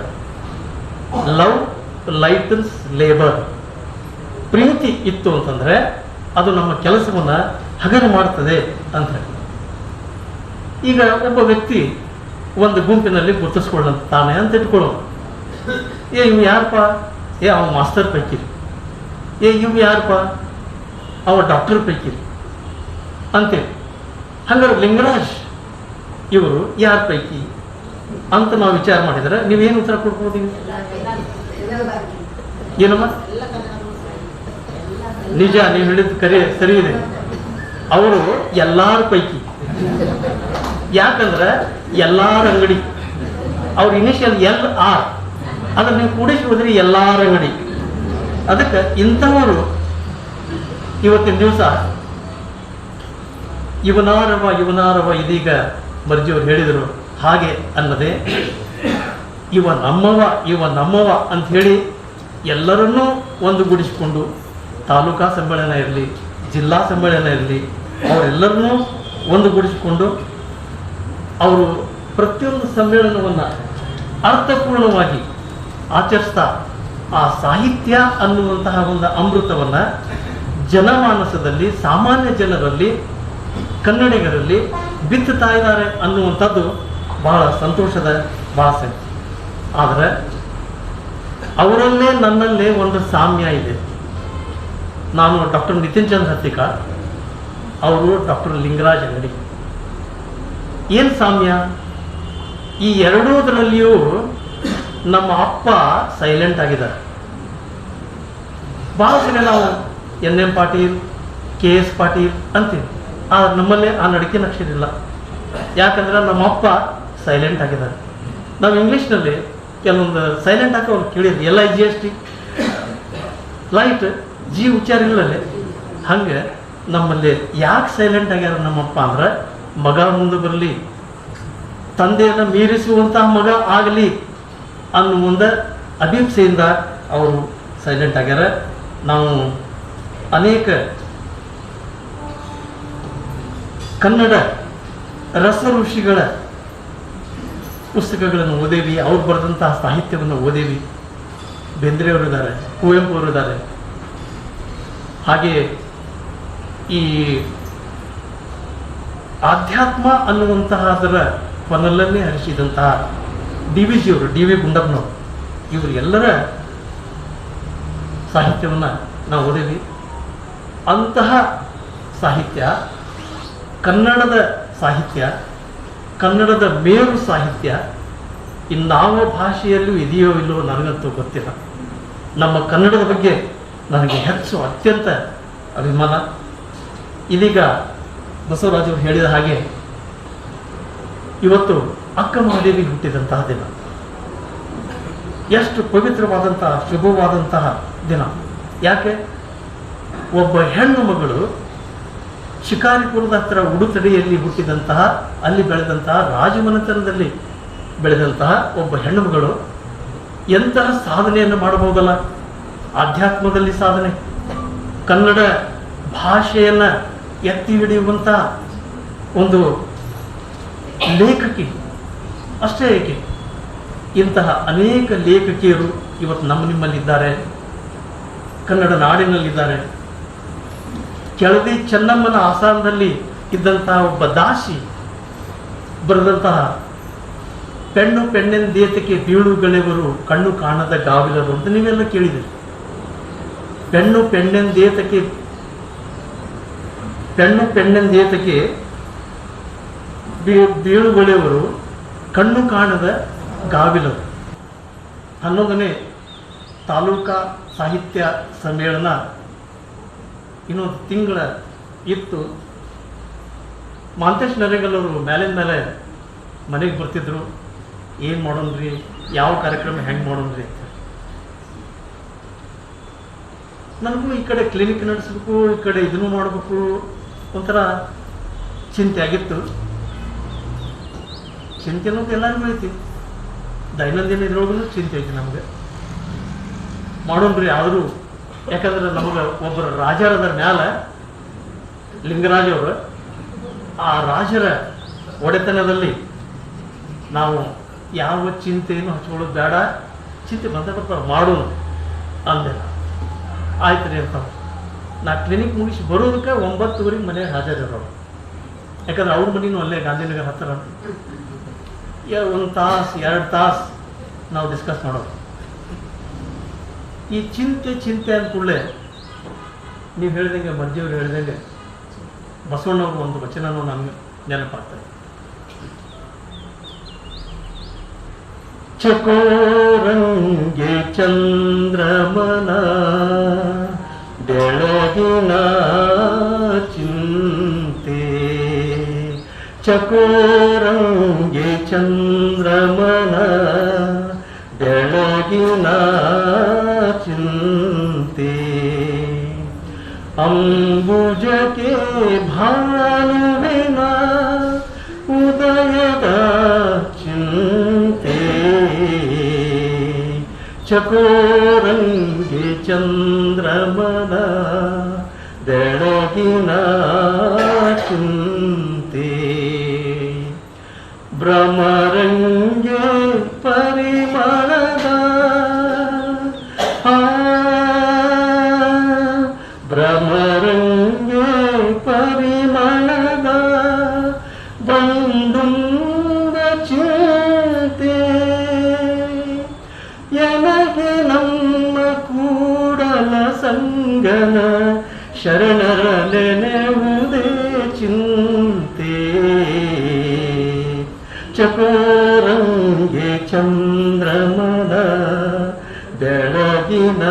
ಲವ್ ಲೈಟನ್ಸ್ ಲೇಬರ್. ಪ್ರೀತಿ ಇತ್ತು ಅಂತಂದರೆ ಅದು ನಮ್ಮ ಕೆಲಸವನ್ನು ಹಗರು ಮಾಡ್ತದೆ ಅಂತ ಹೇಳಿ. ಈಗ ಒಬ್ಬ ವ್ಯಕ್ತಿ ಒಂದು ಗುಂಪಿನಲ್ಲಿ ಗುರುತಿಸ್ಕೊಳ್ಳಂತಾನೆ ಅಂತ ಇಟ್ಕೊಳ್ಳೋದು. ಇವು ಯಾರಪ್ಪ? ಅವ ಮಾಸ್ತರ್ ಪೈಕಿರಿ. ಇವು ಯಾರಪ್ಪ? ಅವ ಡಾಕ್ಟರ್ ಪೈಕಿರಿ ಅಂತೇಳಿ. ಹಂಗಾರೆ ಲಿಂಗರಾಜ್ ಇವರು ಯಾರ ಪೈಕಿ ಅಂತ ನಾವು ವಿಚಾರ ಮಾಡಿದರೆ ನೀವೇನು ಉತ್ತರ ಕೊಡ್ಬೋದು? ಏನಮ್ಮ? ನಿಜ, ನೀವು ಹೇಳಿದ ಸರಿ ಇದೆ. ಅವರು ಎಲ್ಲಾರ ಪೈಕಿ, ಯಾಕಂದ್ರೆ ಎಲ್ಲಾರ ಅಂಗಡಿ, ಅವ್ರ ಇನಿಷಿಯಲ್ LR, ಅದನ್ನ ನೀವು ಕೂಡಿಸಿ ಹೋದ್ರಿ ಎಲ್ಲಾರ ಅಂಗಡಿ. ಅದಕ್ಕೆ ಇಂಥವರು ಇವತ್ತಿನ ದಿವಸ ಇವನಾರವ ಇದೀಗ ಮರ್ಜಿಯವ್ರು ಹೇಳಿದರು ಹಾಗೆ ಅನ್ನದೆ ಇವ ನಮ್ಮವ ಅಂತ ಹೇಳಿ ಎಲ್ಲರನ್ನೂ ಒಂದುಗೂಡಿಸಿಕೊಂಡು ತಾಲೂಕಾ ಸಮ್ಮೇಳನ ಇರಲಿ, ಜಿಲ್ಲಾ ಸಮ್ಮೇಳನ ಇರಲಿ, ಅವರೆಲ್ಲರನ್ನೂ ಒಂದುಗೂಡಿಸಿಕೊಂಡು ಅವರು ಪ್ರತಿಯೊಂದು ಸಮ್ಮೇಳನವನ್ನು ಅರ್ಥಪೂರ್ಣವಾಗಿ ಆಚರಿಸ್ತಾ ಆ ಸಾಹಿತ್ಯ ಅನ್ನುವಂತಹ ಒಂದು ಅಮೃತವನ್ನು ಜನಮಾನಸದಲ್ಲಿ, ಸಾಮಾನ್ಯ ಜನರಲ್ಲಿ, ಕನ್ನಡಿಗರಲ್ಲಿ ಬಿತ್ತುತ್ತಾ ಇದ್ದಾರೆ ಅನ್ನುವಂಥದ್ದು ಬಹಳ ಸಂತೋಷದ ಭಾಷೆ. ಆದರೆ ಅವರಲ್ಲೇ ನನ್ನಲ್ಲೇ ಒಂದು ಸಾಮ್ಯ ಇದೆ. ನಾನು ಡಾಕ್ಟರ್ ನಿತಿನ್ ಚಂದ್ರ ಹತ್ತಿಕಾಳ್, ಅವರು ಡಾಕ್ಟರ್ ಲಿಂಗರಾಜ್ ಅಂಗಡಿ. ಏನು ಸಾಮ್ಯ? ಈ ಎರಡೂದರಲ್ಲಿಯೂ ನಮ್ಮ ಅಪ್ಪ ಸೈಲೆಂಟ್ ಆಗಿದ್ದಾರೆ. ಭಾಳ ಸಲ ನಾವು NM ಪಾಟೀಲ್, KS ಪಾಟೀಲ್ ಅಂತೀವಿ, ಆದರೆ ನಮ್ಮಲ್ಲೇ ಆ ನಡಿಕೆ ನಕ್ಷರಿಲ್ಲ. ಯಾಕಂದ್ರೆ ನಮ್ಮ ಅಪ್ಪ ಸೈಲೆಂಟ್ ಆಗಿದ್ದಾರೆ. ನಾವು ಇಂಗ್ಲೀಷ್ನಲ್ಲಿ ಕೆಲವೊಂದು ಸೈಲೆಂಟ್ ಹಾಕಿ ಅವ್ರು ಕೇಳಿದ್ವಿ, LIGST, ಲೈಟ್ ಜಿ ಉಚ್ಚಾರ ಇಲ್ಲಲ್ಲೇ. ಹಂಗೆ ನಮ್ಮಲ್ಲಿ ಯಾಕೆ ಸೈಲೆಂಟ್ ಆಗ್ಯಾರ ನಮ್ಮಪ್ಪ ಅಂದ್ರೆ, ಮಗ ಮುಂದೆ ಬರಲಿ, ತಂದೆಯನ್ನು ಮೀರಿಸುವಂತಹ ಮಗ ಆಗಲಿ ಅನ್ನುವಂದ ಅಭಿಪ್ಸೆಯಿಂದ ಅವರು ಸೈಲೆಂಟ್ ಆಗ್ಯಾರ. ನಾವು ಅನೇಕ ಕನ್ನಡ ರಸ ಋಷಿಗಳ ಪುಸ್ತಕಗಳನ್ನು ಓದೇವಿ, ಅವ್ರು ಬರೆದಂತಹ ಸಾಹಿತ್ಯವನ್ನು ಓದೇವಿ. ಬೇಂದ್ರೆಯವರಿದ್ದಾರೆ, ಕುವೆಂಪು ಅವರಿದ್ದಾರೆ. ಹಾಗೆ ಈ ಆಧ್ಯಾತ್ಮ ಅನ್ನುವಂತಹ ಅದರ ಕೊನಲ್ಲನ್ನೇ ಹರಿಸಿದಂತಹ DV ಜಿಯವರು, DV ಗುಂಡಪ್ಪನವರು, ಇವರು ಎಲ್ಲರ ಸಾಹಿತ್ಯವನ್ನು ನಾವು ಓದೇವಿ. ಅಂತಹ ಸಾಹಿತ್ಯ, ಕನ್ನಡದ ಸಾಹಿತ್ಯ, ಕನ್ನಡದ ಮೇರು ಸಾಹಿತ್ಯ ಇನ್ನಾವ ಭಾಷೆಯಲ್ಲೂ ಇದೆಯೋ ಇಲ್ಲವೋ ನನಗಂತೂ ಗೊತ್ತಿಲ್ಲ. ನಮ್ಮ ಕನ್ನಡದ ಬಗ್ಗೆ ನನಗೆ ಹೆಚ್ಚು ಅತ್ಯಂತ ಅಭಿಮಾನ. ಇದೀಗ ಬಸವರಾಜವರು ಹೇಳಿದ ಹಾಗೆ ಇವತ್ತು ಅಕ್ಕ ಮಹಾದೇವಿ ಹುಟ್ಟಿದಂತಹ ದಿನ. ಎಷ್ಟು ಪವಿತ್ರವಾದಂತಹ, ಶುಭವಾದಂತಹ ದಿನ. ಯಾಕೆ? ಒಬ್ಬ ಹೆಣ್ಣು ಮಗಳು ಶಿಕಾರಿಪುರದ ಹತ್ತಿರ ಉಡುತಡಿಯಲ್ಲಿ ಹುಟ್ಟಿದಂತಹ, ಅಲ್ಲಿ ಬೆಳೆದಂತಹ, ರಾಜಮನೆತನದಲ್ಲಿ ಬೆಳೆದಂತಹ ಒಬ್ಬ ಹೆಣ್ಣು ಮಗಳು ಎಂತಹ ಸಾಧನೆಯನ್ನು ಮಾಡಬಹುದಲ್ಲ. ಆಧ್ಯಾತ್ಮದಲ್ಲಿ ಸಾಧನೆ, ಕನ್ನಡ ಭಾಷೆಯನ್ನು ಎತ್ತಿ ಹಿಡಿಯುವಂತಹ ಒಂದು ಲೇಖಕಿ. ಅಷ್ಟೇ ಏಕೆ, ಇಂತಹ ಅನೇಕ ಲೇಖಕಿಯರು ಇವತ್ತು ನಿಮ್ಮಲ್ಲಿದ್ದಾರೆ, ಕನ್ನಡ ನಾಡಿನಲ್ಲಿದ್ದಾರೆ. ಕೆಳದಿ ಚೆನ್ನಮ್ಮನ ಆಸ್ಥಾನದಲ್ಲಿ ಇದ್ದಂತಹ ಒಬ್ಬ ದಾಸಿ ಬರೆದಂತಹ ಪೆಣ್ಣು ಪೆಣ್ಣೆಂದೇತಕ್ಕೆ ಬೀಳುಗಳೆವರು ಕಣ್ಣು ಕಾಣದ ಗಾವಿಲರು ಅಂತ ನೀವೆಲ್ಲ ಕೇಳಿದಿರಿ. ಪೆಣ್ಣು ಪೆಣ್ಣೆಂದೇತಕ್ಕೆ ಬೀಳುಗಳೆವರು ಕಣ್ಣು ಕಾಣದ ಗಾವಿಲರು. 11ನೇ ತಾಲೂಕಾ ಸಾಹಿತ್ಯ ಸಮ್ಮೇಳನ ಇನ್ನೊಂದು ತಿಂಗಳ ಇತ್ತು. ಮಾಂತೇಶ್ ನರೇಗಲ್ ಅವರು ಮೇಲಿನ ಮೇಲೆ ಮನೆಗೆ ಬರ್ತಿದ್ರು, ಏನು ಮಾಡೋಣ್ರಿ, ಯಾವ ಕಾರ್ಯಕ್ರಮ ಹೆಂಗೆ ಮಾಡೋಣ್ರಿ ಅಂತ. ನನಗೂ ಈ ಕಡೆ ಕ್ಲಿನಿಕ್ ನಡೆಸಬೇಕು, ಈ ಕಡೆ ಇದನ್ನು ಮಾಡಬೇಕು, ಒಂಥರ ಚಿಂತೆ ಆಗಿತ್ತು. ಚಿಂತೆ ಅನ್ನೋದು ಎಲ್ಲರಿಗೂ ಐತಿ, ದೈನಂದಿನ ಇದ್ರೊಳಗೂ ಚಿಂತೆ ಐತಿ ನಮಗೆ. ಮಾಡೋಣ್ರಿ ಆದರೂ, ಯಾಕಂದ್ರೆ ನಮಗೆ ಒಬ್ಬರು ರಾಜರ ಮ್ಯಾಲೆ ಲಿಂಗರಾಜ್ ಅವರು, ಆ ರಾಜರ ಒಡೆತನದಲ್ಲಿ ನಾವು ಯಾವ ಚಿಂತೆಯನ್ನು ಹಚ್ಕೊಳ್ಳೋದು ಬೇಡ, ಚಿಂತೆ ಬಂದ ಬರ್ತಾವೆ ಮಾಡೋಣ ಅಂದೆ. ಆಯ್ತು ರೀ ಅಂತ ನಾ ಕ್ಲಿನಿಕ್ ಮುಗಿಸಿ ಬರೋದಕ್ಕೆ 9:30 ಮನೆಗೆ ಹಾಜರಿರೋರು. ಯಾಕಂದ್ರೆ ಅವ್ರ ಮನೆಯೂ ಅಲ್ಲೇ ಗಾಂಧಿನಗರ ಹತ್ತಿರ. 1 ತಾಸು 2 ತಾಸು ನಾವು ಡಿಸ್ಕಸ್ ಮಾಡೋದು. ಈ ಚಿಂತೆ ಅಂದ ಕೂಡಲೇ ನೀವು ಹೇಳಿದಂಗೆ, ಮರ್ಜಿಯವ್ರು ಹೇಳಿದಂಗೆ, ಬಸವಣ್ಣವ್ರು ಒಂದು ವಚನನೂ ನಮಗೆ ನೆನಪಾಗ್ತದೆ. ಚಕೋರಂಗೆ ಚಂದ್ರಮನ ಬೆಳಗಿನ ಚಿಂತೆ ಚಕೋರಂಗೆ ಚಂದ್ರಮನ ಬೆಳಗಿನ ಚಿಂತೆ ಅಂಬುಜಕ್ಕೆ ಭಾನುವಿನ ಉದಯದ ಚಿಂತೆ ಚಕೋರಂಗೆ ಚಂದ್ರಮನ ಬೆಳಗಿನ ಚಿಂತೆ ಭ್ರಮರಂಗೆ ಪರಿಮಳದ ಭ್ರಮರಂಗೆ ಪರಿಮಳದ ಬಂದುಂಗ ಚಿಂತೆ ಎನಗೆ ನಮ್ಮ ಕೂಡಲ ಸಂಗನ ಶರಣರ ನೆನೆವುದೇ ಚಿಂತೆ ಚಕೋರಂಗೆ ಚಂದ್ರಮನ ಬೆಳಗಿನ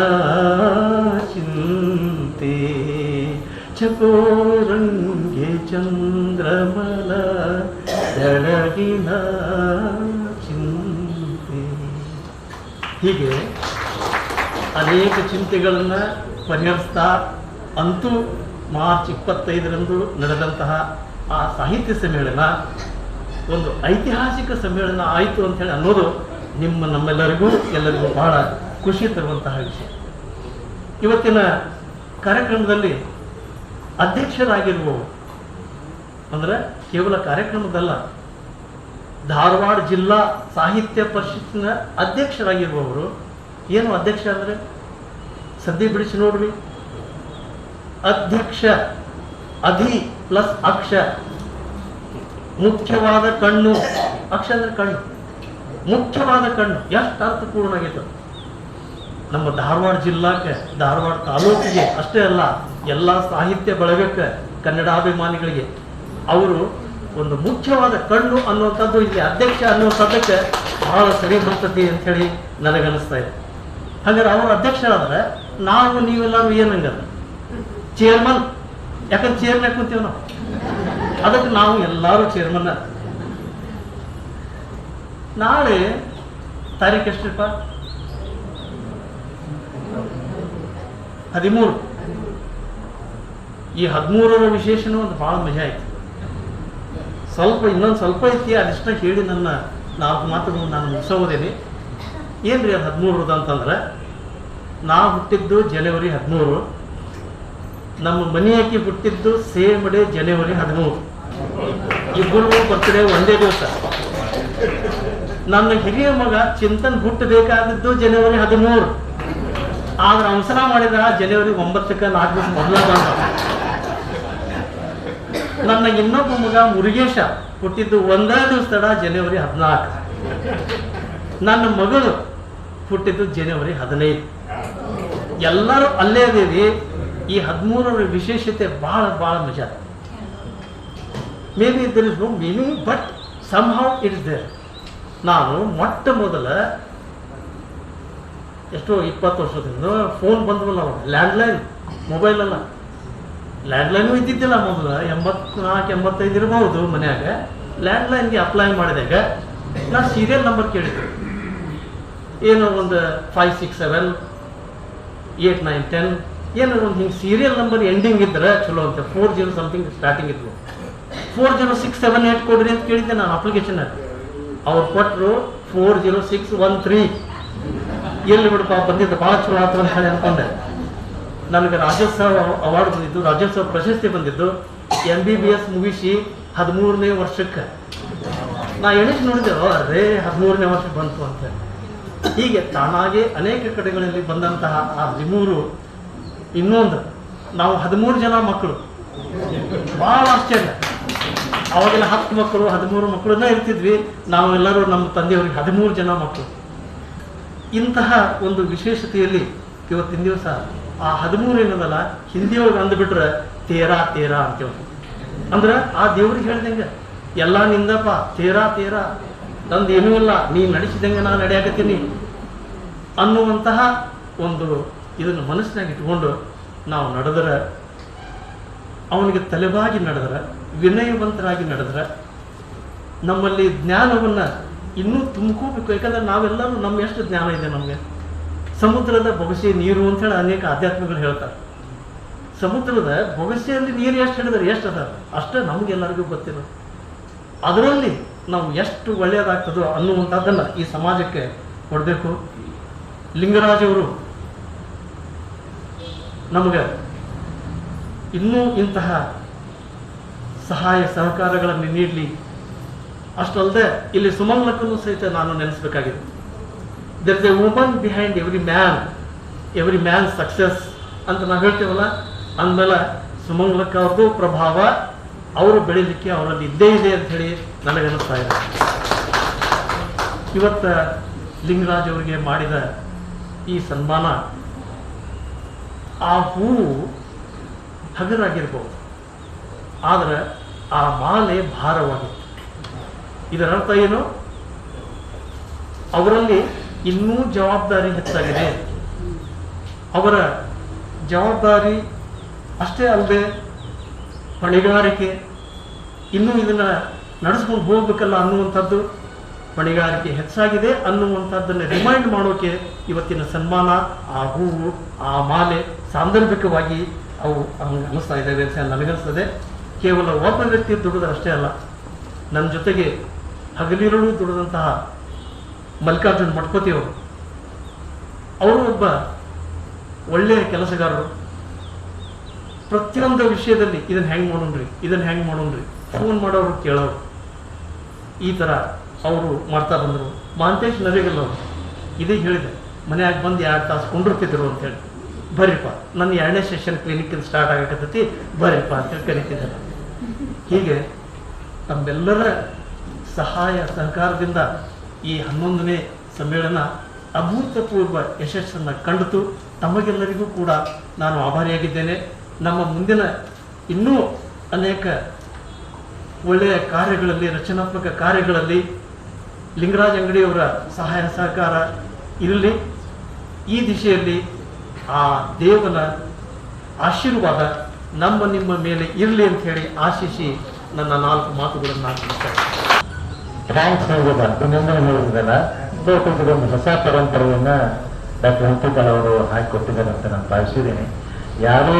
ಚಿಂತೆ ಚಕೋರಂಗೆ ಚಂದ್ರಮನ ಬೆಳಗಿನ ಚಿಂತೆ. ಹೀಗೆ ಅನೇಕ ಚಿಂತೆಗಳನ್ನು ಪರಿಹರಿಸ್ತಾ ಅಂತೂ ಮಾರ್ಚ್ 25ರಂದು ನಡೆದಂತಹ ಆ ಸಾಹಿತ್ಯ ಸಮ್ಮೇಳನ ಒಂದು ಐತಿಹಾಸಿಕ ಸಮ್ಮೇಳನ ಆಯಿತು ಅಂಥೇಳಿ ಅನ್ನೋದು ನಮ್ಮೆಲ್ಲರಿಗೂ ಎಲ್ಲರಿಗೂ ಬಹಳ ಖುಷಿ ತರುವಂತಹ ವಿಷಯ. ಇವತ್ತಿನ ಕಾರ್ಯಕ್ರಮದಲ್ಲಿ ಅಧ್ಯಕ್ಷರಾಗಿರುವವರು ಅಂದರೆ ಕೇವಲ ಕಾರ್ಯಕ್ರಮದಲ್ಲ, ಧಾರವಾಡ ಜಿಲ್ಲಾ ಸಾಹಿತ್ಯ ಪರಿಷತ್ತಿನ ಅಧ್ಯಕ್ಷರಾಗಿರುವವರು. ಏನು ಅಧ್ಯಕ್ಷ ಅಂದರೆ ಸದ್ಯ ಬಿಡಿಸಿ ನೋಡ್ರಿ, ಅಧ್ಯಕ್ಷ ಅಧಿ ಪ್ಲಸ್ ಅಕ್ಷ, ಮುಖ್ಯವಾದ ಕಣ್ಣು, ಅಕ್ಷ ಅಂದ್ರೆ ಕಣ್ಣು, ಮುಖ್ಯವಾದ ಕಣ್ಣು. ಎಷ್ಟು ಅರ್ಥಪೂರ್ಣ ಆಗೈತೆ ನಮ್ಮ ಧಾರವಾಡ ಜಿಲ್ಲಾಕ್ಕೆ, ಧಾರವಾಡ ತಾಲೂಕಿಗೆ ಅಷ್ಟೇ ಅಲ್ಲ, ಎಲ್ಲ ಸಾಹಿತ್ಯ ಬಳಗಕ್ಕೆ, ಕನ್ನಡಾಭಿಮಾನಿಗಳಿಗೆ ಅವರು ಒಂದು ಮುಖ್ಯವಾದ ಕಣ್ಣು ಅನ್ನುವಂಥದ್ದು ಇಲ್ಲಿ ಅಧ್ಯಕ್ಷ ಅನ್ನುವಂಥದ್ದಕ್ಕೆ ಬಹಳ ಸರಿ ಬರ್ತತಿ ಅಂಥೇಳಿ ನನಗನ್ನಿಸ್ತಾ ಇದೆ. ಹಾಗಾದ್ರೆ ಅವರು ಅಧ್ಯಕ್ಷರಾದ್ರೆ ನಾವು ನೀವೆಲ್ಲರೂ ಏನಂಗಲ್ಲ ಚೇರ್ಮನ್, ಯಾಕಂದ್ರೆ ಚೇರ್ಮನ್ ಕುಂತೀವಿ ನಾವು, ಅದಕ್ಕೆ ನಾವು ಎಲ್ಲರೂ ಚೇರ್ಮನ್. ನಾಳೆ ತಾರೀಕು ಎಷ್ಟಪ್ಪ? 13. ಈ 13ರ ವಿಶೇಷನೂ ಒಂದು ಭಾಳ ಮಜಾ ಆಯ್ತು. ಇನ್ನೊಂದು ಸ್ವಲ್ಪ ಐತಿ, ಅದಿಷ್ಟ ಹೇಳಿ ನನ್ನ 4 ಮಾತುಗಳು ನಾನು ಮುಗಿಸೋದೇನೆ. ಏನ್ರಿ ಅದು 13ರದ ಅಂತಂದ್ರೆ, ನಾವು ಹುಟ್ಟಿದ್ದು ಜನವರಿ 13, ನಮ್ಮ ಮನೆಯಾಕಿ ಹುಟ್ಟಿದ್ದು ಸೇಮ್ ಡೇ ಜನವರಿ 13. ಇಬ್ಬರು ಬರ್ತ್ಡೇ ಒಂದೇ ದಿವಸ. ನನ್ನ ಹಿರಿಯ ಮಗ ಚಿಂತನ್ ಹುಟ್ಟಬೇಕಾದದ್ದು ಜನವರಿ 13, ಆದ್ರೆ ಅವಸರ ಮಾಡಿದ ಜನವರಿ 9ಕ್ಕೆ 4 ದಿವಸ ಮೊದಲ ಬಂದ. ನನ್ನ ಇನ್ನೊಬ್ಬ ಮಗ ಮುರುಗೇಶ ಹುಟ್ಟಿದ್ದು ಒಂದೇ ದಿವಸ ತಡ ಜನವರಿ 14. ನನ್ನ ಮಗಳು ಹುಟ್ಟಿದ್ದು ಜನವರಿ 15. ಎಲ್ಲರೂ ಅಲ್ಲೇ ಅದೇವಿ. ಈ 13ರ ವಿಶೇಷತೆ ಬಹಳ ಬಹಳ ಮಜಾ. May be there is no meaning, but somehow it is there. ನಾನು ಮೊಟ್ಟ ಮೊದಲ ಎಷ್ಟೋ 20 ವರ್ಷದಿಂದ ಫೋನ್ ಬಂದ್ವಲ್ಲ, ಲ್ಯಾಂಡ್ಲೈನ್, ಮೊಬೈಲ್ ಅಲ್ಲ, ಲ್ಯಾಂಡ್ಲೈನು ಇದ್ದಿದ್ದಿಲ್ಲ ಮೊದಲು. 84-85 ಇರಬಹುದು ಮನ್ಯಾಗ. ಲ್ಯಾಂಡ್ಲೈನ್ಗೆ ಅಪ್ಲೈ ಮಾಡಿದಾಗ ನಾನು ಸೀರಿಯಲ್ ನಂಬರ್ ಕೇಳಿದ್ದೆ. ಏನೋ ಒಂದು 5, 6, 7, 8, 9, 10 ಏನೋ ಒಂದು ಹಿಂಗೆ ಸೀರಿಯಲ್ ನಂಬರ್ ಎಂಡಿಂಗ್ ಇದ್ರೆ ಚಲೋ ಅಂತ. 40 ಸಮಥಿಂಗ್ ಸ್ಟಾರ್ಟಿಂಗ್ ಇದ್ವು. 4067 ಕೊಡ್ರಿ ಅಂತ ಕೇಳಿದ್ದೆ ನಾನು ಅಪ್ಲಿಕೇಶನ್. ಅವ್ರು ಕೊಟ್ಟರು 40613. ಎಲ್ಲಿ ಬಿಡಪ್ಪ ಬಂದಿದ್ದು, ಭಾಳ ಚಲೋ ಆತ್ರ ಅಂತ ಹೇಳಿ ಅನ್ಕೊಂಡೆ. ನನಗೆ ರಾಜ್ಯೋತ್ಸವ ಅವಾರ್ಡ್ ಬಂದಿದ್ದು, ರಾಜ್ಯೋತ್ಸವ ಪ್ರಶಸ್ತಿ ಬಂದಿದ್ದು MBBS ಮುಗಿಸಿ 13ನೇ ವರ್ಷಕ್ಕೆ. ನಾ ಎಣಿಸಿ ನೋಡಿದೆ, ಅರೇ 13ನೇ ವರ್ಷಕ್ಕೆ ಬಂತು ಅಂತ. ಹೀಗೆ ತಾನಾಗೆ ಅನೇಕ ಕಡೆಗಳಲ್ಲಿ ಬಂದಂತಹ ಆ 13. ಇನ್ನೊಂದು, ನಾವು 13 ಜನ ಮಕ್ಕಳು, ಭಾಳ ಆಶ್ಚರ್ಯ. ಅವಾಗೆಲ್ಲ 10 ಮಕ್ಕಳು 13 ಮಕ್ಕಳನ್ನ ಇರ್ತಿದ್ವಿ. ನಾವೆಲ್ಲರೂ ನಮ್ಮ ತಂದೆಯವರಿಗೆ 13 ಜನ ಮಕ್ಕಳು. ಇಂತಹ ಒಂದು ವಿಶೇಷತೆಯಲ್ಲಿ ಇವತ್ತಿನ ದಿವಸ ಆ 13 ಏನದಲ್ಲ, ಹಿಂದಿಯೊಳಗೆ ಅಂದ್ಬಿಟ್ರೆ ತೇರಾ ತೇರಾ ಅಂತೇಳಿ. ಅಂದ್ರೆ ಆ ದೇವ್ರಿಗೆ ಹೇಳ್ದಂಗೆ ಎಲ್ಲ ನಿಂದಪ್ಪ, ತೇರಾ ತೇರಾ, ನಂದು ಏನೂ ಇಲ್ಲ, ನೀನು ನಡೆಸಿದಂಗೆ ನಾನು ನಡೆಯಾಕತ್ತೀನಿ ಅನ್ನುವಂತಹ ಒಂದು ಇದನ್ನು ಮನಸ್ಸಿನಾಗ ಇಟ್ಕೊಂಡು ನಾವು ನಡೆದ್ರೆ, ಅವನಿಗೆ ತಲೆಬಾಗಿ ನಡೆದ್ರೆ, ವಿನಯವಂತರಾಗಿ ನಡೆದ್ರೆ ನಮ್ಮಲ್ಲಿ ಜ್ಞಾನವನ್ನು ಇನ್ನೂ ತುಂಬ್ಕೋಬೇಕು. ಯಾಕಂದ್ರೆ ನಾವೆಲ್ಲರೂ ನಮ್ಮ ಎಷ್ಟು ಜ್ಞಾನ ಇದೆ ನಮಗೆ. ಸಮುದ್ರದ ಬೊಗಸೆ ನೀರು ಅಂತೇಳಿ ಅನೇಕ ಆಧ್ಯಾತ್ಮಗಳು ಹೇಳ್ತಾರೆ. ಸಮುದ್ರದ ಬೊಗಸೆಯಲ್ಲಿ ನೀರು ಎಷ್ಟು ಹಿಡಿದ್ರೆ ಎಷ್ಟು ಅದ ಅಷ್ಟೇ ನಮಗೆಲ್ಲರಿಗೂ ಗೊತ್ತಿರೋದು. ಅದರಲ್ಲಿ ನಾವು ಎಷ್ಟು ಒಳ್ಳೆಯದಾಗ್ತದೋ ಅನ್ನುವಂಥದ್ದನ್ನು ಈ ಸಮಾಜಕ್ಕೆ ಕೊಡಬೇಕು. ಲಿಂಗರಾಜವರು ನಮಗೆ ಇನ್ನೂ ಇಂತಹ ಸಹಾಯ ಸಹಕಾರಗಳನ್ನು ನೀಡಲಿ. ಅಷ್ಟಲ್ಲದೆ ಇಲ್ಲಿ ಸುಮಂಗ್ಲಕ್ಕೂ ಸಹಿತ ನಾನು ನೆನೆಸ್ಬೇಕಾಗಿದೆ. There is a woman behind every man success ಅಂತ ನಾವು ಹೇಳ್ತೇವಲ್ಲ, ಅಂದಮೇಲೆ ಸುಮಂಗ್ಲಕ್ಕ ಅವ್ರದ್ದು ಪ್ರಭಾವ ಅವರು ಬೆಳೀಲಿಕ್ಕೆ ಅವರಲ್ಲಿ ಇದ್ದೇ ಇದೆ ಅಂತ ಹೇಳಿ ನನಗನ್ನಿಸ್ತಾ ಇದೆ. ಇವತ್ತು ಲಿಂಗರಾಜ್ ಅವರಿಗೆ ಮಾಡಿದ ಈ ಸನ್ಮಾನ, ಆ ಹೂವು ಹಗರಾಗಿರ್ಬೋದು, ಆದರೆ ಆ ಮಾಲೆ ಭಾರವಾಗಿತ್ತು. ಇದರ ಅರ್ಥ ಏನು? ಅವರಲ್ಲಿ ಇನ್ನೂ ಜವಾಬ್ದಾರಿ ಹೆಚ್ಚಾಗಿದೆ. ಅವರ ಜವಾಬ್ದಾರಿ ಅಷ್ಟೇ ಅಲ್ಲದೆ ಹೊಣೆಗಾರಿಕೆ, ಇನ್ನೂ ಇದನ್ನು ನಡೆಸ್ಕೊಂಡು ಹೋಗ್ಬೇಕಲ್ಲ ಅನ್ನುವಂಥದ್ದು, ಹೊಣೆಗಾರಿಕೆ ಹೆಚ್ಚಾಗಿದೆ ಅನ್ನುವಂಥದ್ದನ್ನು ರಿಮೈಂಡ್ ಮಾಡೋಕೆ ಇವತ್ತಿನ ಸನ್ಮಾನ, ಆ ಹೂವು, ಆ ಮಾಲೆ ಸಾಂದರ್ಭಿಕವಾಗಿ ಅವು ಹಂಗೆ ಅನ್ನಿಸ್ತಾ ಇದ್ದಾವೆ ಅಂತ ನನಗನ್ನಿಸ್ತದೆ. ಕೇವಲ ಒಬ್ಬ ವ್ಯಕ್ತಿ ದುಡಿದರಷ್ಟೇ ಅಲ್ಲ, ನನ್ನ ಜೊತೆಗೆ ಹಗಲಿರುಳು ದುಡಿದಂತಹ ಮಲ್ಲಿಕಾರ್ಜುನ್ ಮಠಪತಿಯವರು, ಅವರು ಒಬ್ಬ ಒಳ್ಳೆಯ ಕೆಲಸಗಾರರು. ಪ್ರತಿಯೊಂದು ವಿಷಯದಲ್ಲಿ ಇದನ್ನು ಹೆಂಗೆ ಮಾಡೋಣ್ರಿ ಫೋನ್ ಮಾಡೋರು ಕೇಳೋರು. ಈ ಥರ ಅವರು ಮಾಡ್ತಾ ಬಂದರು. ಮಹಾಂತೇಶ್ ನರೇಗಲ್ ಅವರು ಇದೇ ಹೇಳಿದೆ, ಮನೆಯಾಗ ಬಂದು 2 ತಾಸು ಕೊಂಡಿರ್ತಿದ್ರು ಅಂತೇಳಿ. ಬರ್ರಿಪ್ಪ, ನನ್ನ 2ನೇ ಸೆಷನ್ ಕ್ಲಿನಿಕ್ ಸ್ಟಾರ್ಟ್ ಆಗಕತ್ತೈತಿ, ಬರ್ರಿಪ್ಪ ಅಂತೇಳಿ ಕರಿತಿದ್ದಾರೆ. ಹೀಗೆ ತಮ್ಮೆಲ್ಲರ ಸಹಾಯ ಸಹಕಾರದಿಂದ ಈ 11ನೇ ಸಮ್ಮೇಳನ ಅಭೂತಪೂರ್ವ ಯಶಸ್ಸನ್ನು ಕಂಡಿತು. ತಮಗೆಲ್ಲರಿಗೂ ಕೂಡ ನಾನು ಆಭಾರಿಯಾಗಿದ್ದೇನೆ. ನಮ್ಮ ಮುಂದಿನ ಇನ್ನೂ ಅನೇಕ ಒಳ್ಳೆಯ ಕಾರ್ಯಗಳಲ್ಲಿ, ರಚನಾತ್ಮಕ ಕಾರ್ಯಗಳಲ್ಲಿ ಲಿಂಗರಾಜ್ ಅಂಗಡಿಯವರ ಸಹಾಯ ಸಹಕಾರ ಇರಲಿ. ಈ ದಿಶೆಯಲ್ಲಿ ಆ ದೇವನ ಆಶೀರ್ವಾದ ನಿಮ್ಮ ಮೇಲೆ ಇರಲಿ ಅಂತ ಹೇಳಿ ಆಶಿಸಿ ನನ್ನ 4 ಮಾತುಗಳನ್ನು ನಾನು ಥ್ಯಾಂಕ್ಸ್ ಹೇಳಿದಲ್ಲ, ಒಂದು ಹೊಸ ಪರಂಪರೆಯನ್ನು ಡಾಕ್ಟರ್ ಹಂಪಿಕಲ್ ಅವರು ಹಾಕಿಕೊಟ್ಟಿದ್ದಾರೆ ಅಂತ ನಾನು ಭಾವಿಸಿದ್ದೀನಿ. ಯಾರೂ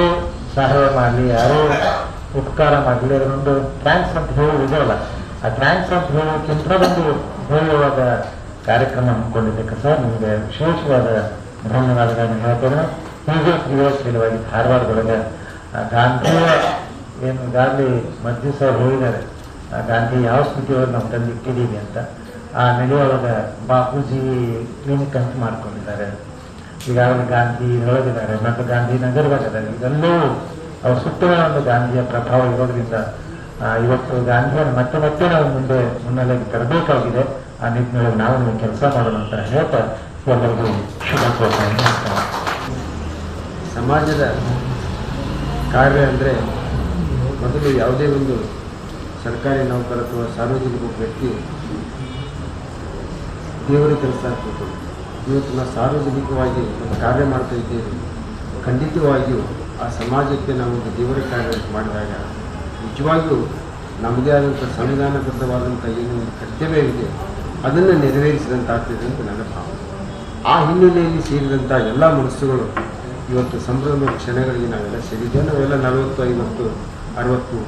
ಸಹಾಯ ಮಾಡಲಿ, ಯಾರೂ ಉಪಕಾರ ಮಾಡಲಿ, ಅದನ್ನೊಂದು ಥ್ಯಾಂಕ್ಸ್ ಅಂತ ಹೇಳೋದಿದೆಯಲ್ಲ, ಆ ಥ್ಯಾಂಕ್ಸ್ ಅಂತ ಹೇಳೋಕ್ಕಿಂತ ಒಂದು ಹೇಳುವಾದ ಕಾರ್ಯಕ್ರಮ ಹಮ್ಮಿಕೊಂಡಿದ್ದಕ್ಕೆ ಸರ್ ನಿಮಗೆ ವಿಶೇಷವಾದ ಧನ್ಯವಾದಗಳನ್ನು ಹೇಳ್ತೇನೆ. ಹೀಗೆ ಕ್ರಿಯಾಶೀಲವಾಗಿ ಧಾರವಾಡದೊಳಗೆ ಗಾಂಧಿಯ ಏನು ಗಾಂಧಿ ಮಧ್ಯ ಸರ್ ಹೇಳಿದ್ದಾರೆ, ಗಾಂಧಿ ಯಾವ ಸ್ಮೃತಿಯೊಳಗೆ ನಾವು ತಂದು ಇಟ್ಟಿದ್ದೀವಿ ಅಂತ. ಆ ನಡೆಯೊಳಗೆ ಬಾಪೂಜಿ ಕ್ಲಿನಿಕ್ ಅಂತ ಮಾಡ್ಕೊಂಡಿದ್ದಾರೆ. ಈಗಾಗಲೇ ಗಾಂಧಿ ಒಳಗಿದ್ದಾರೆ ಮತ್ತು ಗಾಂಧಿ ನಗರವಾಗಿದ್ದಾರೆ. ಇದೆಲ್ಲವೂ ಅವ್ರ ಸುತ್ತಲೂ ಒಂದು ಗಾಂಧಿಯ ಪ್ರಭಾವ ಇರೋದ್ರಿಂದ ಇವತ್ತು ಗಾಂಧಿಯನ್ನು ಮತ್ತೆ ನಾವು ಮುನ್ನೆಲೆಗೆ ತರಬೇಕಾಗಿದೆ. ಆ ನಿಟ್ಟಿನೊಳಗೆ ನಾವು ನೀವು ಕೆಲಸ ಮಾಡೋಣ ಅಂತ ಹೇಳ್ತಾ ಎಲ್ಲರಿಗೂ ಶುಭ ಕೋರ್ತೀನಿ. ಸಮಾಜದ ಕಾರ್ಯ ಅಂದರೆ ಮೊದಲು ಯಾವುದೇ ಒಂದು ಸರ್ಕಾರಿ ನೌಕರ ಅಥವಾ ಸಾರ್ವಜನಿಕ ವ್ಯಕ್ತಿ ದೇವರ ಕೆಲಸ ಆಗಬೇಕು. ಇವತ್ತು ನಾವು ಸಾರ್ವಜನಿಕವಾಗಿ ಒಂದು ಕಾರ್ಯ ಮಾಡ್ತಾ ಇದ್ದೇವೆ. ಖಂಡಿತವಾಗಿಯೂ ಆ ಸಮಾಜಕ್ಕೆ ನಾವು ಒಂದು ದೇವರ ಕಾರ್ಯ ಮಾಡಿದಾಗ ನಿಜವಾಗಿಯೂ ನಮ್ಮದೇ ಆದಂಥ ಸಂವಿಧಾನಬದ್ಧವಾದಂಥ ಏನು ಒಂದು ಕರ್ತವ್ಯವಿದೆ ಅದನ್ನು ನೆರವೇರಿಸಿದಂತಾಗ್ತದೆ ಅಂತ ನನ್ನ ಭಾವನೆ. ಆ ಹಿನ್ನೆಲೆಯಲ್ಲಿ ಸೇರಿದಂಥ ಎಲ್ಲ ಮನಸ್ಸುಗಳು ಇವತ್ತು ಸಂಭ್ರಮ ಕ್ಷಣಗಳಿಗೆ ನಾವೆಲ್ಲ ಸೇರಿದ್ದೇವೆ. ನಾವೆಲ್ಲ 40, 50, 60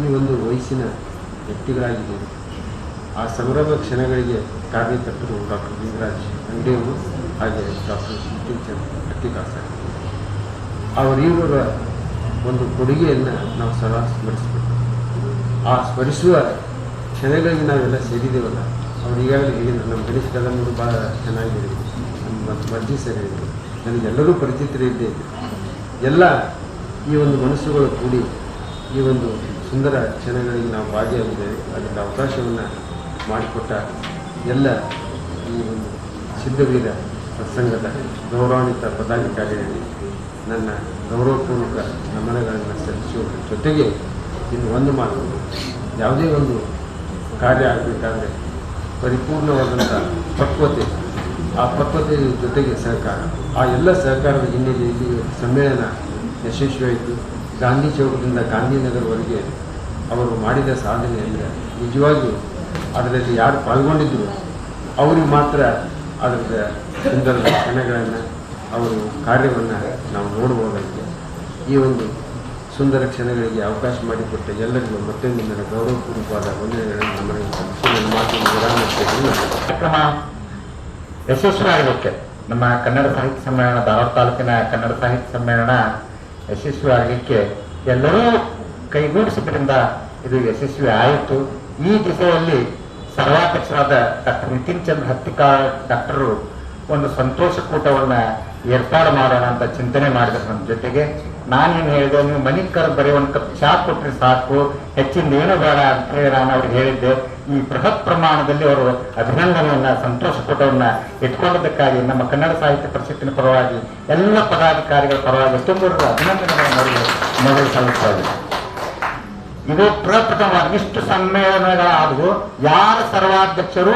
ಈ ಒಂದು ವಯಸ್ಸಿನ ವ್ಯಕ್ತಿಗಳಾಗಿದ್ದೇವೆ. ಆ ಸಂಭ್ರಮ ಕ್ಷಣಗಳಿಗೆ ಕಾರ್ಯಕರ್ತರು ಡಾಕ್ಟರ್ ಲಿಂಗರಾಜ್ ಅಂಗಡಿಯವರು, ಹಾಗೆ ಡಾಕ್ಟರ್ ನಿತಿನ್ ಚಂದ್ರ ಸರ್, ಅವರಿವರ ಒಂದು ಕೊಡುಗೆಯನ್ನು ನಾವು ಸದಾ ಸ್ಮರಿಸಬೇಕು. ಆ ಸ್ಮರಿಸುವ ಕ್ಷಣಗಳಿಗೆ ನಾವೆಲ್ಲ ಸೇರಿದ್ದೇವಲ್ಲ, ಅವ್ರು ಈಗಾಗಲೇ ಹೇಳಿದ್ರು. ನಮ್ಮ ಗಣೇಶ್ ಕದಮರು ಭಾಳ ಚೆನ್ನಾಗಿ ಹೇಳಿದರು, ನಮ್ಮ ಮರ್ಜಿ ಸರ್ ಹೇಳಿದರು, ನನಗೆಲ್ಲರೂ ಪರಿಚಿತರೇ ಇದ್ದೇವೆ. ಎಲ್ಲ ಈ ಒಂದು ಮನಸ್ಸುಗಳು ಕೂಡಿ ಈ ಒಂದು ಸುಂದರ ಕ್ಷಣಗಳಿಗೆ ನಾವು ಭಾಗಿಯಾಗಿದ್ದೇವೆ. ಅದಕ್ಕೆ ಅವಕಾಶವನ್ನು ಮಾಡಿಕೊಟ್ಟ ಎಲ್ಲ ಈ ಒಂದು ಸಿದ್ಧವೀರ ಸತ್ಸಂಗದ ಗೌರವಾನ್ವಿತ ಪದಾಧಿಕಾರಿಗಳಿಗೆ ನನ್ನ ಗೌರವಪೂರ್ವಕ ನಮನಗಳನ್ನು ಸಲ್ಲಿಸುವ ಜೊತೆಗೆ ಇನ್ನು ಒಂದು ಮಾತು, ಯಾವುದೇ ಒಂದು ಕಾರ್ಯ ಆಗಬೇಕಾದ್ರೆ ಪರಿಪೂರ್ಣವಾದಂಥ ಪಕ್ವತೆ, ಆ ಪಕ್ವತೆ ಜೊತೆಗೆ ಸಹಕಾರ, ಆ ಎಲ್ಲ ಸಹಕಾರದ ಹಿನ್ನೆಲೆಯಲ್ಲಿ ಸಮ್ಮೇಳನ ಯಶಸ್ವಿಯಾಯಿತು. ಗಾಂಧಿ ಚೌಕದಿಂದ ಗಾಂಧಿನಗರವರೆಗೆ ಅವರು ಮಾಡಿದ ಸಾಧನೆ ಅಂದರೆ ನಿಜವಾಗಿಯೂ ಅದರಲ್ಲಿ ಯಾರು ಪಾಲ್ಗೊಂಡಿದ್ದರು ಅವ್ರಿಗೆ ಮಾತ್ರ ಅದರದ ಸುಂದರ ಕ್ಷಣಗಳನ್ನು ಅವರು ಕಾರ್ಯವನ್ನು ನಾವು ನೋಡ್ಬೋದಾಗಿದೆ. ಈ ಒಂದು ಸುಂದರ ಕ್ಷಣಗಳಿಗೆ ಅವಕಾಶ ಮಾಡಿಕೊಟ್ಟ ಎಲ್ಲರಿಗೂ ಮತ್ತೊಂದು ನನ್ನ ಗೌರವಪೂರ್ವಕವಾದ ವಂದನೆಗಳನ್ನು ನನ್ನ ಮಾತಿನ ವಿರಾಮ ಕಾರ್ಯಕ್ರಮ ಯಶಸ್ವಿ ಆಗಲಿಕ್ಕೆ ನಮ್ಮ ಕನ್ನಡ ಸಾಹಿತ್ಯ ಸಮ್ಮೇಳನ ಧಾರವಾಡ ತಾಲೂಕಿನ ಕನ್ನಡ ಸಾಹಿತ್ಯ ಸಮ್ಮೇಳನ ಯಶಸ್ವಿ ಆಗಲಿಕ್ಕೆ ಎಲ್ಲರೂ ಕೈಗೂಡಿಸಿದ್ರಿಂದ ಇದು ಯಶಸ್ವಿ ಆಯಿತು. ಈ ದಿಸೆಯಲ್ಲಿ ಸರ್ವಾಧ್ಯಕ್ಷರಾದ ಡಾಕ್ಟರ್ ನಿತಿನ್ ಚಂದ್ರ ಹತ್ತಿಕಾಳ್ ಡಾಕ್ಟರು ಒಂದು ಸಂತೋಷ ಕೂಟವನ್ನು ಏರ್ಪಾಡು ಮಾಡೋಣ ಅಂತ ಚಿಂತನೆ ಮಾಡಿದ್ರು. ನಮ್ಮ ಜೊತೆಗೆ ನಾನೇನು ಹೇಳಿದೆ, ನೀವು ಮನೆಗೆ ಕರೆದು ಬರೀ ಒಂದು ಕಪ್ ಚಹಾ ಕೊಟ್ಟರೆ ಸಾಕು, ಹೆಚ್ಚಿಂದ ಏನೂ ಬೇಡ ಅಂತ ಹೇಳಿ ನಾನು ಅವ್ರಿಗೆ ಹೇಳಿದ್ದೆ. ಈ ಬೃಹತ್ ಪ್ರಮಾಣದಲ್ಲಿ ಅವರು ಅಭಿನಂದನೆಯನ್ನ ಸಂತೋಷ ಕೂಟವನ್ನು ಇಟ್ಕೊಂಡಿದ್ದಕ್ಕಾಗಿ ನಮ್ಮ ಕನ್ನಡ ಸಾಹಿತ್ಯ ಪರಿಷತ್ತಿನ ಪರವಾಗಿ ಎಲ್ಲ ಪದಾಧಿಕಾರಿಗಳ ಪರವಾಗಿ ತುಂಬ ಅಭಿನಂದನೆಗಳನ್ನು ಅವರಿಗೆ ಮೊದಲು ಸಲ್ಲಿಸ್ತಾ ಇದ್ದಾರೆ. ಇದು ಪ್ರಪ್ರಥಮವಾಗಿ ಇಷ್ಟು ಸಮ್ಮೇಳನಗಳಾದವು ಯಾರ ಸರ್ವಾಧ್ಯಕ್ಷರು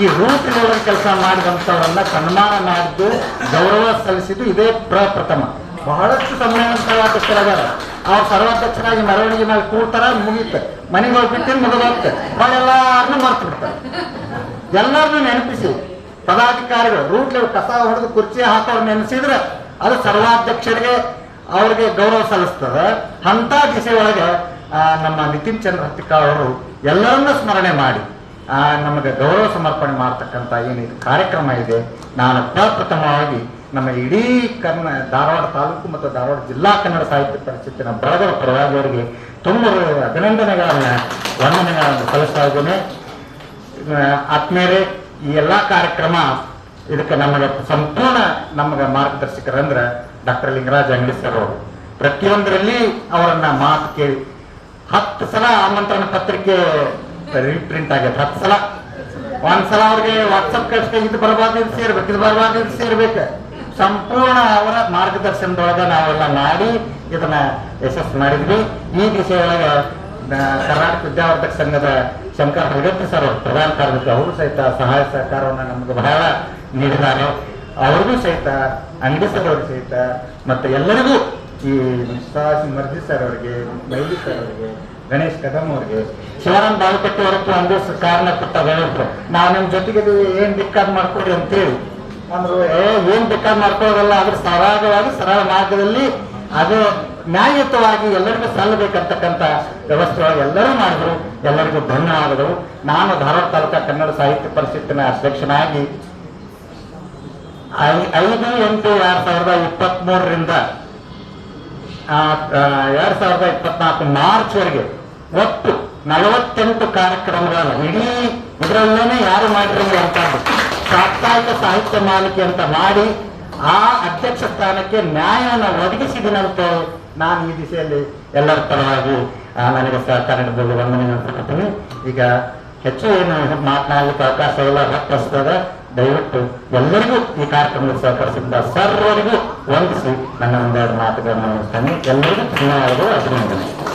ಈ ರೂಟ್ ಲೆವೆಲ್ ಕೆಲಸ ಮಾಡಿದಂಥವರನ್ನ ಸನ್ಮಾನ ಮಾಡಿದ್ದು ಗೌರವ ಸಲ್ಲಿಸಿದ್ದು ಇದೇ ಪ್ರಪ್ರಥಮ. ಬಹಳಷ್ಟು ಸಮ್ಮೇಳನ ಸರ್ವಾಧ್ಯಕ್ಷರಾಗಾರ ಅವ್ರು ಸರ್ವಾಧ್ಯಕ್ಷರಾಗಿ ಮೆರವಣಿಗೆ ಮೇಲೆ ಕೂಡ್ತಾರ, ಮುಗೀತ ಮನೆಗೆ ಹೋಗ್ಬಿಟ್ಟು ಮುಗಿದೋಗ್ತೆ ಎಲ್ಲಾರನ್ನೂ ಮರ್ತು ಬಿಡ್ತಾರೆ. ಎಲ್ಲರನ್ನೂ ನೆನಪಿಸಿ ಪದಾಧಿಕಾರಿಗಳು ರೂಟ್ ಲೆವೆಲ್ ಕಸ ಹೊಡೆದು ಕುರ್ಚಿ ಹಾಕೋರು ನೆನೆಸಿದ್ರೆ ಅದು ಸರ್ವಾಧ್ಯಕ್ಷರಿಗೆ ಅವ್ರಿಗೆ ಗೌರವ ಸಲ್ಲಿಸ್ತದೆ. ಅಂಥ ದಿಸೆ ಒಳಗೆ ನಮ್ಮ ನಿತಿನ್ ಚಂದ್ರ ಹತ್ತಿಕಾಳ್ ಅವರು ಎಲ್ಲರನ್ನ ಸ್ಮರಣೆ ಮಾಡಿ ನಮಗೆ ಗೌರವ ಸಮರ್ಪಣೆ ಮಾಡ್ತಕ್ಕಂಥ ಏನಿದು ಕಾರ್ಯಕ್ರಮ ಇದೆ, ನಾನು ಪ್ರಪ್ರಥಮವಾಗಿ ನಮ್ಮ ಇಡೀ ಧಾರವಾಡ ತಾಲೂಕು ಮತ್ತು ಧಾರವಾಡ ಜಿಲ್ಲಾ ಕನ್ನಡ ಸಾಹಿತ್ಯ ಪರಿಷತ್ತಿನ ಬಳಗದ ಪರವಾಗಿ ಅವರಿಗೆ ತುಂಬ ಅಭಿನಂದನೆಗಳನ್ನು ವಂದನೆಗಳನ್ನು ಸಲ್ಲಿಸ್ತಾ ಇದ್ದೇನೆ. ಆದ್ಮೇಲೆ ಈ ಎಲ್ಲ ಕಾರ್ಯಕ್ರಮ ಇದಕ್ಕೆ ನಮಗೆ ಸಂಪೂರ್ಣ ನಮಗೆ ಮಾರ್ಗದರ್ಶಕರಂದ್ರೆ ಡಾಕ್ಟರ್ ಲಿಂಗರಾಜ್ ಅಂಗಡಿ ಸರ್ ಅವರು. ಪ್ರತಿಯೊಂದರಲ್ಲಿ ಅವರನ್ನ ಮಾತು ಕೇಳಿ 10 ಸಲ ಆಮಂತ್ರಣ ಪತ್ರಿಕೆ ರೀಪ್ರಿಂಟ್ ಆಗೈತೆ. 10 ಸಲ ಒಂದ್ಸಲ ಅವ್ರಿಗೆ ವಾಟ್ಸಪ್ ಕಳಿಸ್ತಾ ಇದು ಬರಬಾರ್ದು ಇದು ಸೇರ್ಬೇಕು, ಇದು ಬರಬಾರ್ದು ಇದು ಸೇರ್ಬೇಕು. ಸಂಪೂರ್ಣ ಅವರ ಮಾರ್ಗದರ್ಶನದೊಳಗೆ ನಾವೆಲ್ಲ ಮಾಡಿ ಇದನ್ನ ಯಶಸ್ಸು ಮಾಡಿದ್ವಿ. ಈ ದಿಸೆಯೊಳಗೆ ಕರ್ನಾಟಕ ವಿದ್ಯಾವರ್ಧಕ ಸಂಘದ ಶಂಕರ್ ಹಳಗತ್ತಿ ಸರ್ ಅವರು ಪ್ರಧಾನ ಕಾರ್ಯದರ್ಶಿ, ಅವರು ಸಹಿತ ಸಹಾಯ ಸಹಕಾರವನ್ನು ನಮಗೆ ಬಹಳ ನೀಡಿದ್ದಾರೆ. ಅವ್ರಿಗೂ ಸಹಿತ ಅಂಗಡಿ ಸರ್ ಅವ್ರಿಗೆ ಸಹಿತ ಮತ್ತೆ ಎಲ್ಲರಿಗೂ ಈ ಮರ್ಜಿ ಸರ್ ಅವರಿಗೆ, ಮೈಲಿ ಸರ್ ಅವರಿಗೆ, ಗಣೇಶ್ ಕದಮ್ ಅವ್ರಿಗೆ, ಶಿವರಾಮ್ ಬಾಲಪಟ್ಟಿ ಅವರತ್ತು ಒಂದು ಕಾರಣ ಕೊಟ್ಟ ಹೇಳಿದ್ರು, ನಾವು ನಿಮ್ಮ ಜೊತೆಗೆ ಏನ್ ಬೇಕಾದ್ ಮಾಡ್ಕೊಡ್ರಿ ಅಂತೇಳಿ ಅಂದ್ರು. ಏನ್ ಬೇಕಾದ್ ಮಾಡ್ಕೊಳ್ಳೋದಲ್ಲ, ಅದ್ರ ಸರಾಗವಾಗಿ ಸರಳ ಮಾರ್ಗದಲ್ಲಿ ಅದು ನ್ಯಾಯಯುತವಾಗಿ ಎಲ್ಲರಿಗೂ ಸಲ್ಲಬೇಕಂತಕ್ಕಂಥ ವ್ಯವಸ್ಥೆ ಒಳಗೆ ಎಲ್ಲರೂ ಮಾಡಿದ್ರು. ಎಲ್ಲರಿಗೂ ಧನ್ಯವಾದಗಳು. ನಾನು ಧಾರವಾಡ ತಾಲೂಕಾ ಕನ್ನಡ ಸಾಹಿತ್ಯ ಪರಿಷತ್ತಿನ ಅಧ್ಯಕ್ಷನಾಗಿ 5/8/2023 2024 ಮಾರ್ಚ್ವರೆಗೆ ಒಟ್ಟು 48 ಕಾರ್ಯಕ್ರಮಗಳನ್ನು ಇಡೀ ಇದರಲ್ಲೇನೆ ಯಾರು ಮಾಡಿರಂಗೆ ಅಂತ ಸಾಪ್ತಾಹಿಕ ಸಾಹಿತ್ಯ ಮಾಲಿಕೆ ಅಂತ ಮಾಡಿ ಆ ಅಧ್ಯಕ್ಷ ಸ್ಥಾನಕ್ಕೆ ನ್ಯಾಯವನ್ನು ಒದಗಿಸಿದಿನಂತ ನಾನು ಈ ದಿಸೆಯಲ್ಲಿ ಎಲ್ಲರ ಪರವಾಗಿ ನನಗೆ ಸಹಕಾರ ನೀಡಬಹುದು ವಂದನೆ ಮಾಡ್ತೀನಿ. ಈಗ ಹೆಚ್ಚು ಏನು ಮಾತನಾಡಲಿಕ್ಕೆ ಅವಕಾಶ ಇಲ್ಲ, ರಕ್ತಸ್ತದ. ದಯವಿಟ್ಟು ಎಲ್ಲರಿಗೂ ಈ ಕಾರ್ಯಕ್ರಮದಲ್ಲಿ ಸಹಕರಿಸಿದ ಸರ್ವರಿಗೂ ವಂದಿಸಿ ನನ್ನ ಒಂದೆರಡು ಮಾತುಗಳನ್ನು ಮುಗಿಸ್ತೇನೆ. ಎಲ್ಲರಿಗೂ ಧನ್ಯವಾದಗಳು, ಅಭಿನಂದನೆ.